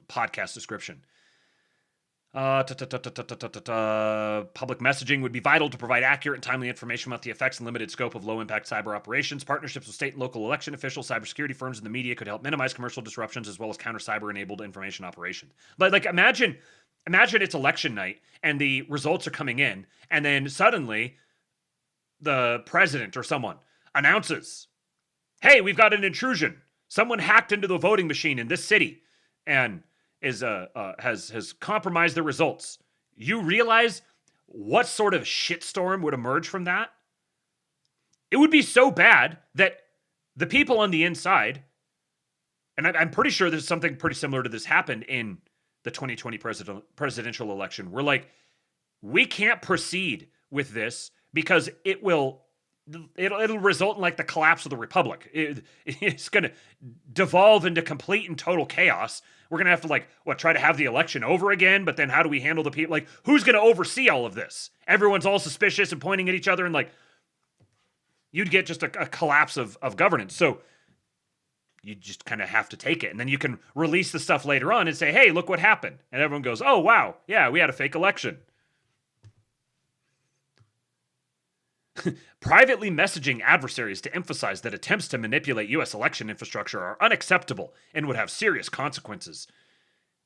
podcast description. Public messaging would be vital to provide accurate and timely information about the effects and limited scope of low-impact cyber operations. Partnerships with state and local election officials, cybersecurity firms, and the media could help minimize commercial disruptions as well as counter cyber-enabled information operations. But like, imagine it's election night and the results are coming in, and then suddenly the president or someone announces, "Hey, we've got an intrusion. Someone hacked into the voting machine in this city and has compromised the results." You realize what sort of shitstorm would emerge from that? It would be so bad that the people on the inside, and I'm pretty sure there's something pretty similar to this happened in the 2020 presidential election. We're like, we can't proceed with this because it'll result in like the collapse of the republic. It's going to devolve into complete and total chaos. We're going to have to try to have the election over again, but then how do we handle the people? Like, who's going to oversee all of this? Everyone's all suspicious and pointing at each other, and like, you'd get just a collapse of governance. So you just kind of have to take it. And then you can release the stuff later on and say, hey, look what happened. And everyone goes, oh, wow, yeah, we had a fake election. Privately messaging adversaries to emphasize that attempts to manipulate U.S. election infrastructure are unacceptable and would have serious consequences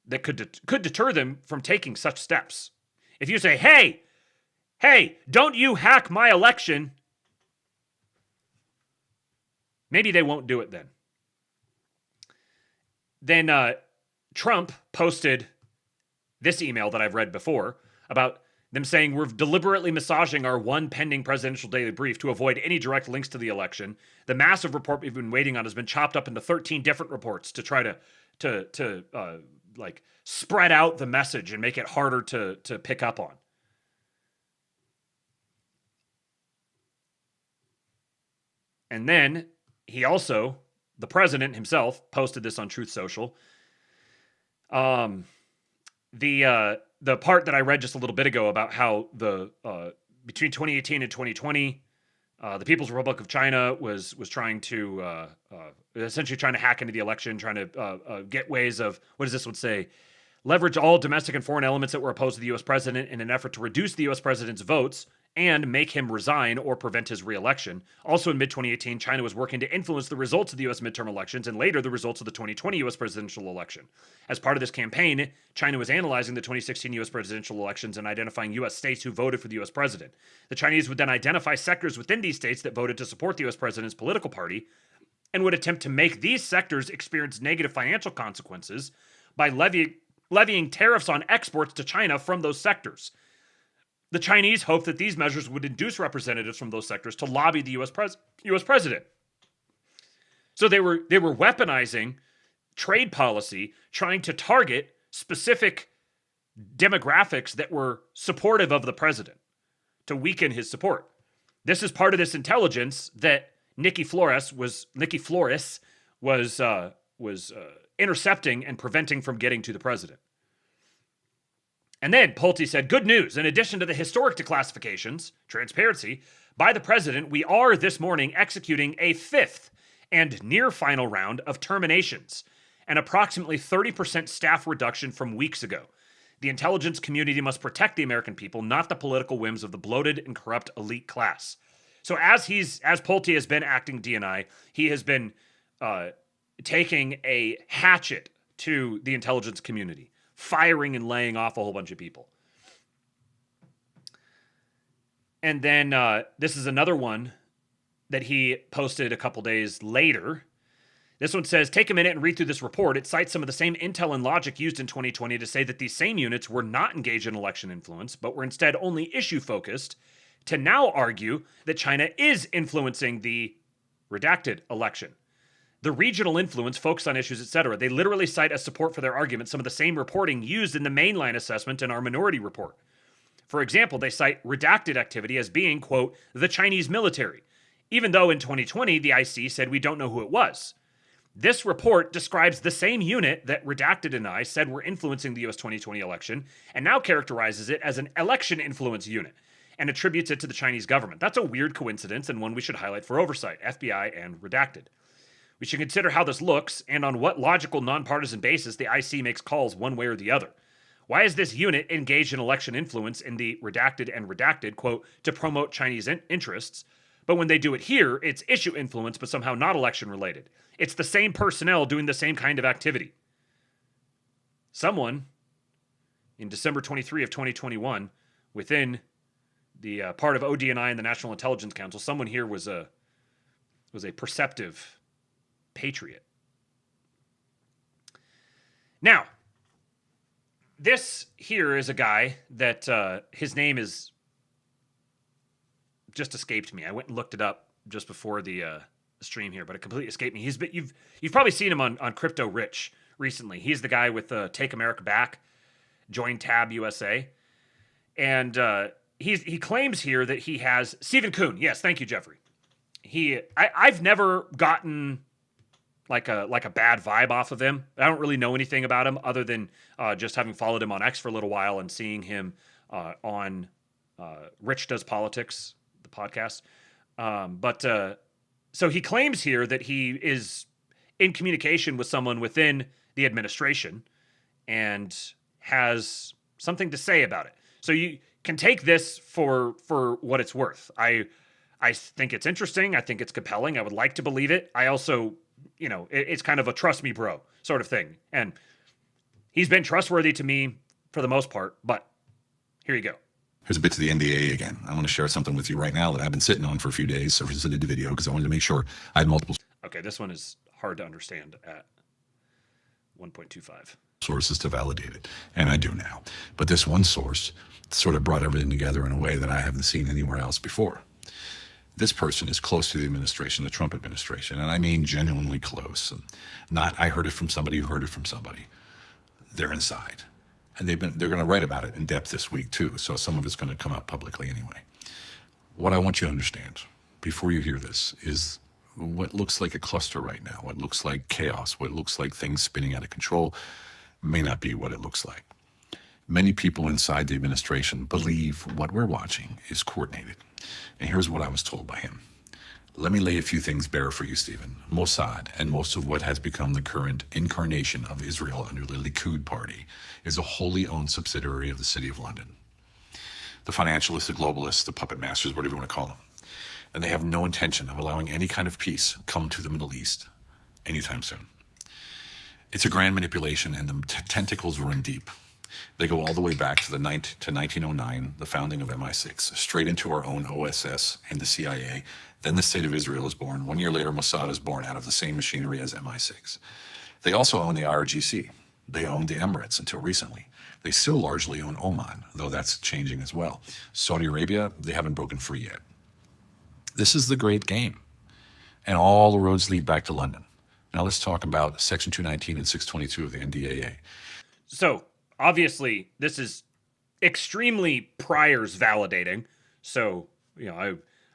that could deter them from taking such steps. If you say, hey, don't you hack my election, maybe they won't do it then. Then Trump posted this email that I've read before about them saying, we're deliberately massaging our one pending presidential daily brief to avoid any direct links to the election. The massive report we've been waiting on has been chopped up into 13 different reports to try to spread out the message and make it harder to pick up on. And then he also, the president himself, posted this on Truth Social. The part that I read just a little bit ago about how between 2018 and 2020, the People's Republic of China was trying to essentially trying to hack into the election, trying to get ways of, what does this one say? Leverage all domestic and foreign elements that were opposed to the U.S. president in an effort to reduce the U.S. president's votes and make him resign or prevent his re-election. Also in mid-2018, China was working to influence the results of the U.S. midterm elections and later the results of the 2020 U.S. presidential election. As part of this campaign, China was analyzing the 2016 U.S. presidential elections and identifying U.S. states who voted for the U.S. president. The Chinese would then identify sectors within these states that voted to support the U.S. president's political party and would attempt to make these sectors experience negative financial consequences by levying tariffs on exports to China from those sectors. The Chinese hoped that these measures would induce representatives from those sectors to lobby the U.S. president. So they were weaponizing trade policy, trying to target specific demographics that were supportive of the president to weaken his support. This is part of this intelligence that Nikki Flores was intercepting and preventing from getting to the president. And then Pulte said, good news. In addition to the historic declassifications, transparency, by the president, we are this morning executing a fifth and near final round of terminations, an approximately 30% staff reduction from weeks ago. The intelligence community must protect the American people, not the political whims of the bloated and corrupt elite class. So as Pulte has been acting DNI, he has been taking a hatchet to the intelligence community, firing and laying off a whole bunch of people. And then this is another one that he posted a couple days later. This one says, take a minute and read through this report. It cites some of the same intel and logic used in 2020 to say that these same units were not engaged in election influence, but were instead only issue-focused, to now argue that China is influencing the redacted election. The regional influence, focus on issues, etc. They literally cite as support for their argument some of the same reporting used in the mainline assessment in our minority report. For example, they cite redacted activity as being, quote, the Chinese military, even though in 2020 the IC said we don't know who it was. This report describes the same unit that Redacted and I said were influencing the U.S. 2020 election and now characterizes it as an election influence unit and attributes it to the Chinese government. That's a weird coincidence and one we should highlight for oversight, FBI and redacted. We should consider how this looks and on what logical nonpartisan basis the IC makes calls one way or the other. Why is this unit engaged in election influence in the redacted and redacted, quote, to promote Chinese interests? But when they do it here, it's issue influence, but somehow not election related. It's the same personnel doing the same kind of activity. Someone in December 23 of 2021, within the part of ODNI and the National Intelligence Council, someone here was a perceptive patriot. Now, this here is a guy that his name is just escaped me. I went and looked it up just before the stream here, but it completely escaped me. You've probably seen him on Crypto Rich recently. He's the guy with Take America Back, Join Tab USA, and he claims here that he has Stephen Kuhn. Yes, thank you, Jeffrey. I've never gotten like a bad vibe off of him. I don't really know anything about him other than just having followed him on X for a little while and seeing him on Rich Does Politics, the podcast. So he claims here that he is in communication with someone within the administration and has something to say about it. So you can take this for what it's worth. I think it's interesting. I think it's compelling. I would like to believe it. I also, it's kind of a trust me, bro, sort of thing. And he's been trustworthy to me for the most part, but here you go. Here's a bit to the NDAA again. I want to share something with you right now that I've been sitting on for a few days. So I just did the video because I wanted to make sure I had multiple. Okay, this one is hard to understand at 1.25. Sources to validate it, and I do now. But this one source sort of brought everything together in a way that I haven't seen anywhere else before. This person is close to the administration, the Trump administration, and I mean genuinely close. Not I heard it from somebody who heard it from somebody. They're inside. And they're going to write about it in depth this week too, so some of it's going to come out publicly anyway. What I want you to understand before you hear this is what looks like a cluster right now, what looks like chaos, what looks like things spinning out of control may not be what it looks like. Many people inside the administration believe what we're watching is coordinated. And here's what I was told by him. Let me lay a few things bare for you, Stephen. Mossad and most of what has become the current incarnation of Israel under the Likud party is a wholly owned subsidiary of the City of London. The financialists, the globalists, the puppet masters, whatever you want to call them. And they have no intention of allowing any kind of peace come to the Middle East anytime soon. It's a grand manipulation, and the tentacles run deep. They go all the way back to 1909, the founding of MI6, straight into our own OSS and the CIA. Then the State of Israel is born. 1 year later, Mossad is born out of the same machinery as MI6. They also own the IRGC. They owned the Emirates until recently. They still largely own Oman, though that's changing as well. Saudi Arabia, they haven't broken free yet. This is the great game. And all the roads lead back to London. Now let's talk about Section 219 and 622 of the NDAA. So, obviously, this is extremely priors validating. So,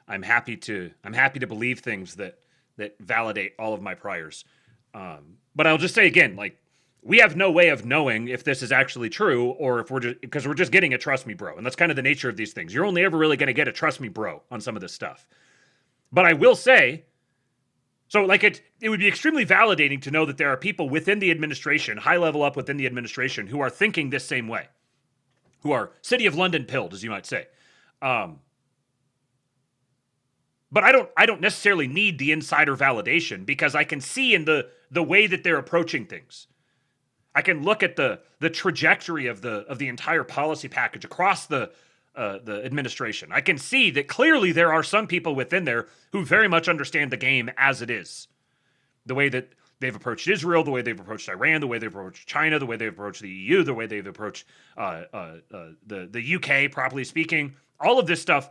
I'm happy to believe things that validate all of my priors. But I'll just say again, we have no way of knowing if this is actually true or if we're just getting a trust me bro. And that's kind of the nature of these things. You're only ever really going to get a trust me bro on some of this stuff. But I will say, so it would be extremely validating to know that there are people within the administration, high level up within the administration, who are thinking this same way, who are City of London pilled, as you might say. But I don't necessarily need the insider validation because I can see in the way that they're approaching things. I can look at the trajectory of the entire policy package across the administration. I can see that clearly there are some people within there who very much understand the game as it is. The way that they've approached Israel, the way they've approached Iran, the way they've approached China, the way they've approached the EU, the way they've approached the UK, properly speaking, all of this stuff.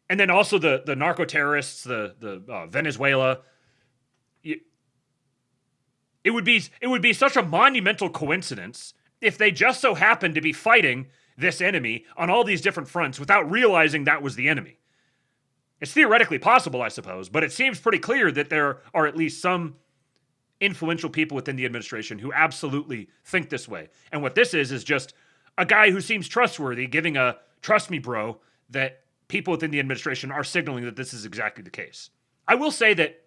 And then also the narco terrorists, the Venezuela. It would be such a monumental coincidence if they just so happened to be fighting this enemy on all these different fronts without realizing that was the enemy. It's theoretically possible, I suppose, but it seems pretty clear that there are at least some influential people within the administration who absolutely think this way. And what this is just a guy who seems trustworthy giving a trust me bro that people within the administration are signaling that this is exactly the case. I will say that,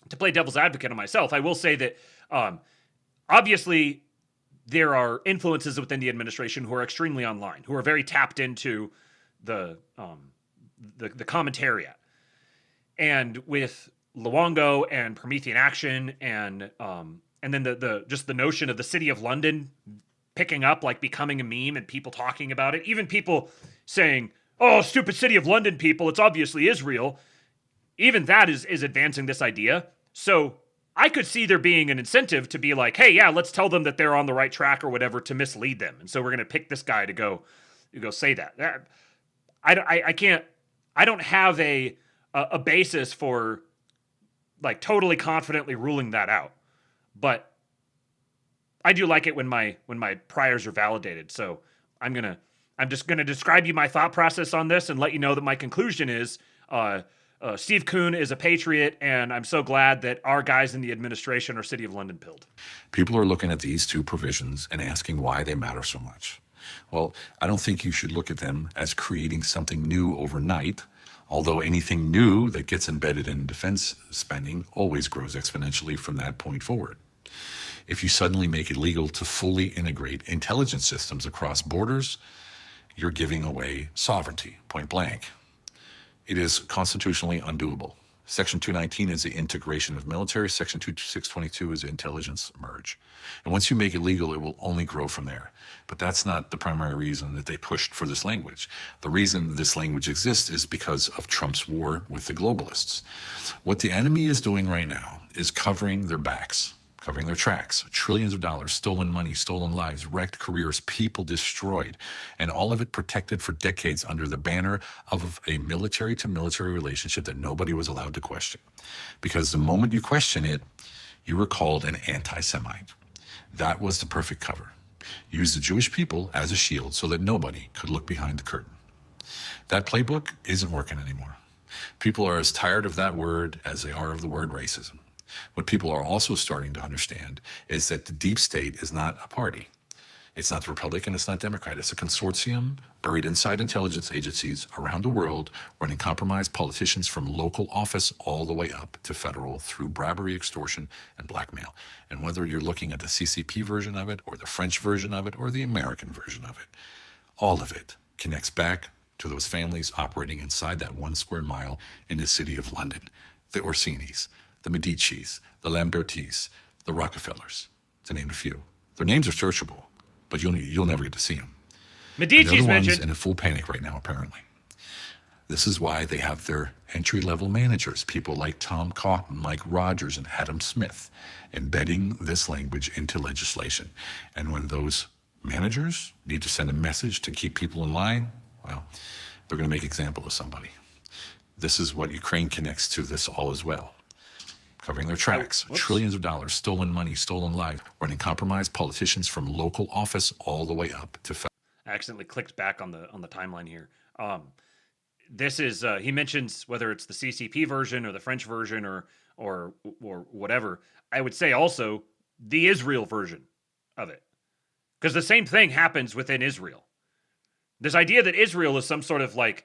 to play devil's advocate on myself, I will say that obviously there are influences within the administration who are extremely online, who are very tapped into the commentariat. And with Luongo and Promethean Action and then the notion of the city of London picking up, like becoming a meme and people talking about it, even people saying, "Oh, stupid city of London people, it's obviously Israel." Even that is advancing this idea. So I could see there being an incentive to be like, hey, yeah, let's tell them that they're on the right track or whatever to mislead them. And so we're going to pick this guy to go say that. I don't have a basis for like totally confidently ruling that out. But I do like it when my priors are validated. So I'm just gonna describe you my thought process on this and let you know that my conclusion is Steve Kuhn is a patriot, and I'm so glad that our guys in the administration are City of London pilled. People are looking at these two provisions and asking why they matter so much. Well, I don't think you should look at them as creating something new overnight, although anything new that gets embedded in defense spending always grows exponentially from that point forward. If you suddenly make it legal to fully integrate intelligence systems across borders, you're giving away sovereignty, point blank. It is constitutionally undoable. Section 219 is the integration of military. Section 622 is the intelligence merge. And once you make it legal, it will only grow from there. But that's not the primary reason that they pushed for this language. The reason this language exists is because of Trump's war with the globalists. What the enemy is doing right now is covering their backs, covering their tracks. Trillions of dollars, stolen money, stolen lives, wrecked careers, people destroyed, and all of it protected for decades under the banner of a military-to-military relationship that nobody was allowed to question. Because the moment you question it, you were called an anti-Semite. That was the perfect cover. Use the Jewish people as a shield so that nobody could look behind the curtain. That playbook isn't working anymore. People are as tired of that word as they are of the word racism. What people are also starting to understand is that the deep state is not a party. It's not the Republican, it's not Democrat. It's a consortium buried inside intelligence agencies around the world, running compromised politicians from local office all the way up to federal through bribery, extortion, and blackmail. And whether you're looking at the CCP version of it, or the French version of it, or the American version of it, all of it connects back to those families operating inside that 1 square mile in the city of London. The Orsinis, the Medicis, the Lambertis, the Rockefellers, to name a few. Their names are searchable, but you'll never get to see them. Medici's mentioned. mentioned. In a full panic right now, apparently. This is why they have their entry-level managers, people like Tom Cotton, Mike Rogers, and Adam Smith, embedding this language into legislation. And when those managers need to send a message to keep people in line, well, they're going to make an example of somebody. This is what Ukraine connects to this all as well. Covering their tracks, trillions of dollars, stolen money, stolen lives, running compromised politicians from local office all the way up to federal. I accidentally clicked back on the timeline here. This is he mentions whether it's the CCP version or the French version or whatever. I would say also the Israel version of it, because the same thing happens within Israel. This idea that Israel is some sort of like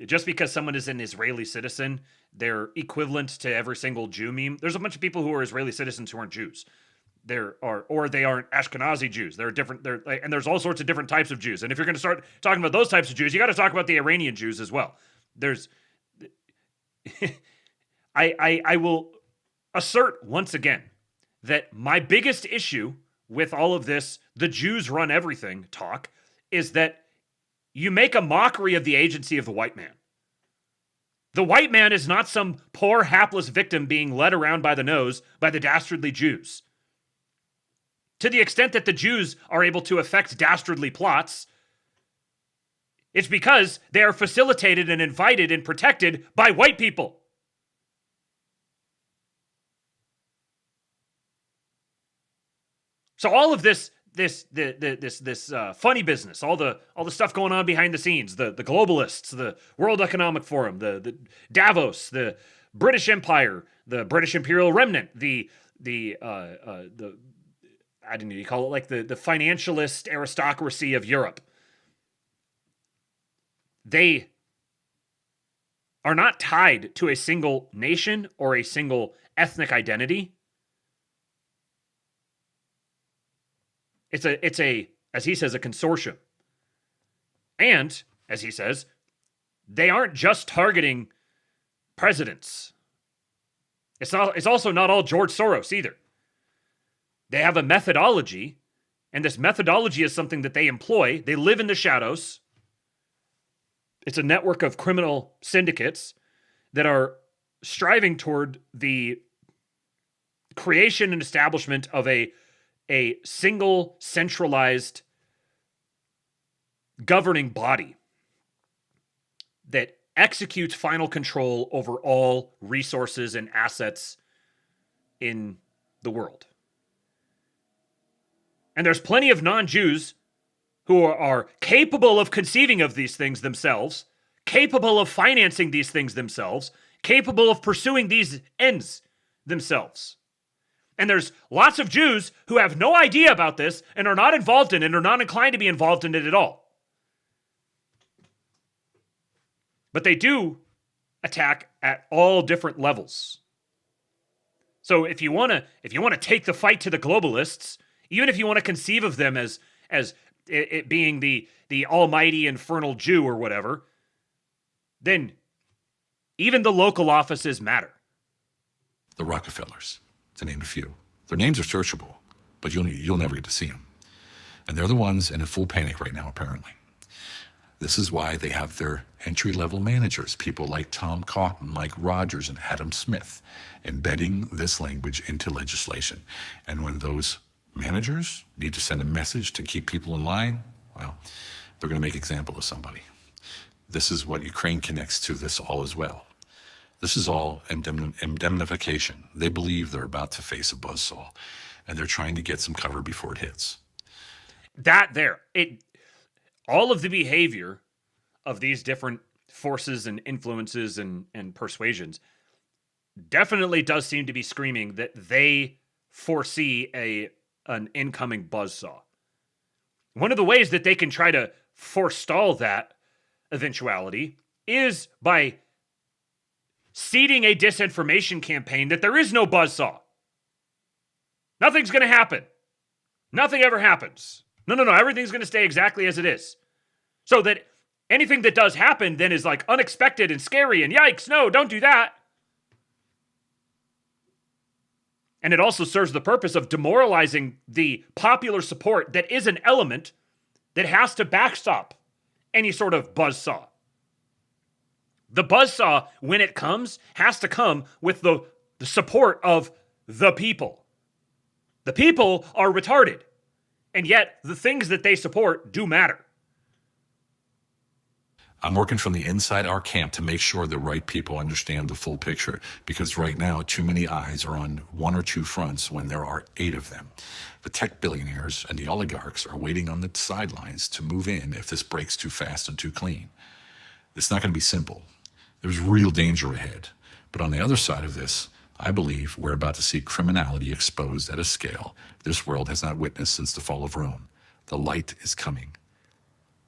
just because someone is an Israeli citizen, they're equivalent to every single Jew meme. There's a bunch of people who are Israeli citizens who aren't Jews. Or they aren't Ashkenazi Jews. And there's all sorts of different types of Jews. And if you're going to start talking about those types of Jews, you got to talk about the Iranian Jews as well. I will assert once again that my biggest issue with all of this, the Jews run everything talk, is that you make a mockery of the agency of the white man. The white man is not some poor, hapless victim being led around by the nose by the dastardly Jews. To the extent that the Jews are able to effect dastardly plots, it's because they are facilitated and invited and protected by white people. So all of this funny business, all the stuff going on behind the scenes, the globalists, the World Economic Forum, the Davos, the British Empire, the British Imperial Remnant, the I don't know, you call it like the financialist aristocracy of Europe. They are not tied to a single nation or a single ethnic identity. It's a, as he says, a consortium. And, as he says, they aren't just targeting presidents. It's also not all George Soros either. They have a methodology, and this methodology is something that they employ. They live in the shadows. It's a network of criminal syndicates that are striving toward the creation and establishment of a single centralized governing body that executes final control over all resources and assets in the world. And there's plenty of non-Jews who are capable of conceiving of these things themselves, capable of financing these things themselves, capable of pursuing these ends themselves. And there's lots of Jews who have no idea about this and are not involved in it or not inclined to be involved in it at all. But they do attack at all different levels. So if you want to take the fight to the globalists, even if you want to conceive of them as it being the almighty infernal Jew or whatever, then even the local offices matter. The Rockefellers, to name a few. Their names are searchable, but you'll never get to see them. And they're the ones in a full panic right now, apparently. This is why they have their entry-level managers, people like Tom Cotton, like Rogers and Adam Smith, embedding this language into legislation. And when those managers need to send a message to keep people in line, well, they're going to make an example of somebody. This is what Ukraine connects to this all as well. This is all indemnification. They believe they're about to face a buzzsaw, and they're trying to get some cover before it hits. All of the behavior of these different forces and influences and persuasions definitely does seem to be screaming that they foresee an incoming buzzsaw. One of the ways that they can try to forestall that eventuality is by seeding a disinformation campaign that there is no buzzsaw. Nothing's going to happen. Nothing ever happens. No, everything's going to stay exactly as it is. So that anything that does happen then is like unexpected and scary and yikes, no, don't do that. And it also serves the purpose of demoralizing the popular support that is an element that has to backstop any sort of buzzsaw. The buzzsaw, when it comes, has to come with the support of the people. The people are retarded. And yet, the things that they support do matter. I'm working from the inside our camp to make sure the right people understand the full picture, because right now, too many eyes are on one or two fronts when there are 8 of them. The tech billionaires and the oligarchs are waiting on the sidelines to move in if this breaks too fast and too clean. It's not going to be simple. There's real danger ahead. But on the other side of this, I believe we're about to see criminality exposed at a scale this world has not witnessed since the fall of Rome. The light is coming.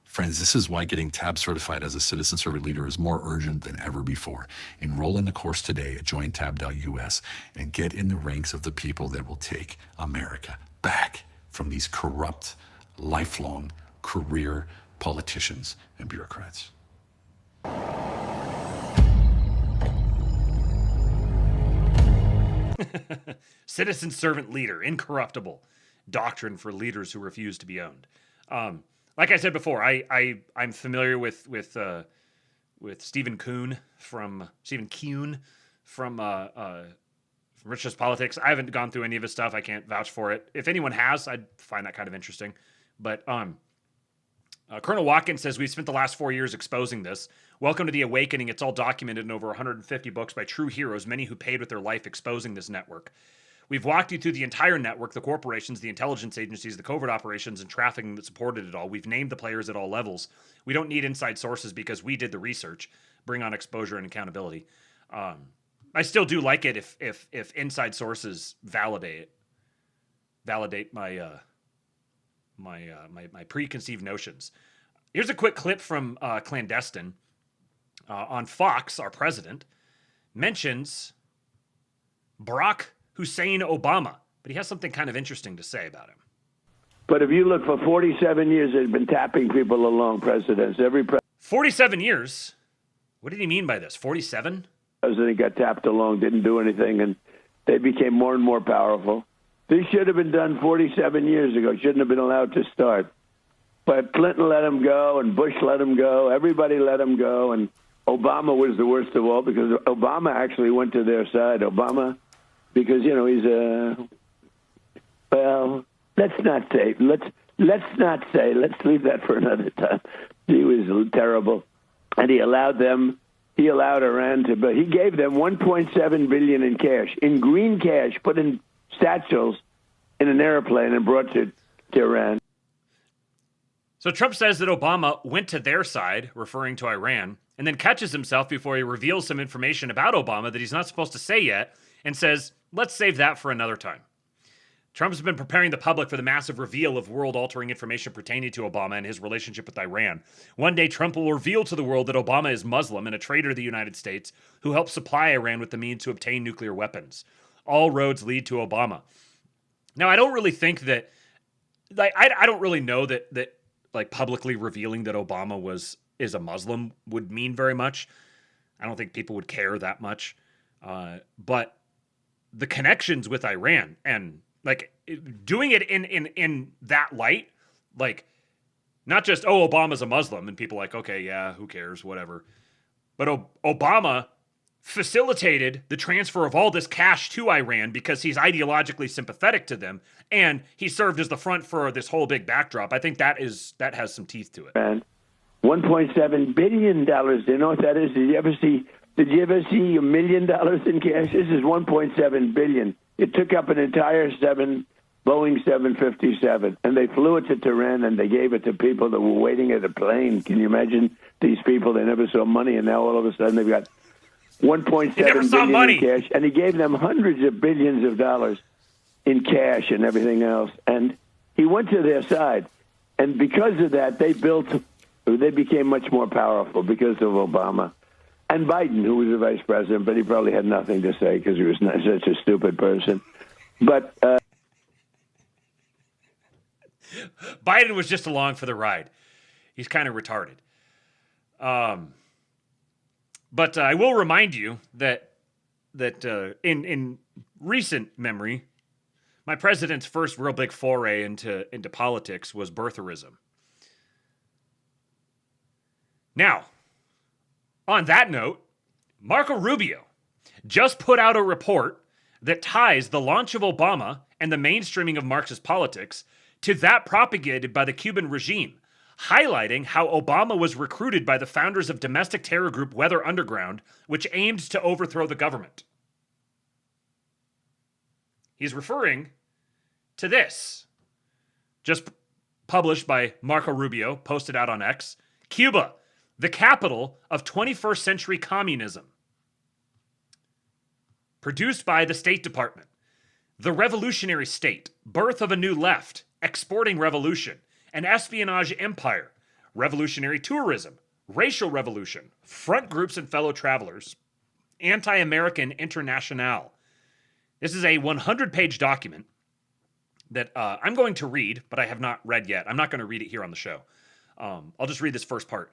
Friends, this is why getting TAB certified as a citizen servant leader is more urgent than ever before. Enroll in the course today at jointab.us and get in the ranks of the people that will take America back from these corrupt, lifelong career politicians and bureaucrats. Citizen servant leader, incorruptible doctrine for leaders who refuse to be owned. Like I said before, I'm familiar with Stephen Kuhn from Richest Politics. I haven't gone through any of his stuff. I can't vouch for it. If anyone has, I'd find that kind of interesting. But Colonel Watkins says, we've spent the last 4 years exposing this. Welcome to the awakening. It's all documented in over 150 books by true heroes, many who paid with their life exposing this network. We've walked you through the entire network, the corporations, the intelligence agencies, the covert operations, and trafficking that supported it all. We've named the players at all levels. We don't need inside sources because we did the research. Bring on exposure and accountability. I still do like it if inside sources validate my my preconceived notions. Here's a quick clip from Clandestine. on Fox, our president, mentions Barack Hussein Obama, but he has something kind of interesting to say about him. But if you look for 47 years, they've been tapping people along, presidents. 47 years? What did he mean by this? 47? President got tapped along, didn't do anything, and they became more and more powerful. This should have been done 47 years ago. Shouldn't have been allowed to start. But Clinton let him go, and Bush let him go. Everybody let him go, and Obama was the worst of all because Obama actually went to their side. Obama, because, you know, he's a, well, let's not say. Let's leave that for another time. He was terrible. And he allowed Iran to, but he gave them $1.7 billion in cash, in green cash, put in satchels in an airplane and brought to Iran. So Trump says that Obama went to their side, referring to Iran, and then catches himself before he reveals some information about Obama that he's not supposed to say yet, and says, let's save that for another time. Trump's been preparing the public for the massive reveal of world-altering information pertaining to Obama and his relationship with Iran. One day, Trump will reveal to the world that Obama is Muslim and a traitor to the United States who helped supply Iran with the means to obtain nuclear weapons. All roads lead to Obama. Now, I don't really think that, like, I don't really know that like publicly revealing that Obama is a Muslim would mean very much. I don't think people would care that much. But the connections with Iran and like doing it in that light, like not just, oh, Obama's a Muslim and people like, okay, yeah, who cares, whatever. But Obama facilitated the transfer of all this cash to Iran because he's ideologically sympathetic to them, and he served as the front for this whole big backdrop. I think that has some teeth to it. $1.7 billion. Do you know what that is? Did you ever see $1 million in cash? This is $1.7 billion. It took up an entire Boeing 757, and they flew it to Tehran, and they gave it to people that were waiting at a plane. Can you imagine these people? They never saw money, and now all of a sudden they've got $1.7 billion in cash, and he gave them hundreds of billions of dollars in cash and everything else. And he went to their side, and because of that, they became much more powerful because of Obama. And Biden, who was the vice president, but he probably had nothing to say because he was not such a stupid person. But Biden was just along for the ride. He's kind of retarded. But I will remind you that in recent memory, my president's first real big foray into politics was birtherism. Now, on that note, Marco Rubio just put out a report that ties the launch of Obama and the mainstreaming of Marxist politics to that propagated by the Cuban regime, highlighting how Obama was recruited by the founders of domestic terror group Weather Underground, which aimed to overthrow the government. He's referring to this, just published by Marco Rubio, posted out on X. Cuba, the capital of 21st century communism. Produced by the State Department. The Revolutionary State, Birth of a New Left, Exporting Revolution, an Espionage Empire, Revolutionary Tourism, Racial Revolution, Front Groups and Fellow Travelers, Anti-American Internationale. This is a 100-page document that I'm going to read, but I have not read yet. I'm not going to read it here on the show. I'll just read this first part.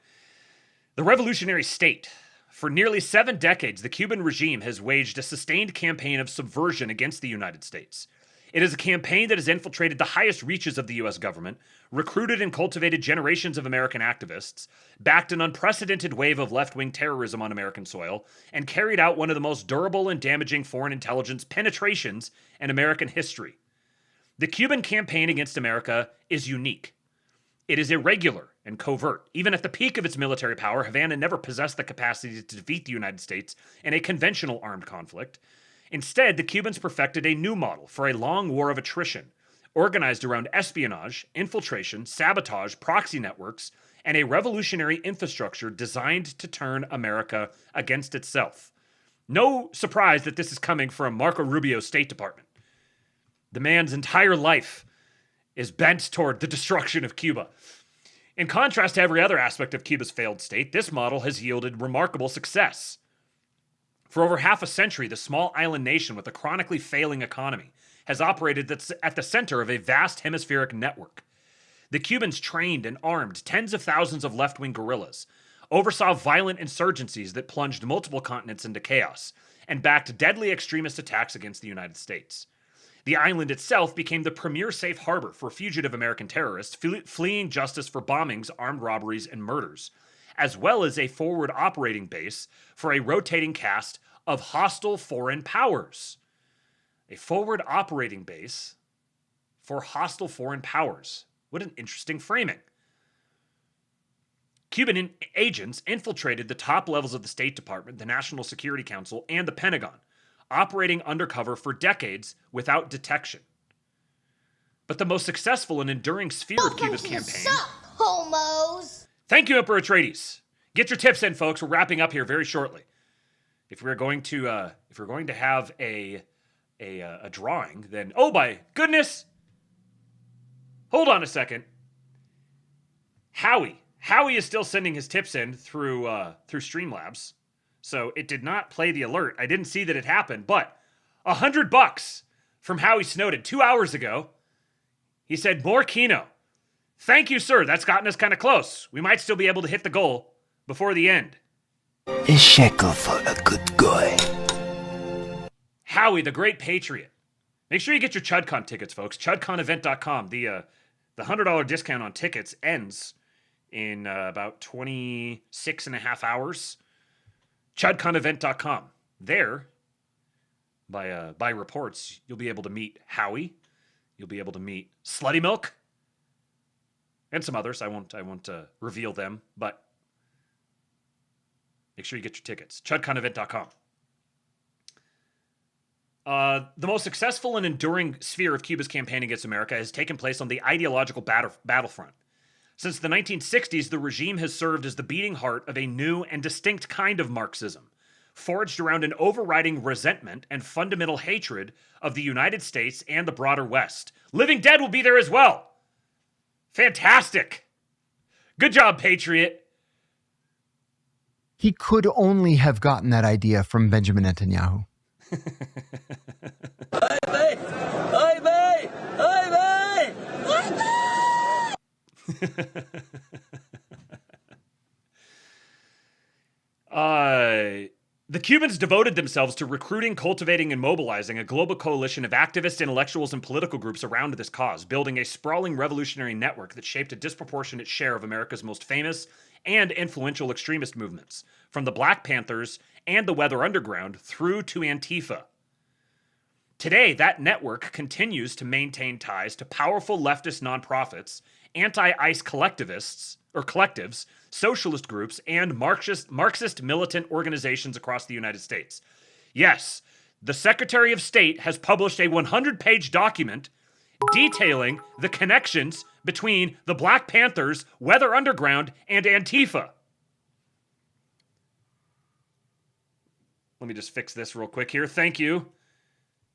The Revolutionary State. For nearly 7 decades, the Cuban regime has waged a sustained campaign of subversion against the United States. It is a campaign that has infiltrated the highest reaches of the U.S. government, recruited and cultivated generations of American activists, backed an unprecedented wave of left-wing terrorism on American soil, and carried out one of the most durable and damaging foreign intelligence penetrations in American history. The Cuban campaign against America is unique. It is irregular and covert. Even at the peak of its military power, Havana never possessed the capacity to defeat the United States in a conventional armed conflict. Instead, the Cubans perfected a new model for a long war of attrition, organized around espionage, infiltration, sabotage, proxy networks, and a revolutionary infrastructure designed to turn America against itself. No surprise that this is coming from Marco Rubio's State Department. The man's entire life is bent toward the destruction of Cuba. In contrast to every other aspect of Cuba's failed state, this model has yielded remarkable success. For over half a century, the small island nation with a chronically failing economy has operated at the center of a vast hemispheric network. The Cubans trained and armed tens of thousands of left-wing guerrillas, oversaw violent insurgencies that plunged multiple continents into chaos, and backed deadly extremist attacks against the United States. The island itself became the premier safe harbor for fugitive American terrorists fleeing justice for bombings, armed robberies, and murders, as well as a forward operating base for a rotating cast of hostile foreign powers. A forward operating base for hostile foreign powers. What an interesting framing. Cuban agents infiltrated the top levels of the State Department, the National Security Council, and the Pentagon, operating undercover for decades without detection. But the most successful and enduring sphere of Cuba's campaign... homos! Thank you, Emperor Atreides. Get your tips in, folks. We're wrapping up here very shortly. If we're going to have a drawing, then oh my goodness! Hold on a second. Howie is still sending his tips in through Streamlabs. So it did not play the alert. I didn't see that it happened, but $100 from Howie Snowden 2 hours ago. He said, more Kino. Thank you, sir. That's gotten us kind of close. We might still be able to hit the goal before the end. A shekel for a good guy. Howie, the great patriot. Make sure you get your ChudCon tickets, folks. ChudConEvent.com. The $100 discount on tickets ends in about 26 and a half hours. ChudConEvent.com. There, by reports, you'll be able to meet Howie. You'll be able to meet Slutty Milk. And some others. I won't reveal them, but make sure you get your tickets. ChudConEvent.com. The most successful and enduring sphere of Cuba's campaign against America has taken place on the ideological battlefront. Since the 1960s, the regime has served as the beating heart of a new and distinct kind of Marxism, forged around an overriding resentment and fundamental hatred of the United States and the broader West. Living Dead will be there as well. Fantastic. Good job, Patriot. He could only have gotten that idea from Benjamin Netanyahu. The Cubans devoted themselves to recruiting, cultivating, and mobilizing a global coalition of activists, intellectuals, and political groups around this cause, building a sprawling revolutionary network that shaped a disproportionate share of America's most famous and influential extremist movements, from the Black Panthers and the Weather Underground through to Antifa. Today, that network continues to maintain ties to powerful leftist nonprofits, anti-ICE collectives, socialist groups, and Marxist militant organizations across the United States. Yes, the Secretary of State has published a 100-page document detailing the connections between the Black Panthers, Weather Underground, and Antifa. Let me just fix this real quick here. Thank you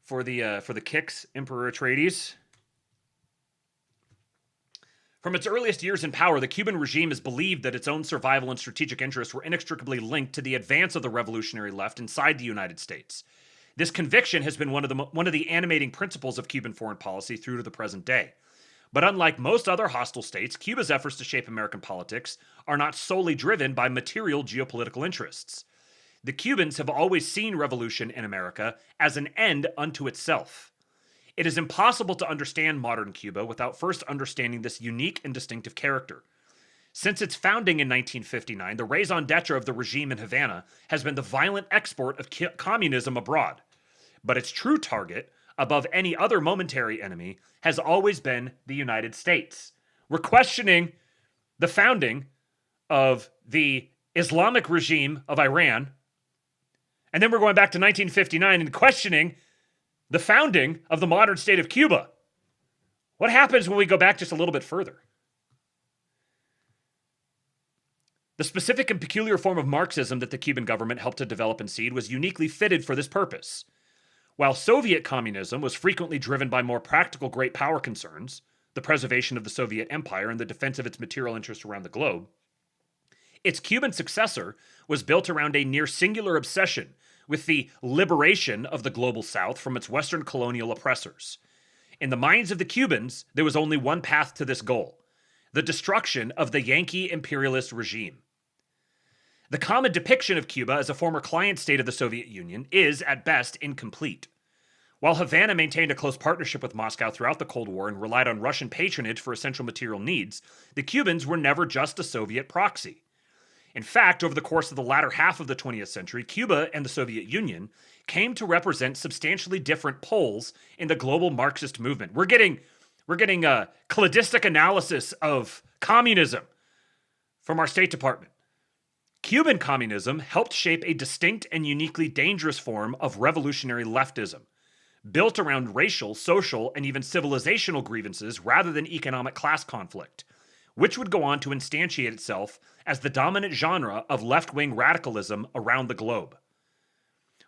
for the kicks, Emperor Atreides. From its earliest years in power, the Cuban regime has believed that its own survival and strategic interests were inextricably linked to the advance of the revolutionary left inside the United States. This conviction has been one of the animating principles of Cuban foreign policy through to the present day. But unlike most other hostile states, Cuba's efforts to shape American politics are not solely driven by material geopolitical interests. The Cubans have always seen revolution in America as an end unto itself. It is impossible to understand modern Cuba without first understanding this unique and distinctive character. Since its founding in 1959, the raison d'etre of the regime in Havana has been the violent export of communism abroad. But its true target, above any other momentary enemy, has always been the United States. We're questioning the founding of the Islamic regime of Iran, and then we're going back to 1959 and questioning the founding of the modern state of Cuba. What happens when we go back just a little bit further? The specific and peculiar form of Marxism that the Cuban government helped to develop and seed was uniquely fitted for this purpose. While Soviet communism was frequently driven by more practical great power concerns, the preservation of the Soviet Empire and the defense of its material interests around the globe, its Cuban successor was built around a near singular obsession with the liberation of the global South from its Western colonial oppressors. In the minds of the Cubans, there was only one path to this goal: the destruction of the Yankee imperialist regime. The common depiction of Cuba as a former client state of the Soviet Union is, at best, incomplete. While Havana maintained a close partnership with Moscow throughout the Cold War and relied on Russian patronage for essential material needs, the Cubans were never just a Soviet proxy. In fact, over the course of the latter half of the 20th century, Cuba and the Soviet Union came to represent substantially different poles in the global Marxist movement. We're getting a cladistic analysis of communism from our State Department. Cuban communism helped shape a distinct and uniquely dangerous form of revolutionary leftism, built around racial, social, and even civilizational grievances rather than economic class conflict, which would go on to instantiate itself as the dominant genre of left-wing radicalism around the globe.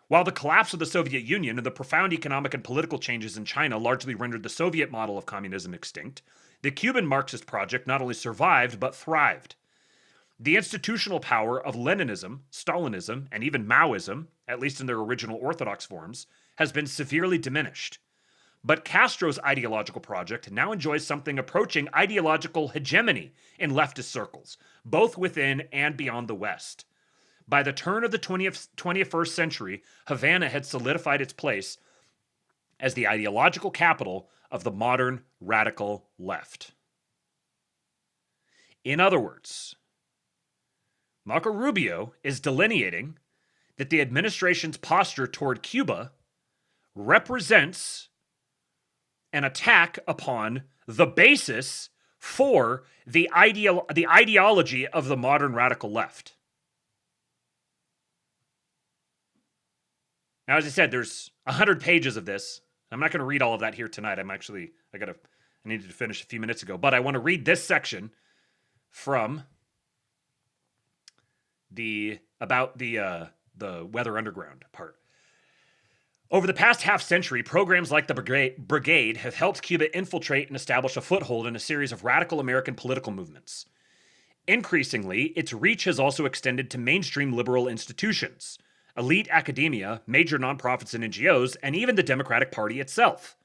While the collapse of the Soviet Union and the profound economic and political changes in China largely rendered the Soviet model of communism extinct, the Cuban Marxist project not only survived but thrived. The institutional power of Leninism, Stalinism, and even Maoism, at least in their original orthodox forms, has been severely diminished. But Castro's ideological project now enjoys something approaching ideological hegemony in leftist circles, both within and beyond the West. By the turn of the 21st century, Havana had solidified its place as the ideological capital of the modern radical left. In other words, Marco Rubio is delineating that the administration's posture toward Cuba represents an attack upon the basis for the ideology of the modern radical left. Now, as I said, there's 100 pages of this. I'm not going to read all of that here tonight. I needed to finish a few minutes ago, but I want to read this section from the Weather Underground part. Over the past half-century, programs like the Brigade have helped Cuba infiltrate and establish a foothold in a series of radical American political movements. Increasingly, its reach has also extended to mainstream liberal institutions, elite academia, major nonprofits and NGOs, and even the Democratic Party itself.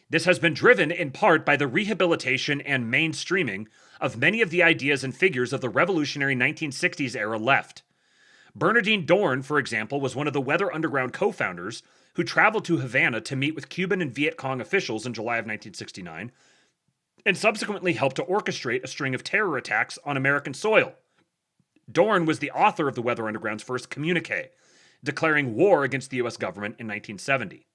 This has been driven in part by the rehabilitation and mainstreaming of many of the ideas and figures of the revolutionary 1960s-era left. Bernardine Dohrn, for example, was one of the Weather Underground co-founders who traveled to Havana to meet with Cuban and Viet Cong officials in July of 1969, and subsequently helped to orchestrate a string of terror attacks on American soil. Dohrn was the author of the Weather Underground's first communique, declaring war against the U.S. government in 1970.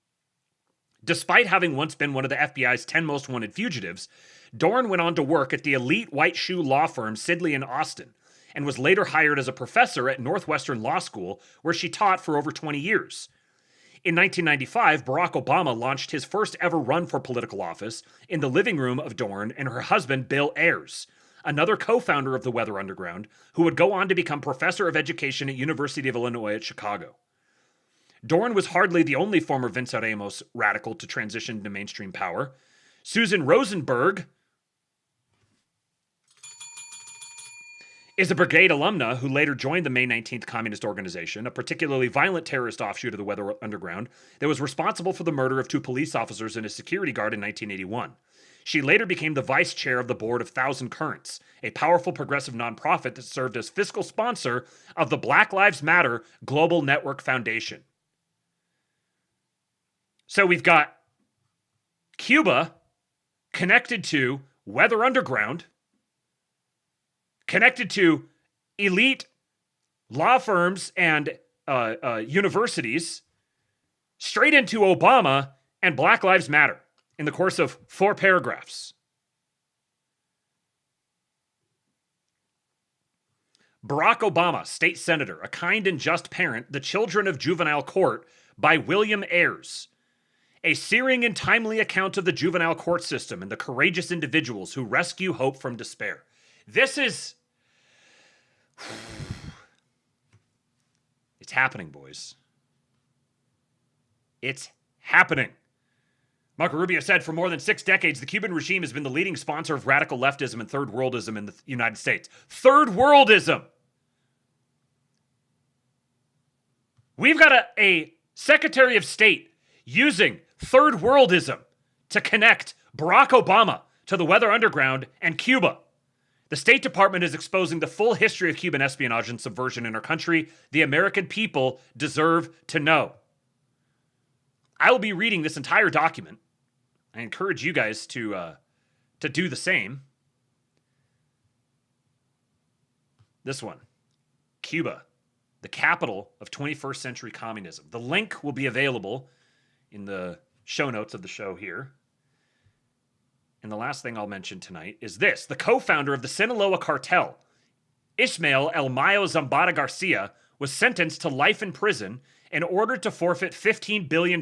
Despite having once been one of the FBI's 10 most wanted fugitives, Dohrn went on to work at the elite white shoe law firm Sidley & Austin, and was later hired as a professor at Northwestern Law School, where she taught for over 20 years. In 1995, Barack Obama launched his first ever run for political office in the living room of Dohrn and her husband, Bill Ayers, another co-founder of the Weather Underground, who would go on to become professor of education at University of Illinois at Chicago. Dohrn was hardly the only former Venceremos radical to transition to mainstream power. Susan Rosenberg is a Brigade alumna who later joined the May 19th Communist Organization, a particularly violent terrorist offshoot of the Weather Underground that was responsible for the murder of 2 police officers and a security guard in 1981. She later became the vice chair of the board of Thousand Currents, a powerful progressive nonprofit that served as fiscal sponsor of the Black Lives Matter Global Network Foundation. So we've got Cuba connected to Weather Underground, connected to elite law firms and universities, straight into Obama and Black Lives Matter in the course of 4 paragraphs. Barack Obama, state senator, a kind and just parent, the children of juvenile court, by William Ayers. A searing and timely account of the juvenile court system and the courageous individuals who rescue hope from despair. This is... It's happening, boys. It's happening. Marco Rubio said, for more than 6 decades, the Cuban regime has been the leading sponsor of radical leftism and third worldism in the United States. Third worldism. We've got a Secretary of State using third worldism to connect Barack Obama to the Weather Underground and Cuba. The State Department is exposing the full history of Cuban espionage and subversion in our country. The American people deserve to know. I will be reading this entire document. I encourage you guys to do the same. This one, Cuba, the capital of 21st century communism. The link will be available in the show notes of the show here. And the last thing I'll mention tonight is this. The co-founder of the Sinaloa cartel, Ismael El Mayo Zambada Garcia, was sentenced to life in prison in order to forfeit $15 billion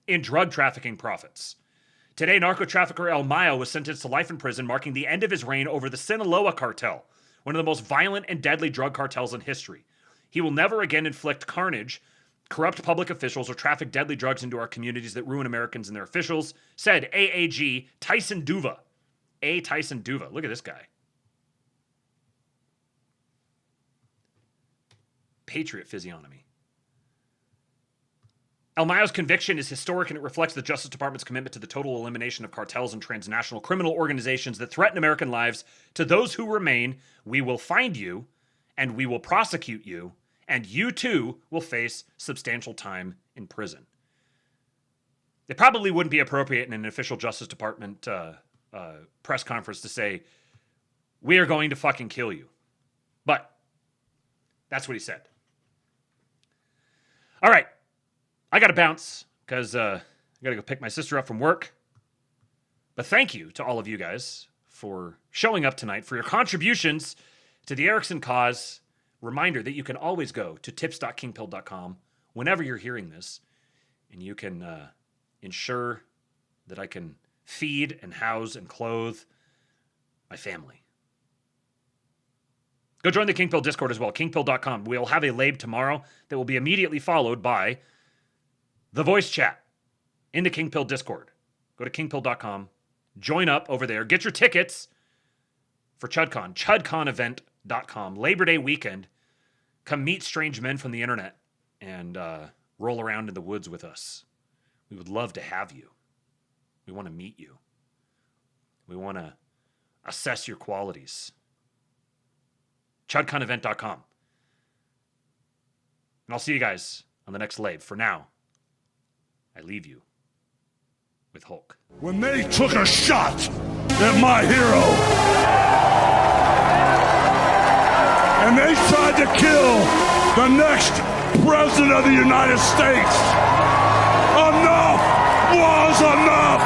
in drug trafficking profits. Today, narco-trafficker El Mayo was sentenced to life in prison, marking the end of his reign over the Sinaloa cartel, one of the most violent and deadly drug cartels in history. He will never again inflict carnage, corrupt public officials, or traffic deadly drugs into our communities that ruin Americans and their officials, said AAG Tyson Duva. Tyson Duva. Look at this guy. Patriot physiognomy. El Mayo's conviction is historic, and it reflects the Justice Department's commitment to the total elimination of cartels and transnational criminal organizations that threaten American lives. To those who remain, we will find you, and we will prosecute you, and you too will face substantial time in prison. It probably wouldn't be appropriate in an official Justice Department press conference to say, we are going to fucking kill you. But that's what he said. All right. I got to bounce because I got to go pick my sister up from work. But thank you to all of you guys for showing up tonight, for your contributions to the Erickson cause. Reminder that you can always go to tips.kingpill.com whenever you're hearing this, and you can ensure that I can feed and house and clothe my family. Go join the Kingpill Discord as well, kingpill.com. We'll have a lab tomorrow that will be immediately followed by the voice chat in the Kingpill Discord. Go to kingpill.com, join up over there, get your tickets for ChudCon, chudconevent.com, Labor Day weekend. Come meet strange men from the internet and roll around in the woods with us. We would love to have you. We want to meet you. We want to assess your qualities. chudconevent.com. And I'll see you guys on the next lab. For now, I leave you with Hulk. When they took a shot at my hero, and they tried to kill the next president of the United States, enough was enough.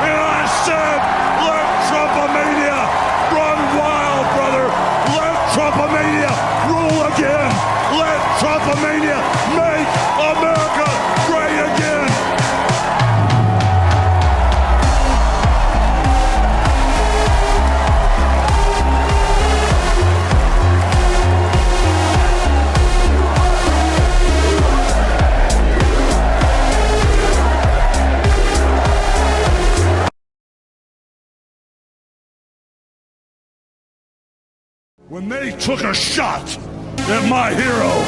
And I said, let Trumpomania run wild, brother. Let Trumpomania rule again. Let Trumpomania make America great again. When they took a shot at my hero.